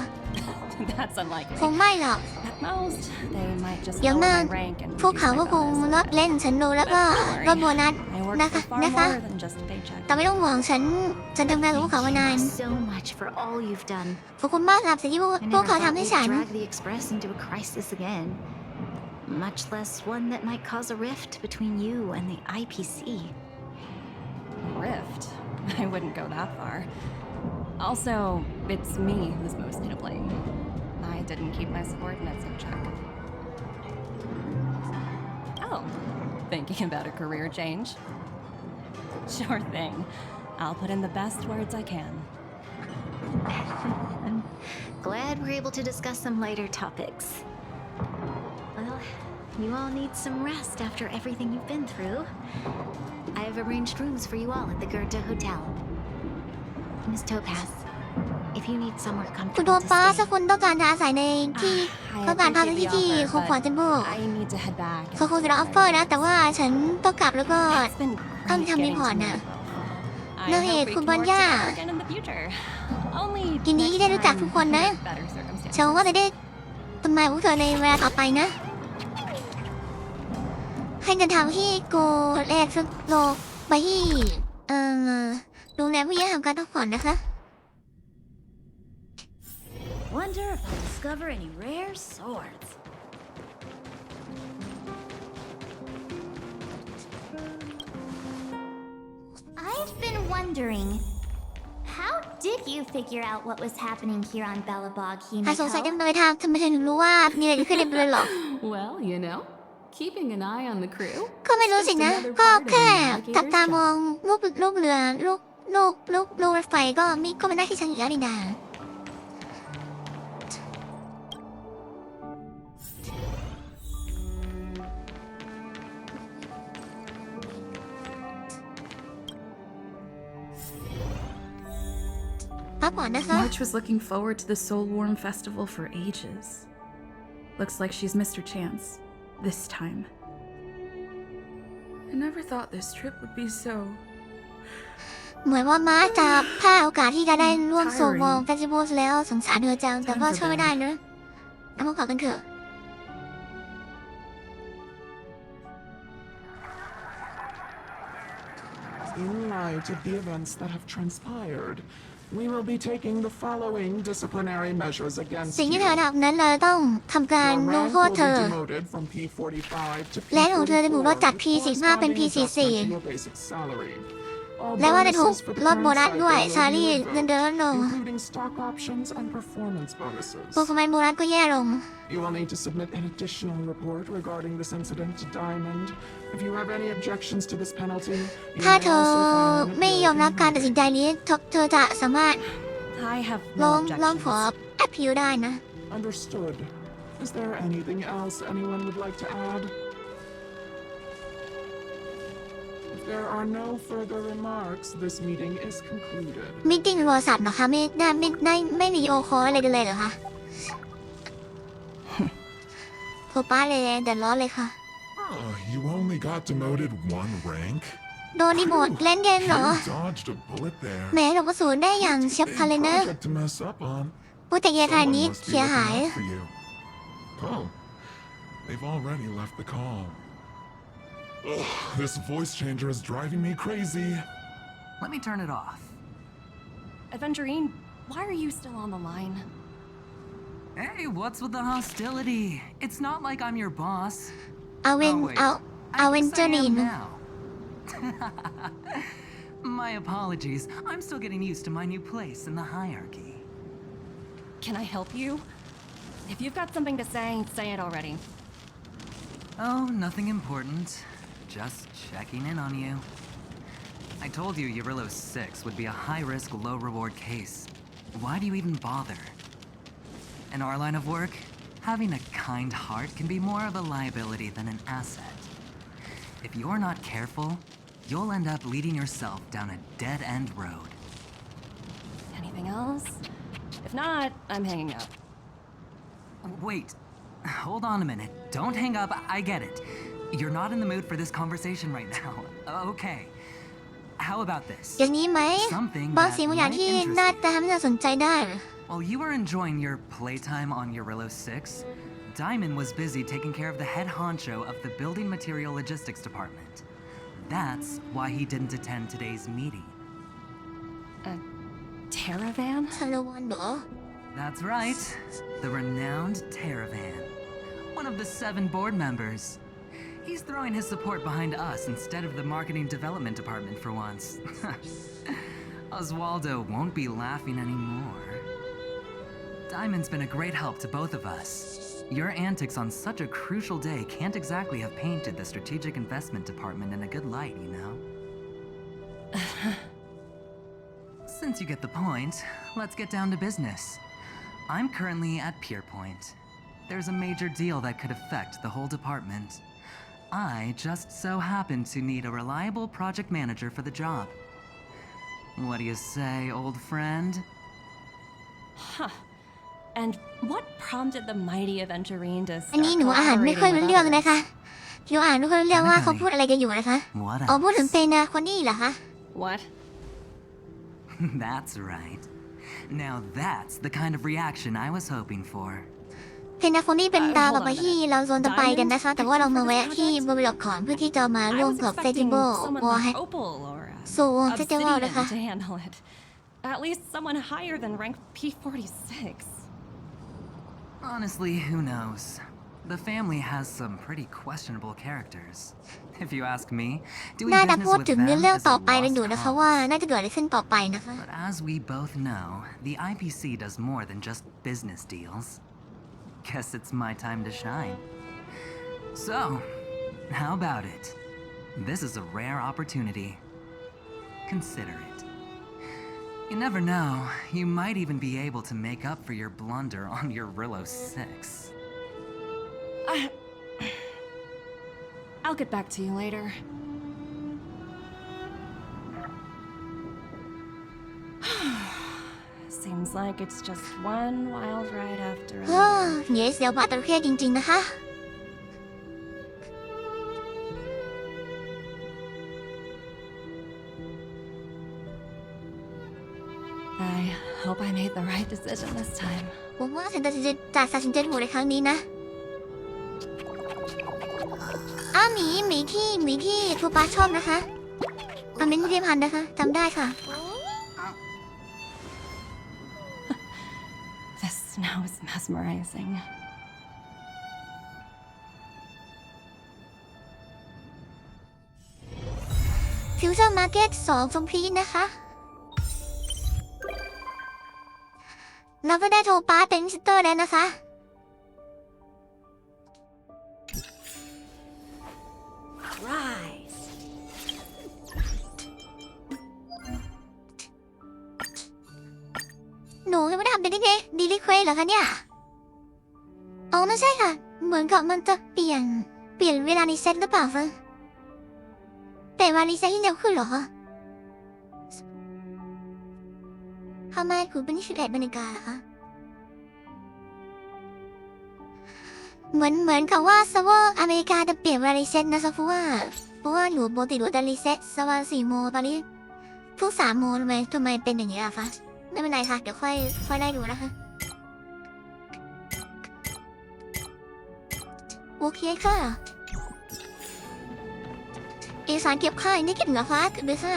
Speaker 4: That's
Speaker 1: ค
Speaker 4: unlikely.
Speaker 1: งไม่หรอก
Speaker 4: At most, they might just
Speaker 1: อย่าง
Speaker 4: lower
Speaker 1: มาก
Speaker 4: my rank and
Speaker 1: พวกเขา
Speaker 4: reduce
Speaker 1: ก็
Speaker 4: my
Speaker 1: คง
Speaker 4: bonus.
Speaker 1: ลดเล่นฉันดูแล้วก็ลดโบนัส
Speaker 4: I work
Speaker 1: นะคะ
Speaker 4: for far more than just a paycheck.
Speaker 1: แต่ไม่ต้องห่วงฉันทำงานกับพวกเขามานาน
Speaker 2: So much for all you've done.
Speaker 1: ขอบคุณมากสำหรับสิ่งที่พวก
Speaker 2: I
Speaker 1: เขา
Speaker 2: never thought
Speaker 1: ทำให้
Speaker 2: we'd
Speaker 1: ฉัน
Speaker 2: drag the Express into a crisis again. Much less one that might cause a rift between you and the IPC.
Speaker 4: Rift? I wouldn't go that far. Also, it's me who's mostly to blame. I didn't keep my subordinates in check. Oh, thinking about a career change? Sure thing. I'll put in the best words I can.
Speaker 2: I'm glad we're able to discuss some lighter topics. Well, you all need some rest after everything you've been through. I have arranged rooms for you all at the Goethe Hotel. Miss Topaz, if you need somewhere
Speaker 1: คุณโท
Speaker 2: comfortable to
Speaker 1: ปัส
Speaker 2: stay,
Speaker 1: ถ้าคุณต้องการจะอาศัยในที่
Speaker 4: I
Speaker 1: ต้องการพักใน
Speaker 4: appreciate
Speaker 1: ที่
Speaker 4: the
Speaker 1: ที่
Speaker 4: offer,
Speaker 1: คงขวางเจนบุ
Speaker 4: but I need to head back.
Speaker 1: เขาคงจะรับออฟเฟอร์นะ แต่ว่าฉันต้องกลับแล้วก็
Speaker 4: It's been
Speaker 1: ต้อง
Speaker 4: great
Speaker 1: ทำรี
Speaker 4: getting
Speaker 1: พอร์ต
Speaker 4: to know
Speaker 1: น่ะ
Speaker 4: you both. I
Speaker 1: นางเอก
Speaker 4: hope we
Speaker 1: คุณ
Speaker 4: can
Speaker 1: บัญ
Speaker 4: work
Speaker 1: ญา
Speaker 4: together again in the future. Only
Speaker 1: ยินดีที่
Speaker 4: next
Speaker 1: ได้รู้จัก
Speaker 4: time
Speaker 1: ทุกคนนะ
Speaker 4: under better circumstances.
Speaker 1: ฉันหวังว่าจะได้ทำไมพวกเธอในเวลาต่อไปนะ ให้เดินทางที่โกแรกซึ่งโลไปที่โรงแรมผู้ย่าทำการพักผ่อนนะคะ
Speaker 2: wonder if I'll discover any rare swords.
Speaker 3: I've been wondering, how did you figure out what was happening here on Belobog,
Speaker 1: หากสงสัย
Speaker 3: Himiko?
Speaker 1: จังเลยทำไมเธอถึงรู้ว่ามีอะไรเกิดขึ้นในเรือหรอ
Speaker 6: Well, you know, keeping an eye on the crew.
Speaker 1: ก็ไม่รู้สินะ
Speaker 6: Just another
Speaker 1: ก็
Speaker 6: part of
Speaker 1: แค่
Speaker 6: the
Speaker 1: จับ
Speaker 6: navigator's
Speaker 1: ตามอง
Speaker 6: job.
Speaker 1: ลูกเรือลูกรถไฟก็เป็นหน้าที่ฉันอยู่แล้วนี่นา พักผ่อนนะคะ
Speaker 11: March was looking forward to the Soul Warm Festival for ages. Looks like she's missed her chance. This time. I never thought this trip would be so...
Speaker 1: เหมือนว่าม้าจะพลาดโอกาสที่จะได้ร่วมโซวองเฟสติวัลแล้วสงสารเธอจังแต่ก็ช่วยไม่ได้นะเอามาขอกันเถอะ
Speaker 14: In light of the events that have transpired, we will be taking the following disciplinary measures against
Speaker 1: สิ่ง
Speaker 14: you.
Speaker 1: ที่เธอทำนั้นเราต้องทำการ
Speaker 14: Your
Speaker 1: ลง
Speaker 14: rank
Speaker 1: โทษ
Speaker 14: will
Speaker 1: เธ
Speaker 14: be
Speaker 1: อ
Speaker 14: demoted from P45 to
Speaker 1: และของเธอจะถูกลดจาก
Speaker 14: P44
Speaker 1: P45 เป็น
Speaker 14: with corresponding
Speaker 1: P44
Speaker 14: adjustment to your basic salary. All
Speaker 1: และว่าจะถูก
Speaker 14: bonuses for the
Speaker 1: ลดโบ
Speaker 14: current
Speaker 1: นัสด้วย
Speaker 14: cycle
Speaker 1: ซา
Speaker 14: will
Speaker 1: รี่
Speaker 14: be
Speaker 1: เงินเดือนลดลง
Speaker 14: revoked, including stock options and performance
Speaker 1: พวก
Speaker 14: bonuses.
Speaker 1: ทำไมโบนัสก็แย่ลง
Speaker 14: You will need to submit an additional report regarding this incident to Diamond. If you have any objections to this penalty, you
Speaker 1: ถ้า
Speaker 14: may
Speaker 1: เธอ
Speaker 14: also file an
Speaker 1: ไม่ยอม
Speaker 14: appeal
Speaker 1: รับการตัดสินใจนี้เธอจะสามารถ
Speaker 4: I have
Speaker 1: ร้
Speaker 4: no
Speaker 1: องขอ
Speaker 4: objections.
Speaker 1: แอพพิลได้นะ
Speaker 14: Understood. Is there anything else anyone would like to add? If there are no further remarks, this meeting is concluded.
Speaker 1: มีติ้งโทรศัพท์เหรอคะไม่วิดีโอคอลอะไรเลยเหรอคะโทรป้าเลยเดือดร้อนเลยค่ะ
Speaker 7: You only got demoted one rank?
Speaker 1: โดนรีโมทเล่นเกมเหรอ
Speaker 14: Dodged a bullet there.
Speaker 1: แหมหลบกระสุนได้อย่างเฉียบพลันเลยนะ
Speaker 14: Project to mess up on.
Speaker 1: พูดแต่เยาทานนี้
Speaker 14: Someone must be
Speaker 1: เสียหาย
Speaker 14: looking out for you. Oh, they've already left the call. Ugh, this voice changer is driving me crazy.
Speaker 15: Let me turn it off.
Speaker 4: Aventurine, why are you still on the line?
Speaker 15: Hey, what's with the hostility? It's not like I'm your boss.
Speaker 1: เอาเวน
Speaker 15: Oh, wait.
Speaker 1: เอาเวน
Speaker 15: I
Speaker 1: เจอ
Speaker 15: guess
Speaker 1: รี
Speaker 15: I
Speaker 1: น
Speaker 15: am now. My apologies. I'm still getting used to my new place in the hierarchy.
Speaker 4: Can I help you? If you've got something to say it already.
Speaker 15: Oh, nothing important. Just checking in on you. I told you Eurillo 6 would be a high-risk, low-reward case. Why do you even bother? In our line of work, having a kind heart can be more of a liability than an asset. If you're not careful, you'll end up leading yourself down a dead-end road.
Speaker 4: Anything else? If not, I'm hanging up.
Speaker 15: Wait. Hold on a minute. Don't hang up. I get it. You're not in the mood for this conversation right now. Okay. How about this?
Speaker 1: อย่างนี้ไหม
Speaker 15: Something
Speaker 1: บาง
Speaker 15: that
Speaker 1: สิ่งบางอย่าง
Speaker 15: might
Speaker 1: ที่
Speaker 15: interest
Speaker 1: น่า
Speaker 15: you.
Speaker 1: จะทำให้เราสนใจได้
Speaker 15: While you were enjoying your playtime on Eurillo 6, Diamond was busy taking care of the head honcho of the Building Material Logistics Department. That's why he didn't attend today's meeting.
Speaker 4: Terravan?
Speaker 1: คาราวานเหรอ
Speaker 15: That's right. The renowned Terravan. One of the 7 board members. He's throwing his support behind us instead of the Marketing Development Department for once. Oswaldo won't be laughing anymore. Diamond's been a great help to both of us. Your antics on such a crucial day can't exactly have painted the Strategic Investment Department in a good light, you know? Since you get the point, let's get down to business. I'm currently at Pier Point. There's a major deal that could affect the whole department. I just so happen to need a reliable project manager for the job. What do you say, old friend?
Speaker 4: Huh. And what prompted the mighty Aventurine to
Speaker 1: อัน
Speaker 4: start
Speaker 1: นี้หนูอ่านไม่ค่อย
Speaker 4: collaborating
Speaker 1: รู้
Speaker 4: with
Speaker 1: เรื่องนะ
Speaker 4: others?
Speaker 1: คะหนูอ่านไม่ค่อยรู้เรื่องว่าเขาพูดอะไรกันอยู่นะคะ
Speaker 15: What
Speaker 1: อ๋อพูดถึง
Speaker 15: else?
Speaker 1: เพนาคนนี้เหรอคะ
Speaker 4: What?
Speaker 15: That's right. Now that's the kind of reaction I was hoping for.
Speaker 1: เพนาคนนี้เป็นดาวต่อไปที่เราโซนจะไปกันนะคะ แต่ว่าเรามาแวะที่บริษัทก่อนเพื่อที่จะมาร่ว
Speaker 4: I
Speaker 1: ม
Speaker 4: was
Speaker 1: กับเฟสติ
Speaker 4: expecting
Speaker 1: วัล
Speaker 4: someone
Speaker 1: วอร์
Speaker 4: like Opal or
Speaker 1: โซวงเฟสติวัล
Speaker 4: Obsidian
Speaker 1: นะคะ
Speaker 4: to handle it. At least someone higher than rank P46.
Speaker 15: Honestly, who knows? The family has some pretty questionable characters. If you ask me, doing
Speaker 1: น่าจะ
Speaker 15: business
Speaker 1: พูด
Speaker 15: with
Speaker 1: ถึง
Speaker 15: them
Speaker 1: เนื้อเรื่อง
Speaker 15: is
Speaker 1: ต่อ
Speaker 15: a
Speaker 1: ไปกันอยู่
Speaker 15: lost
Speaker 1: นะคะว่า
Speaker 15: cause.
Speaker 1: น่าจะเกิดอะไรขึ้นต่อไปนะคะ
Speaker 15: But as we both know, the IPC does more than just business deals. Guess it's my time to shine. So, how about it? This is a rare opportunity. Consider it. You never know, you might even be able to make up for your blunder on your Eurillo 6.
Speaker 4: I'll get back to you later. Seems like it's just one wild ride after
Speaker 1: เฮ้อ
Speaker 4: another.
Speaker 1: เยสเดี๋ยวบาดตะเครียดจริงๆนะคะ
Speaker 4: I hope I made the right decision this time.
Speaker 1: ผมว่าฉันตัดสินใจถูกในครั้งนี้นะอ้าวหมีที่ครูปาชอบนะคะอามินพิพันธ์นะคะจำได้ค่ะ
Speaker 4: The snow is mesmerizing.
Speaker 1: ฟิวเจอร์มาร์เก็ต2 ชมพรีนะคะ เราก็ได้โทรป้าเป็นวิสิเตอร์แล้วนะคะ
Speaker 5: Rise.
Speaker 1: หนูยังไม่ได้ทำเป็นดีลิเควสเหรอคะเนี่ยอ๋อไม่ใช่ค่ะ เหมือนกับมันจะเปลี่ยนเวลารีเซ็ตหรือเปล่าคะแต่เวลารีเซ็ตที่เร็วขึ้นเหรอคะทำไมถึงเป็น21 นาฬิกาล่ะคะเหมือนกับว่าเซิร์ฟเวอร์อเมริกาจะเปลี่ยนเวลารีเซ็ตนะซะเพราะว่า เพราะว่าหนูปกติหนูจะรีเซ็ตสว่าง4 โมงตอนนี้เพิ่ง3 โมงทำไมเป็นอย่างนี้ล่ะคะไม่เป็นไรค่ะเดี๋ยวค่อยได้ดูนะคะโอเคค่ะเอกสารเก็บค่ายนี่เก็บเหรอคะเก็บเลยค่ะ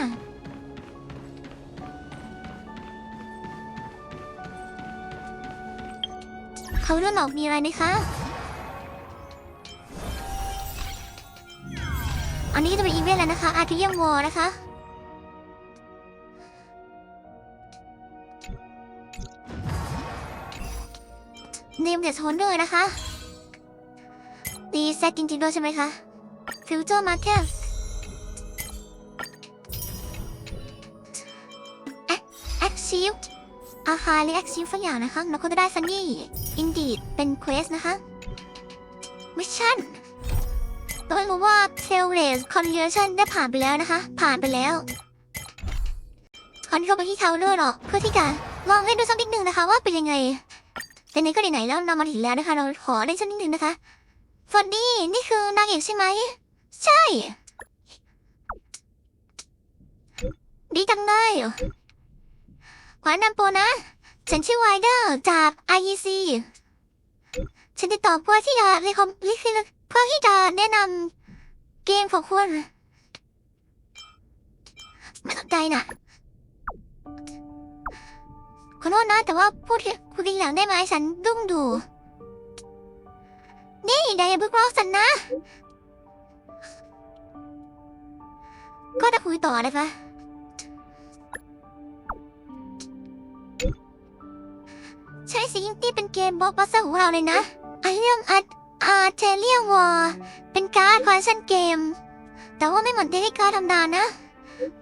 Speaker 1: เขาเรื่องหลอกมีอะไรนะคะอันนี้จะเป็นอีเวนต์แล้วนะคะอาร์ติเยียมวอลนะคะเนมเดสโฮนเดอร์นะคะดีเซตจริงๆด้วยใช่ไหมคะฟิวเจอร์มาร์เก็ตแอคชีฟอาคารหรือแอคชีฟสักอย่างนะคะเราก็จะได้ซันนี่อินดีดเป็นเควสนะคะมิชชั่นต้องรู้ว่าเทลเรสคอนเนอร์ชันได้ผ่านไปแล้วนะคะผ่านไปแล้วคอนเข้าไปที่เคาน์เตอร์หรอกเพื่อที่จะลองเล่นดูสักนิดนึงนะคะว่าเป็นยังไงแต่ไหนก็ไหนแล้วเรามาถึงแล้วนะคะเราขอเล่นสักนิดนึงนะคะฟอนดี้นี่คือนางเอกใช่ไหมใช่ดีจังเลยขอแนะนำตัวนะฉันชื่อไวเดอร์จาก IEC ฉันติดต่อเพื่อที่จะเพื่อที่จะแนะนำเกมของคุณไม่สนใจนะขอโทษนะแต่ว่าพูดคุยกันหลังได้ไหมฉันดุ้งดูนี่เดี๋ยวอย่าเพิ่งรอฉันนะก็จะคุยต่อนะคะใช่สิที่เป็นเกมบล็อกบัสเตอร์ของเราเลยนะเรื่องเทเลียวอร์เป็นการ์ดคอลเลคชั่นเกมแต่ว่าไม่เหมือนเทเลการ์ดธรรมดานะ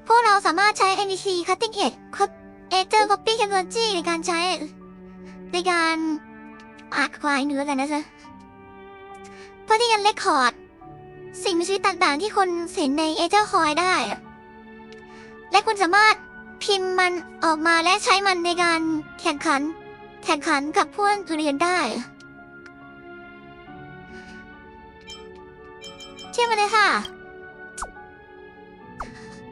Speaker 1: พวกเราสามารถใช้ NEC Cutting Edge Ether Copy Technology ในการควายเนื้อกันนะจ๊ะเพื่อที่จะเรคคอร์ดสิ่งมีชีวิตต่างๆที่คนเห็นใน Ether Coin ได้และคุณสามารถพิมพ์มันออกมาและใช้มันในการแข่งขันกับพวกเรียนได้เชื่อมาเลยค่ะ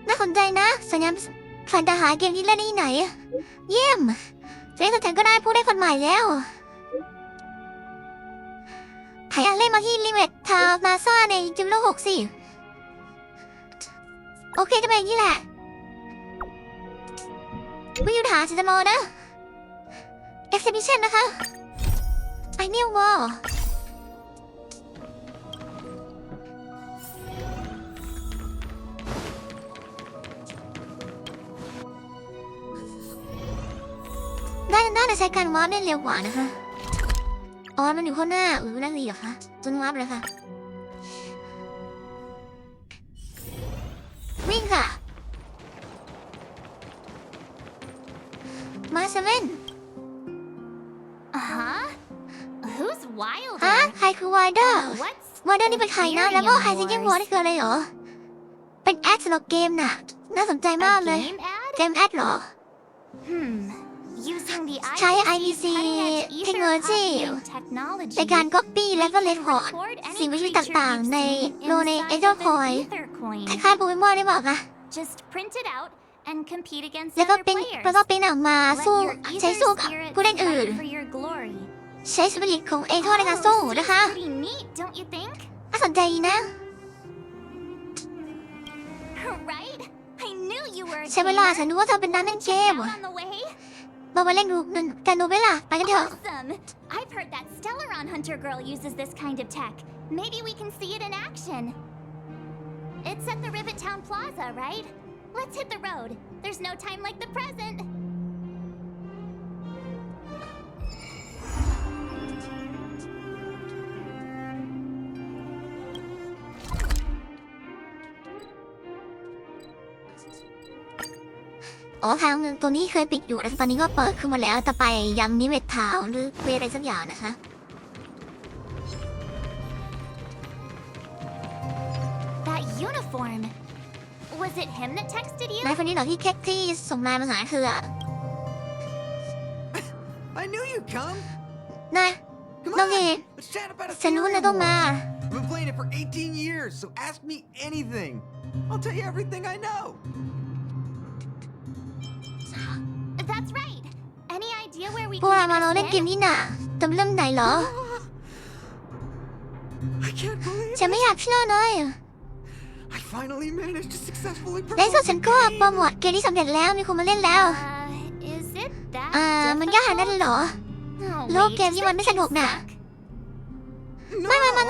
Speaker 1: น่าสนใจนะสัญญาณฝันจะหาเกมที่เล่นได้ที่ไหนเยี่ยมเจ๊สัญญาก็ได้ผู้ได้คนใหม่แล้วใครอยากเล่นมาที่ลิเวตทาวนาซ่าในจิมโล6สิโอเคจะเป็นอย่างนี้แหละวิวถาฉันจะรอนะExhibition นะคะไอเนียววอลน่าจะใช้การวาร์ปได้เร็วกว่านะคะอ๋อมันอยู่ข้างหน้าน่าดีเหรอคะจนวาร์ปเลยค่ะวิ่งค่ะมาเซเว่น
Speaker 3: Who's Wilder?
Speaker 1: ฮะใครคือไวเดอร์นี่เป็นใครนะแล้วก็ไฮซิงเกิลวอร์นี่คืออะไรเหรอเป็นแอดสำหรับเกมน่ะน่าสนใจมากเลยเกมแอดเหรอใช้ IPC เทคโนโลยีในการก๊อปปี้และก็เรคคอร์ดสิ่งมีชีวิตต่างๆในเอเจอร์คอยคล้ายๆโปเกมอนได้บอกอะแล้วก็เป็นออกมาใช้สู้กับผู้เล่นอื่นใช้สปิริตของเอเจอร์ในการสู้นะคะน่าสนใจนะใช้เวลาฉันรู้ว่าเธอเป็นนักเล่นเกมเราไปเล่นกันดูไหมล่ะไปกันเถอะ
Speaker 3: I've heard that Stellaron Hunter girl uses this kind of tech. Maybe we can see it in action. It's at the Rivet Town Plaza, right? Let's hit the road. There's no time like the present. อ๋อทางตัวนี้เคยปิดอยู่แต่ตอนนี้ก็เปิดขึ้นมาแล้วจะไปยังนิเวศทาวน์หรือเวอะไรสักอย่างนะคะ That uniform. Was it him that texted you?
Speaker 1: นายคนนี้เหรอที่ส่งนายมาหาเธอ
Speaker 15: I knew you'd come.
Speaker 1: นายน้องเอฉันรู้ว่านายต้องมา
Speaker 16: I've been playing it for 18 years, so ask me anything. I'll tell you everything I know.
Speaker 3: That's right. Any idea where we
Speaker 1: พวกเรา
Speaker 3: can
Speaker 1: มา
Speaker 3: get
Speaker 1: เรา
Speaker 3: a
Speaker 1: เล่นเกม
Speaker 3: spin?
Speaker 1: นี้น่ะแต่เริ่มไหนเหรอ
Speaker 16: I can't believe
Speaker 1: ฉันไม่อยากเชื่อเลย
Speaker 16: I finally managed to successfully
Speaker 1: ในที่สุด
Speaker 16: promote
Speaker 1: ฉัน
Speaker 16: the
Speaker 1: ก็โปร
Speaker 16: game.
Speaker 1: โมทเกมที่สำเร็จแล้วมีคนมาเล่นแล้ว
Speaker 3: Is it that
Speaker 1: มันยากขนาดนั้นเลยเหรอ
Speaker 3: Oh,
Speaker 1: โลกเกมที่มันไม่สนุกน่ะ
Speaker 16: No,
Speaker 1: ไม่
Speaker 16: of course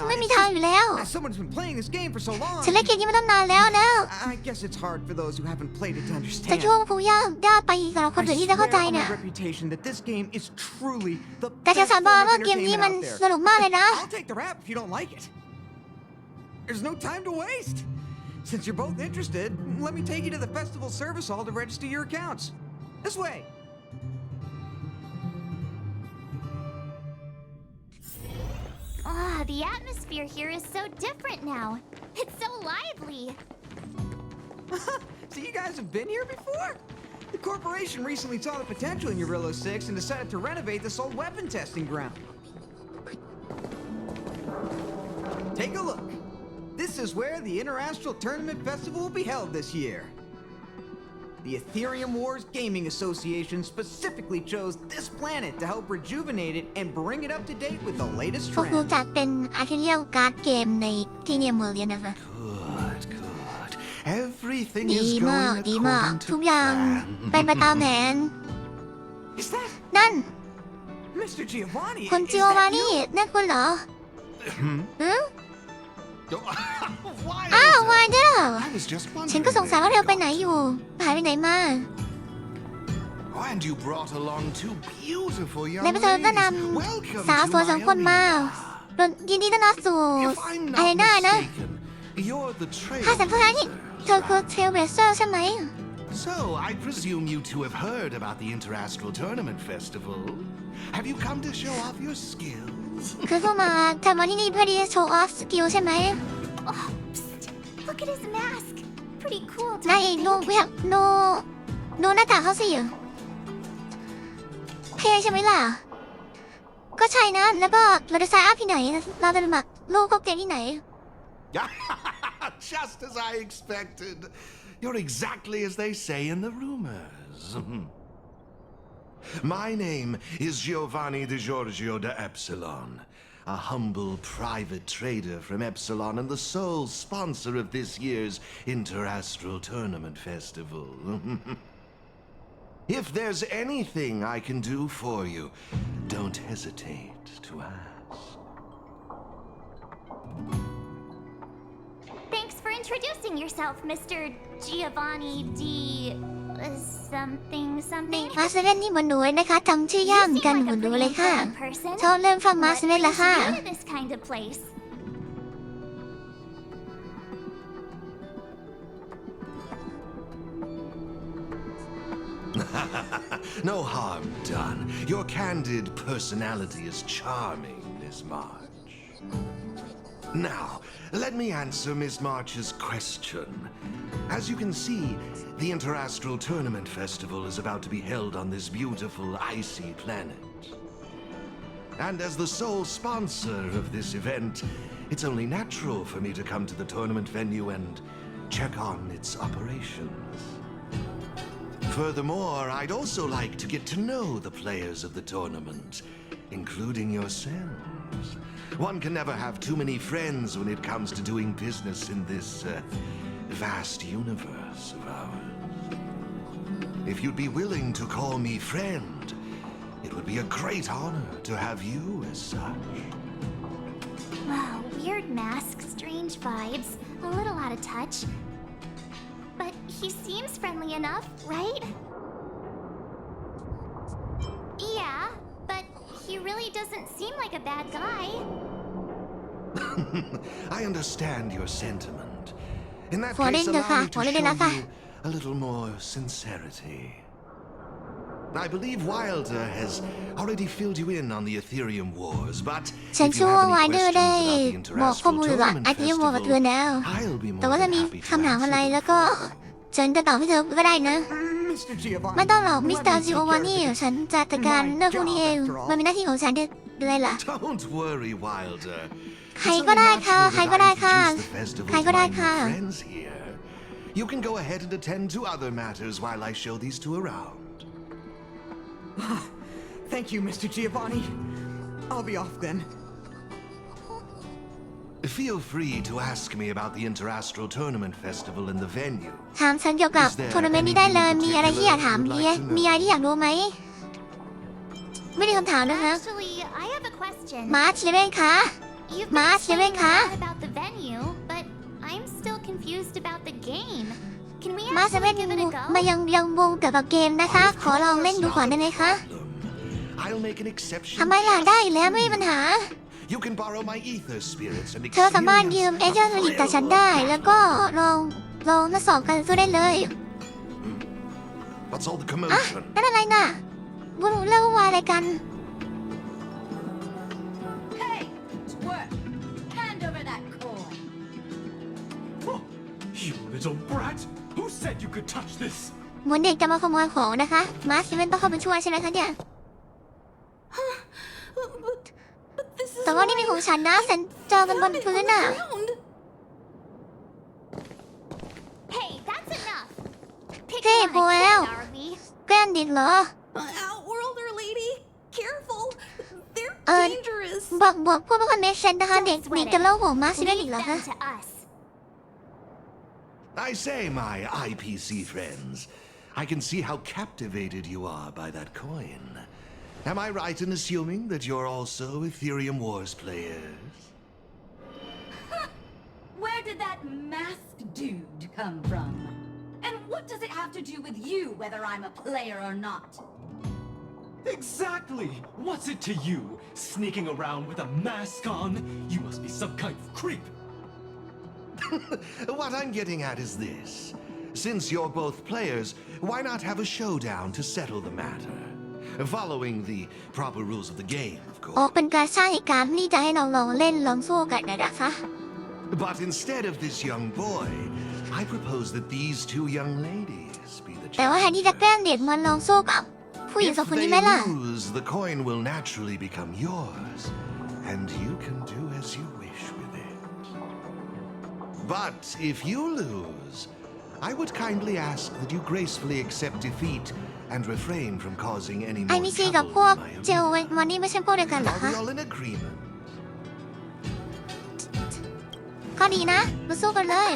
Speaker 1: ไม่
Speaker 16: not.
Speaker 1: มีทางอยู่แล้ว
Speaker 16: As someone's been playing this game for so long.
Speaker 1: ฉันเล่นเกมนี้มาตั้งนานแล้วนะ
Speaker 16: I guess it's hard for those who haven't played it to
Speaker 1: จะ
Speaker 16: understand.
Speaker 1: ช่วงผู้ยากไปสำหรับคนอื่นที่จะเข้าใจ
Speaker 16: I swear on
Speaker 1: น่ะ
Speaker 16: my reputation that this game is truly the
Speaker 1: แต่ฉัน
Speaker 16: best
Speaker 1: สาบาน
Speaker 16: form
Speaker 1: ว่า
Speaker 16: of
Speaker 1: เกมนี้มัน
Speaker 16: entertainment out
Speaker 1: ส
Speaker 16: there.
Speaker 1: นุกมากเลยนะ
Speaker 16: I'll take the rap if you don't like it. There's no time to waste. Since you're both interested, let me take you to the festival service hall to register your accounts. This way.
Speaker 3: The atmosphere here is so different now. It's so lively.
Speaker 16: So you guys have been here before? The corporation recently saw the potential in Urillo 6 and decided to renovate this old weapon testing ground. Take a look. This is where the Interastral Tournament Festival will be held this year. The Ethereum Wars Gaming Association specifically chose this planet to help rejuvenate it and bring it up to date with the latest
Speaker 1: ก็คือ
Speaker 16: trends.
Speaker 1: จัดเป็นอาร์เคเรียลการ์ดเกมในที่เนี่ยเมืองเลยนะคะ
Speaker 17: Good. Everything
Speaker 1: ดี
Speaker 17: is
Speaker 1: มาก
Speaker 17: going
Speaker 1: ดีมาก
Speaker 17: according
Speaker 1: ทุก
Speaker 17: to
Speaker 1: อย่าง
Speaker 17: plan.
Speaker 1: เป็นไปตามแผน
Speaker 16: Is that
Speaker 1: นั่น
Speaker 16: Mr. Giovanni?
Speaker 1: คุณ
Speaker 16: Is
Speaker 1: จิโอ
Speaker 16: that
Speaker 1: วา
Speaker 16: you?
Speaker 1: นี่นั่นคุณเหรอ หือ
Speaker 17: Why
Speaker 1: อ้าว
Speaker 17: is
Speaker 1: วาย
Speaker 17: it?
Speaker 1: เด้อ
Speaker 17: I was just
Speaker 1: ฉันก็
Speaker 17: wondering
Speaker 1: สงสัย
Speaker 17: where
Speaker 1: ว่าเธอ
Speaker 17: you'd
Speaker 1: ไปไหน
Speaker 17: gone.
Speaker 1: อยู่หายไปไหนมา
Speaker 17: Oh, and you brought along two beautiful
Speaker 1: ใน
Speaker 17: young
Speaker 1: ประเทศก็น
Speaker 17: ladies. Welcome
Speaker 1: ำสาวสวย
Speaker 17: to
Speaker 1: สอง
Speaker 17: my
Speaker 1: คนมา
Speaker 17: arena.
Speaker 1: ยินดีต้อนรับสู่
Speaker 17: If I'm
Speaker 1: อะไร
Speaker 17: not
Speaker 1: ได้นะ
Speaker 17: mistaken, you're the
Speaker 1: ถ้าฉันพูดนี่
Speaker 17: trailblazer.
Speaker 1: เธอคือเทรลเบเซอร์ใช่ไหม
Speaker 17: So, I presume you two have heard about the Interastral Tournament Festival. Have you come to show off your skills?
Speaker 1: คือเข้ามาทำมาที่นี่เพื่อที่จะโชว์ออฟสกิลใช่ไหม
Speaker 3: Oh, psst. Look at his mask. Pretty cool.
Speaker 1: นาย
Speaker 3: don't
Speaker 1: เอ
Speaker 3: you
Speaker 1: งดู
Speaker 3: think?
Speaker 1: เวียดูหน้าตาเขาสิเท่ใช่ไหมล่ะ ก็ใช่นะ แล้วก็เราจะไซน์อัพที่ไหน เราจะสมัครลูกเขาเกมที่ไหน
Speaker 17: Just as I expected. You're exactly as they say in the rumors. My name is Giovanni Di Giorgio de Epsilon, a humble private trader from Epsilon and the sole sponsor of this year's Interastral Tournament Festival. If there's anything I can do for you, don't hesitate to ask.
Speaker 3: Thanks for introducing yourself, Mr. Giovanni D. Something something.
Speaker 1: มาสเล่นนี่เหมือนหนูเลยนะคะจำชื่อย่าเหมือนกัน
Speaker 3: You
Speaker 1: เหมือน
Speaker 3: seem
Speaker 1: หนู
Speaker 3: like a
Speaker 1: เลย
Speaker 3: pretty
Speaker 1: ค่ะ
Speaker 3: important person.
Speaker 1: ชอบเล่นฟังมา
Speaker 3: What
Speaker 1: สเล่น
Speaker 3: brings
Speaker 1: ละค่ะ
Speaker 3: you to this kind of place?
Speaker 17: No harm done. Your candid personality is charming, Miss March. Now, let me answer Miss March's question. As you can see, the Interastral Tournament Festival is about to be held on this beautiful, icy planet. And as the sole sponsor of this event, it's only natural for me to come to the tournament venue and check on its operations. Furthermore, I'd also like to get to know the players of the tournament, including yourselves. One can never have too many friends when it comes to doing business in this vast universe of ours. If you'd be willing to call me friend, it would be a great honor to have you as such.
Speaker 3: Wow, weird mask, strange vibes, a little out of touch. But he seems friendly enough, right? Yeah, but he really doesn't seem like a bad guy.
Speaker 17: I understand your sentiment. In that
Speaker 1: Fall
Speaker 17: case,
Speaker 1: in the
Speaker 17: allow
Speaker 1: car,
Speaker 17: me to
Speaker 1: fall in
Speaker 17: show
Speaker 1: the car.
Speaker 17: you a little more sincerity. I believe Wilder has already filled you in on the Ethereum Wars, but
Speaker 1: ฉัน
Speaker 17: if you
Speaker 1: เชื่อว่า
Speaker 17: have
Speaker 1: วาย
Speaker 17: any
Speaker 1: เดอร์ได้
Speaker 17: questions about the
Speaker 1: บอกข้อมูล
Speaker 17: Interastral
Speaker 1: เกี่ยวกับ
Speaker 17: Tournament
Speaker 1: ไอทีมวอลกับเธอ
Speaker 17: Festival,
Speaker 1: แล้ว
Speaker 17: I'll be
Speaker 1: แต่
Speaker 17: more
Speaker 1: ว่าถ้า
Speaker 17: than
Speaker 1: มี
Speaker 17: happy to
Speaker 1: คำถามอะไร
Speaker 17: answer
Speaker 1: แล้วก็ฉันจะตอบให้เธอก็ได้นะ
Speaker 16: Mr. Giovanni,
Speaker 1: ไม่ต้องหรอกมิส
Speaker 16: let
Speaker 1: เตอ
Speaker 16: me
Speaker 1: ร์
Speaker 16: take
Speaker 1: จิโอ
Speaker 16: care
Speaker 1: วา
Speaker 16: of
Speaker 1: นี่
Speaker 16: this.
Speaker 1: ฉันจะจัดการเรื่องพวกนี้เอง
Speaker 16: My job, after all.
Speaker 1: มันเป็นหน้าที่ของฉันที่ เลยล่ะ
Speaker 17: Don't worry, Wilder.
Speaker 1: ใครก็ได้ค่ะใครก็ได้ค่ะใครก็ได้ค่ะ
Speaker 17: Friends here. You can go ahead and attend to other matters while I show these two around.
Speaker 16: Thank you, Mr. Giovanni. I'll be off then.
Speaker 17: Feel free to ask me about the Interastral Tournament Festival and the venue.
Speaker 1: ถามฉันเกี่ยวกับทัวร์นาเมนต์นี้ได้เลยมีอะไรที่อยากถามมีอะไรที่อยากรู้ไหมไม่ได้คำถามนะคะ
Speaker 3: Actually, I have a question.
Speaker 1: มาร์ชเลเว่นคะ
Speaker 3: You've
Speaker 1: มาร์ช
Speaker 3: been
Speaker 1: เลเว่น
Speaker 3: saying
Speaker 1: คะ
Speaker 3: a lot about the venue, but I'm still confused about the game. Can we
Speaker 1: มาร์ชเลเว่
Speaker 3: actually
Speaker 1: น
Speaker 3: give it a go?
Speaker 1: มายังวงเกี่ยวกับเกมนะคะ ขอลองเล่นดูก่อนได้ไหมคะ
Speaker 17: I'll make an exception.
Speaker 1: ทำไมล่ะได้อยู่แล้วไม่มีปัญหา
Speaker 17: You can borrow my ether spirits and
Speaker 1: เธอสามารถยืม
Speaker 17: experience
Speaker 1: เอเจนต์สลิปจากฉันได้ แล้วก็ลองทดสอบกันสู้ได้เลย
Speaker 17: What's all the
Speaker 1: อ่ะ
Speaker 17: commotion?
Speaker 1: นั่นอะไรน่ะวุ่นเรื่องวายอะไรกัน
Speaker 2: Hey, twerp! Hand over that coin.
Speaker 13: Oh, you little brat! Who said you could touch this?
Speaker 1: เหมือนเด็กจะมาขโมยของนะคะมาร์ชเลเว่นต้องเข้าไปช่วยใช่ไหมคะเนี่ย แต่ว่านี่เป็นของฉันนะฉันเจอกันบนพื้นน่ะ
Speaker 3: Hey, that's enough. Pick
Speaker 1: เท่
Speaker 3: one
Speaker 1: พอ
Speaker 3: and
Speaker 1: แล้ว
Speaker 3: quit, are we?
Speaker 1: แกล้งเด็กเหรอ
Speaker 10: Outworlder lady, careful. They're
Speaker 1: เออ
Speaker 10: dangerous.
Speaker 1: บอกพูดไม่ค่อยเมคเซนส์นะคะเด็ก
Speaker 3: Don't
Speaker 1: นี่
Speaker 3: sweat
Speaker 1: จะ
Speaker 3: it.
Speaker 1: เล่าหัวมาร์ชเลเว่นอีก
Speaker 3: Leave
Speaker 1: เหรอคะ
Speaker 3: them to us.
Speaker 17: I say, my IPC friends, I can see how captivated you are by that coin. Am I right in assuming that you're also Ethereum Wars players?
Speaker 2: Where did that masked dude come from? And what does it have to do with you, whether I'm a player or not?
Speaker 13: Exactly! What's it to you? Sneaking around with a mask on? You must be some kind of creep.
Speaker 17: What I'm getting at is this. Since you're both players, why not have a showdown to settle the matter? Following the proper rules of the game, of
Speaker 1: ออก
Speaker 17: course.
Speaker 1: เป็นการสร้างเหตุการณ์ที่จะให้เราลองเล่นลองสู้กันนะคะ
Speaker 17: But instead of this young boy, I propose that these two young ladies be the
Speaker 1: แต่ว่าแทนที่จะแกล้งเด็กมันลองสู้กับผู้หญิง
Speaker 17: If
Speaker 1: สองคน
Speaker 17: they
Speaker 1: นี้ไหมล่ะ
Speaker 17: lose, the coin will naturally become yours, and you can do as you wish with it. But if you lose, I would kindly ask that you gracefully accept defeat and refrain from causing any
Speaker 1: ไอ
Speaker 17: more
Speaker 1: มิซีกับ
Speaker 17: trouble
Speaker 1: พวก
Speaker 17: in my
Speaker 1: เจลวันนี้ไม่ใช่พวกเดียวกันเหรอ
Speaker 17: Are
Speaker 1: คะ
Speaker 17: we all in agreement?
Speaker 1: ก็ดีนะมาสู้กันเลย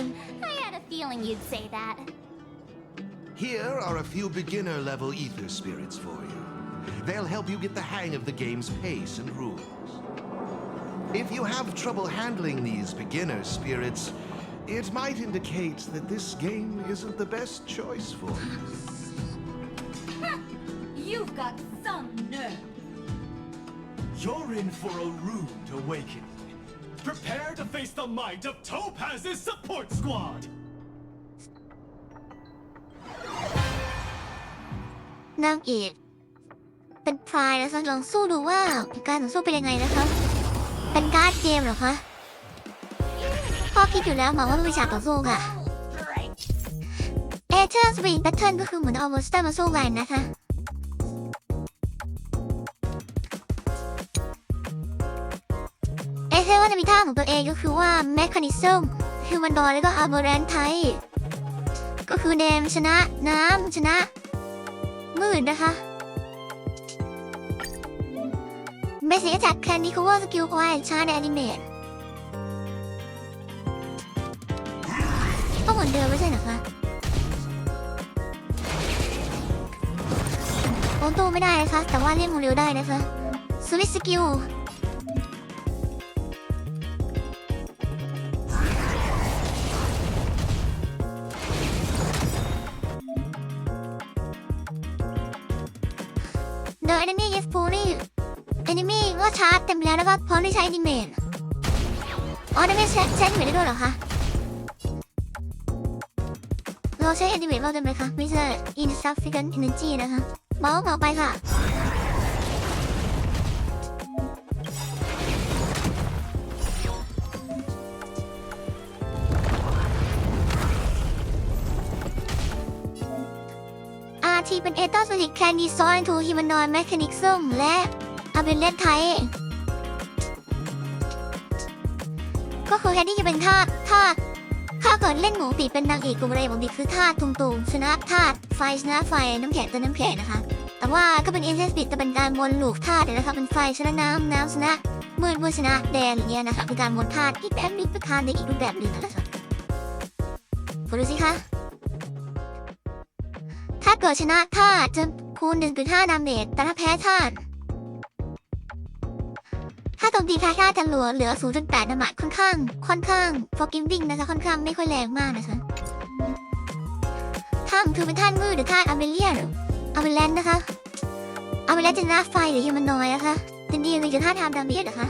Speaker 3: I had a feeling you'd say that.
Speaker 17: Here are a few beginner-level ether spirits for you. They'll help you get the hang of the game's pace and rules. If you have trouble handling these beginner spirits, it might indicate that this game isn't the best choice for you.
Speaker 2: You've got some nerve.
Speaker 13: You're in for a rude awakening. Prepare to face the might of Topaz's support squad!
Speaker 1: นางเอกเป็นพรายนะคะลองสู้ดูว่าการต่อสู้เป็นยังไงนะคะเป็นการ์ดเกมเหรอคะพ่อคิดอยู่แล้วหมอว่ามันเป็นฉากต่อสู้ค่ะเอเธอร์สปีดแบทเทิลก็คือเหมือนเอาเวอร์สเตอร์มาสู้กันนะคะเอเธอร์ว่าจะมีท่าของตัวเองก็คือว่าแมคคานิซึมคือมันดอยแล้วก็อาร์เบอร์แรนไทก็คือเดมชนะน้ำชนะมืดนะคะเบสิกแท็กแคนดี้คูเวอร์สกิลควายชาร์ดแอนิเมตก็เหมือนเดิมไม่ใช่เหรอคะโอนตู้ไม่ได้นะคะแต่ว่าเล่นโมเดลได้นะคะสวิตสกิลThe enemy is fully enemy ก็ชาร์จเต็มแล้วก็พร้อมที่ใช้ดิเมนอ๋อดิเมนใช้ดิเมนได้ด้วยเหรอคะเราใช้ดิเมนเราเต็มเลยค่ะไม่ใช่ insufficient energy นะคะเมาส์ไปค่ะที่เป็นเอเตอร์สลิกแคนดี้ซอยทูฮิมานอยแมคานิกซึมและอาเบเลตไท ก็คือแทนที่จะเป็นทาสถ้าเกิดเล่นหมูปีเป็นนางเอกกลุ่มอะไรหมูปีคือทาสตุงชนะทาสไฟชนะไฟน้ำแข็งตัวน้ำแข็งนะคะแต่ว่าก็เป็นเอเจนต์ปิดจะเป็นการวนลูกธาตุนะคะเป็นไฟชนะน้ำชนะมืดชนะแดงอย่างเงี้ยนะคะคือการวนธาตุที่แบบนี้เป็นทานในอีกรูปแบบหนึ่งนะคะฟังดูสิคะถ้าเกิดชนะธาตุจะคูณ1.5 ดาเมจแต่ถ้าแพ้ธาตุถ้าโจมตีแพ้ธาตุจะเหลือ 0.8 ดาเมจค่อนข้าง forgiving นะคะค่อนข้างไม่ค่อยแรงมากนะคะธาตุคือเป็นธาตุมืดหรือธาตุอเมเลียนอเมแลนนะคะอเมแลนจะชนะไฟหรือฮิวแมนนอยด์นะคะจริงๆ1.5 ดาเมจนะคะ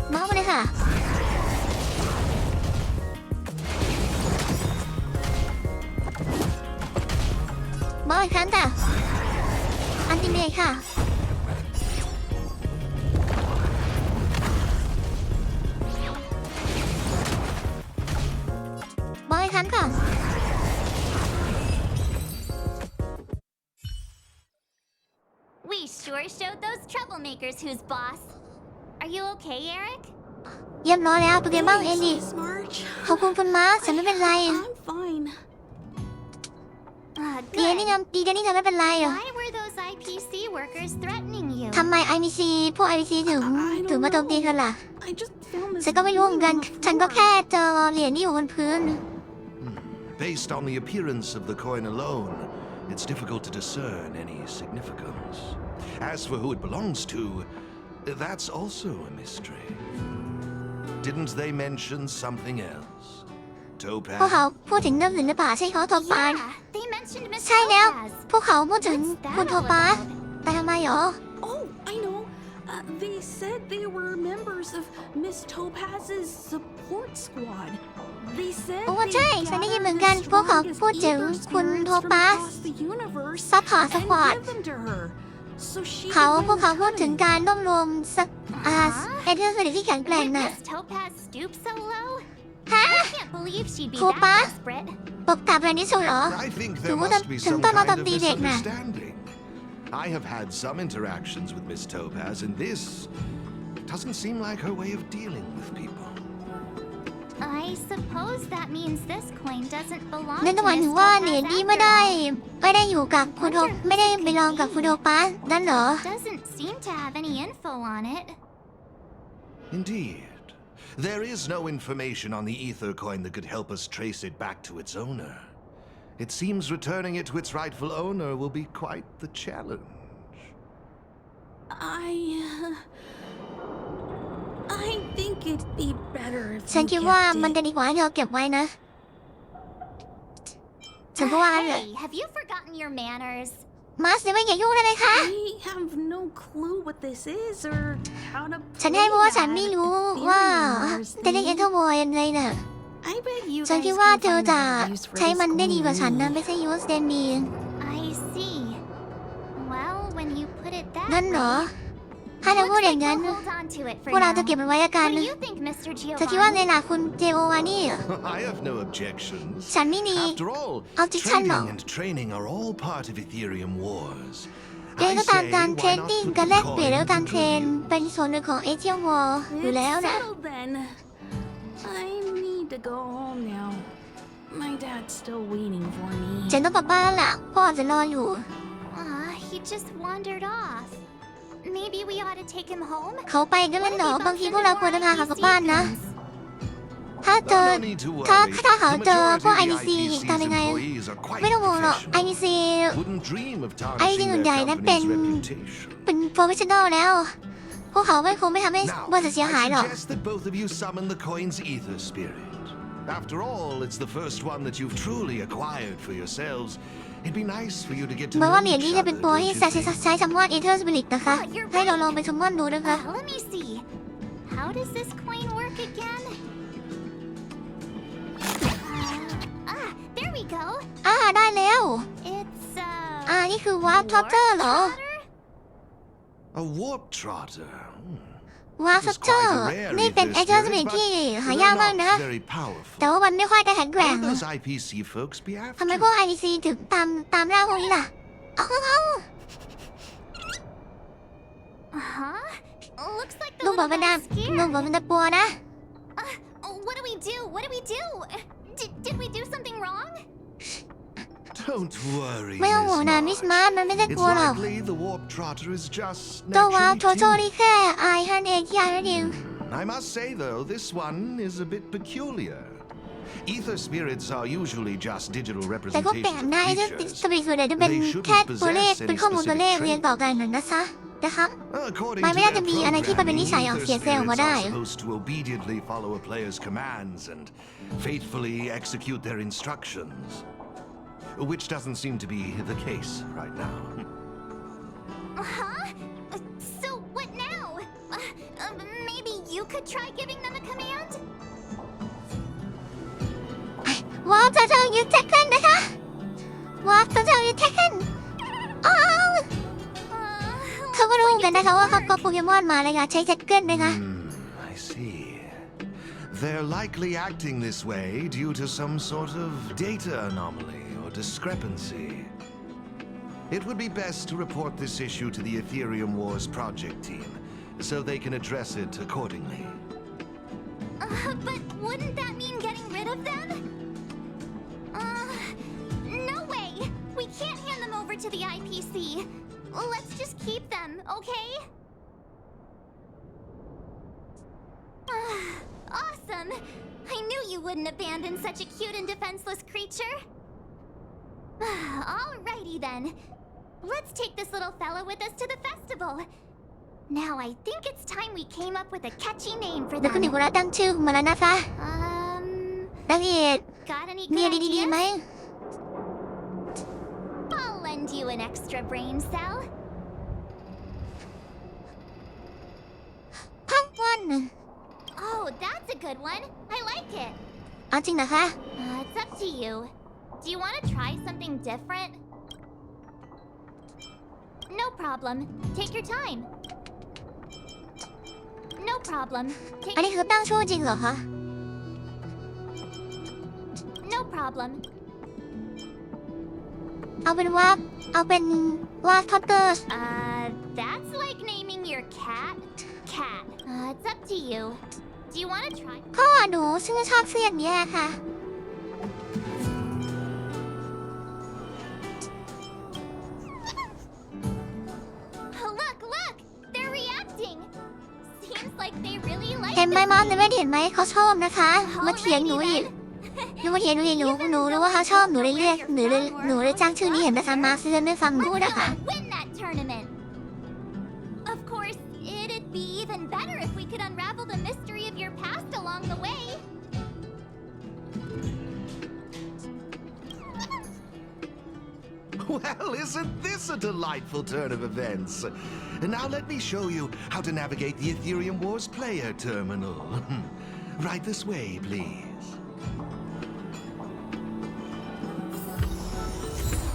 Speaker 1: เมาส์มาเลยค่ะเมาส์อีกครั้งจ้ะอันติเมทค่ะเมาส์อีกครั้งค่ะ
Speaker 3: We sure showed those troublemakers who's boss. Are you okay, Eric?
Speaker 1: เยี่ยมน้อยแล้วเป็นไงบ้างเอลิขอบคุณคุณมาร์คฉันไม่เป็นไรดีนี่ทำไม่เป็นไรเหรอ
Speaker 3: Why were those IPC workers threatening you?
Speaker 1: ทำไม พวก IPC ถึงมาโจมตีเธอล่ะฉันก็ไม่รู้เหมือนกันฉันก็แค่เจอเหรียญที่อยู่บนพื้น
Speaker 17: Based on the appearance of the coin alone, it's difficult to discern any significance. As for who it belongs to, that's also a mystery. Didn't they mention something else?
Speaker 1: พวกเขาพูดถึงเรื่องศิลปะใช่เขาโทปาส
Speaker 3: They mentioned Miss
Speaker 1: ใช่แล้ว
Speaker 3: Topaz.
Speaker 1: พวกเขาพูดถึงคุณโทปาสแต่ทำไมหรอ
Speaker 8: Oh, I know. They said they were members of Miss Topaz's support squad. They said
Speaker 1: โอ้
Speaker 8: they
Speaker 1: ใช่ฉันได้ยินเหมือน
Speaker 8: gathered
Speaker 1: กัน
Speaker 8: the
Speaker 1: พวกเขาพูด
Speaker 8: strongest
Speaker 1: ถึง
Speaker 8: ether
Speaker 1: คุณ
Speaker 8: spirits
Speaker 1: โท
Speaker 8: from
Speaker 1: ปาส
Speaker 8: across the universe
Speaker 1: ซัพพอร์ตส
Speaker 8: and
Speaker 1: ควอต
Speaker 8: give them to her. So she
Speaker 1: พวกเขาพูดถึงการรวบรวมเอเดนสลิที่แข็งแกร่ง
Speaker 3: Would
Speaker 1: น่ะ
Speaker 3: Miss Topaz stoop so low?
Speaker 1: ฮะ
Speaker 3: I can't believe she'd be
Speaker 1: โท
Speaker 3: that
Speaker 1: ปาส
Speaker 3: desperate.
Speaker 1: ปกตาแบบนี้สุดเหรอ
Speaker 17: I think
Speaker 1: ถึ
Speaker 17: there
Speaker 1: งว่า
Speaker 17: must be
Speaker 1: ถึง
Speaker 17: some
Speaker 1: ต้องมาโจ
Speaker 17: kind
Speaker 1: ม
Speaker 17: of
Speaker 1: ตีเด็กน่ะ
Speaker 17: misunderstanding. I have had some interactions with Miss Topaz, and this doesn't seem like her way of dealing with people.
Speaker 3: I suppose that means this coin doesn't belong
Speaker 1: นั่น
Speaker 3: to
Speaker 1: หมาย
Speaker 3: Miss
Speaker 1: ถึงว่าเหรียญ
Speaker 3: Topaz
Speaker 1: นี้
Speaker 3: after
Speaker 1: ไม่ได้
Speaker 3: all.
Speaker 1: อยู่กับคุณโทไม่ได้ไปลองกับคุณโทปาสนั่นเหรอ
Speaker 3: Doesn't seem to have any info on it.
Speaker 17: Indeed. There is no information on the ether coin that could help us trace it back to its owner. It seems returning it to its rightful owner will be quite the challenge.
Speaker 8: I think it'd be better if
Speaker 1: ฉัน
Speaker 8: you
Speaker 1: คิดว่า
Speaker 8: kept
Speaker 1: มัน
Speaker 8: it.
Speaker 1: จะดีกว่าให้เธอเก็บไว้นะ ฉันก็ว่างั้นเลย
Speaker 3: Hey, have you forgotten your manners?
Speaker 1: มาสไม่อย่ายุ่งเลยค่ะ
Speaker 8: I have no clue what this is or how to
Speaker 1: ฉันให้เพราะว่า
Speaker 8: play
Speaker 1: ฉันไม่
Speaker 8: that
Speaker 1: รู้ว่า
Speaker 8: Ethereum Wars
Speaker 1: จะเล่นเอ
Speaker 8: thing.
Speaker 1: เทอร์วอยอะไรน่ะ
Speaker 8: I bet you
Speaker 1: ฉัน
Speaker 8: guys
Speaker 1: คิดว่า
Speaker 8: can
Speaker 1: เธอ
Speaker 8: find
Speaker 1: จะ
Speaker 8: a use for
Speaker 1: ใช้
Speaker 8: this
Speaker 1: มันได้ดีกว่าฉันนะ
Speaker 8: coin.
Speaker 1: ไม่ใช่ยูสเดมี
Speaker 3: I see. Well, when you put it that
Speaker 1: นั่นเหรอ
Speaker 3: way,
Speaker 1: ถ้าเธอ
Speaker 3: looks
Speaker 1: พูด
Speaker 3: like
Speaker 1: อย่างนั้น
Speaker 3: we'll hold on to it
Speaker 1: พ
Speaker 3: for
Speaker 1: วกเราจะ
Speaker 3: now.
Speaker 1: เก็บมันไว้ละกัน
Speaker 3: What do you think, Mr.
Speaker 1: เธอคิดว่าไง
Speaker 3: Giovanni?
Speaker 1: ล่ะคุณเจโอวานี่
Speaker 17: I have no objections.
Speaker 1: ฉันไม่มี
Speaker 17: After all,
Speaker 1: เอาจริงฉันเหรอ
Speaker 17: trading and training are all part of Ethereum Wars.
Speaker 1: เรื่องก็
Speaker 17: I
Speaker 1: ตาม
Speaker 17: say,
Speaker 1: การเทร
Speaker 17: why
Speaker 1: น
Speaker 17: not
Speaker 1: ติ้ง
Speaker 17: put
Speaker 1: การ
Speaker 17: the
Speaker 1: แลกเปลี่ยน
Speaker 17: coin
Speaker 1: แล้วการ
Speaker 17: to
Speaker 1: เทรน
Speaker 17: good
Speaker 1: เป็นส่วนหนึ่งของเอเชียววอลอยู่แล้ว
Speaker 8: It's
Speaker 1: นะ
Speaker 8: settled then. I need to go home now. My dad's still waiting for me.
Speaker 1: ฉันต้องกลับบ้านแล้วล่ะพ่อจะรออยู่
Speaker 3: He just wandered off. Maybe we ought to take him home?
Speaker 1: เขาไปกันแล้วเหรอบางทีพวกเราควรจะพาเขากลับบ้านนะ
Speaker 3: Things.
Speaker 1: ถ้าเจอ
Speaker 17: No need to worry.
Speaker 1: ถ้าเขา
Speaker 17: The
Speaker 1: เจอ
Speaker 17: majority
Speaker 1: พวก
Speaker 17: of the
Speaker 1: IDC อีก
Speaker 17: IPC's
Speaker 1: ทำยังไง
Speaker 17: employees are quite
Speaker 1: ไม่ต้องห่วงหรอก
Speaker 17: professional.
Speaker 1: IDC
Speaker 17: Wouldn't dream of
Speaker 1: ไอ้ที่
Speaker 17: tarnishing
Speaker 1: หนุ่น
Speaker 17: their
Speaker 1: ใหญ่นั้นเป็น
Speaker 17: company's reputation.
Speaker 1: เป็นโปรเฟชชั่นอลแล้ว พวกเขาไม่คงไม่ทำให้บริษัทเสียหาย
Speaker 17: Now,
Speaker 1: หร
Speaker 17: I
Speaker 1: อก
Speaker 17: suggest that both of you summon the coin's ether spirit. After all, it's the first one that you've truly acquired for yourselves. It'd be nice for you to get to
Speaker 1: เหมือน
Speaker 17: know
Speaker 1: ว่าเหรียญ
Speaker 17: each
Speaker 1: นี้
Speaker 17: other,
Speaker 1: จะเป็นตัว
Speaker 17: don't
Speaker 1: ที่
Speaker 17: you
Speaker 1: ใช้
Speaker 17: think?
Speaker 1: ใช้ซัมมอนเอเทอร์สปิริตนะคะ
Speaker 3: you're
Speaker 1: ให้เรา
Speaker 3: right.
Speaker 1: ลองไปซัมมอนดูนะคะ
Speaker 3: Let me see. How does this coin work again? There we go.
Speaker 1: ได้แล้ว
Speaker 3: It's
Speaker 1: นี่คือวาร์ปทอตเตอร์เหรอ
Speaker 17: A warp trotter.
Speaker 1: วาร์ปทอตเตอร์นี่เป็นเอเทอร์สปิริตที่หายากมากนะ
Speaker 17: Very powerful.
Speaker 1: แต่ว่ามันไม่ค่อยจะแข็งแกร่
Speaker 17: What
Speaker 1: ง
Speaker 17: would those IPC folks be
Speaker 1: ทำไม
Speaker 17: after?
Speaker 1: พวก IDC ถึงตามล่าพวกนี้ล่ะ เอา
Speaker 3: Huh? Looks like the
Speaker 1: ลูกบอก
Speaker 3: little
Speaker 1: มันนะ
Speaker 3: guy's
Speaker 1: ลูก
Speaker 3: scared.
Speaker 1: บอกมันจะปัวนะ
Speaker 3: What do we do? What do we do? Did we do something wrong?
Speaker 17: Don't worry,
Speaker 1: ไม่ต้องห่วงนะมิ
Speaker 17: Miss
Speaker 1: สมาร์ทมันไม่ได้
Speaker 17: March.
Speaker 1: ก
Speaker 17: It's
Speaker 1: ลัวหรอก
Speaker 17: likely the warp trotter is just
Speaker 1: ตัววาร์ป
Speaker 17: naturally
Speaker 1: โทโทนี่แค่อายฮันเองที่อายนั่นเอง
Speaker 17: I must say, though, this one is a bit peculiar. Ether spirits are usually just digital
Speaker 1: แต่ก็แปลก
Speaker 17: representations of
Speaker 1: นะไอ้เจ้า
Speaker 17: creatures.
Speaker 1: สปิริตส่วนใหญ่จะเป็น
Speaker 17: They
Speaker 1: แค่
Speaker 17: shouldn't
Speaker 1: ตัวเลข
Speaker 17: possess
Speaker 1: เป็น
Speaker 17: any
Speaker 1: ข้อมูลตัวเลข
Speaker 17: specific
Speaker 1: เรียง
Speaker 17: trait.
Speaker 1: ต่อกันนะคะนะครับ
Speaker 17: According
Speaker 1: มัน
Speaker 17: to
Speaker 1: ไม่น่า
Speaker 17: their
Speaker 1: จะมีอะไรที่มันเป็นนิสัยออก
Speaker 17: programming,
Speaker 1: เสียงเซลล์ออกมา
Speaker 17: ether
Speaker 1: ได้
Speaker 17: spirits are supposed to obediently follow a player's commands and faithfully execute their instructions, which doesn't seem to be the case right now.
Speaker 3: Huh? So what now? Maybe you could try giving them a command?
Speaker 1: วาร์ปจะอยู่เทคเคนนะคะวาร์ปจะอยู่เทคเคนอ้าวเขาก็รู้กันนะคะว่าเขาก็โปเกมอนมาเลยค่ะใช้เทคเคนนะคะ
Speaker 17: I see. They're likely acting this way due to some sort of data anomaly or discrepancy. It would be best to report this issue to the Ethereum Wars project team, so they can address it accordingly.
Speaker 3: But wouldn't that mean getting rid of them? No way! We can't hand them over to the IPC. Let's just keep them, okay? Awesome! I knew you wouldn't abandon such a cute and defenseless creature. Alrighty then. Let's take this little fellow with us to the festival. Now I think it's time we came up with a catchy name for
Speaker 1: แล้วคุณ
Speaker 3: them.
Speaker 1: หนูตั้งชื่อมาแล้วนะคะดังเอ็ด
Speaker 3: Got any
Speaker 1: มี
Speaker 3: good
Speaker 1: อะไรดีๆไหม
Speaker 3: ideas? I'll lend you an extra brain cell.
Speaker 1: พังวัน
Speaker 3: Oh, that's a good one. I like it.
Speaker 1: เอาจริงนะคะ
Speaker 3: It's up to you. Do you want to try something different? No problem. Take your time. No problem.
Speaker 1: อันนี้คือตั้งชื่อจริงเหรอคะ
Speaker 3: No problem.
Speaker 1: เอาเป็นว่าท็อตเตอร์
Speaker 3: That's like naming your cat. Cat. It's up to you. Do you want to try?
Speaker 1: ข้อหนูซึ่งชอบเสียงนี้ค่ะ
Speaker 3: Look! They're reacting. Seems like they really like
Speaker 1: เห็นไหม
Speaker 3: this
Speaker 1: มอน
Speaker 3: game.
Speaker 1: ไม่เห็นไหมเขาชอบนะคะ มาเถียงหนูอีกหนูมาเถียงหนูอีกหนูรู้ว่าเขาชอบหนูเลยเรียกหนูเลยจ้างชื่อนี้เห็นไหมคะมาซื้อไม่ฟังพูดนะคะ
Speaker 3: Win that tournament. Of course, it'd be even better if we could unravel the mystery of your past along the way.
Speaker 17: Well, isn't this a delightful turn of events? And now let me show you how to navigate the Ethereum Wars player terminal. Right this way, please.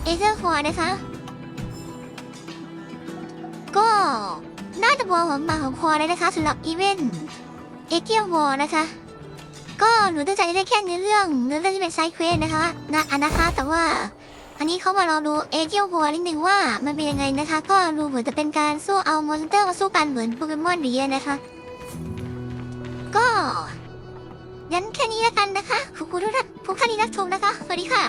Speaker 1: เอเซอร์คอร์นะคะ ก็น่าจะบอกผมมาของคอเลยนะคะสำหรับอีเวนต์เอเกียววอร์นะคะ ก็หนูตั้งใจได้แค่เนื้อเรื่องที่เป็นไซด์เควสนะคะนะคะแต่ว่าอันนี้เขามาลองดูเอเกียววอร์นิดนึงว่ามันเป็นยังไงนะคะ ก็ดูเหมือนจะเป็นการสู้เอามอนสเตอร์มาสู้กันเหมือนโปเกมอนดีนะคะ ก็งั้นแค่นี้แล้วกันนะคะขอบคุณทุกท่านที่รับชมนะคะสวัสดีค่ะ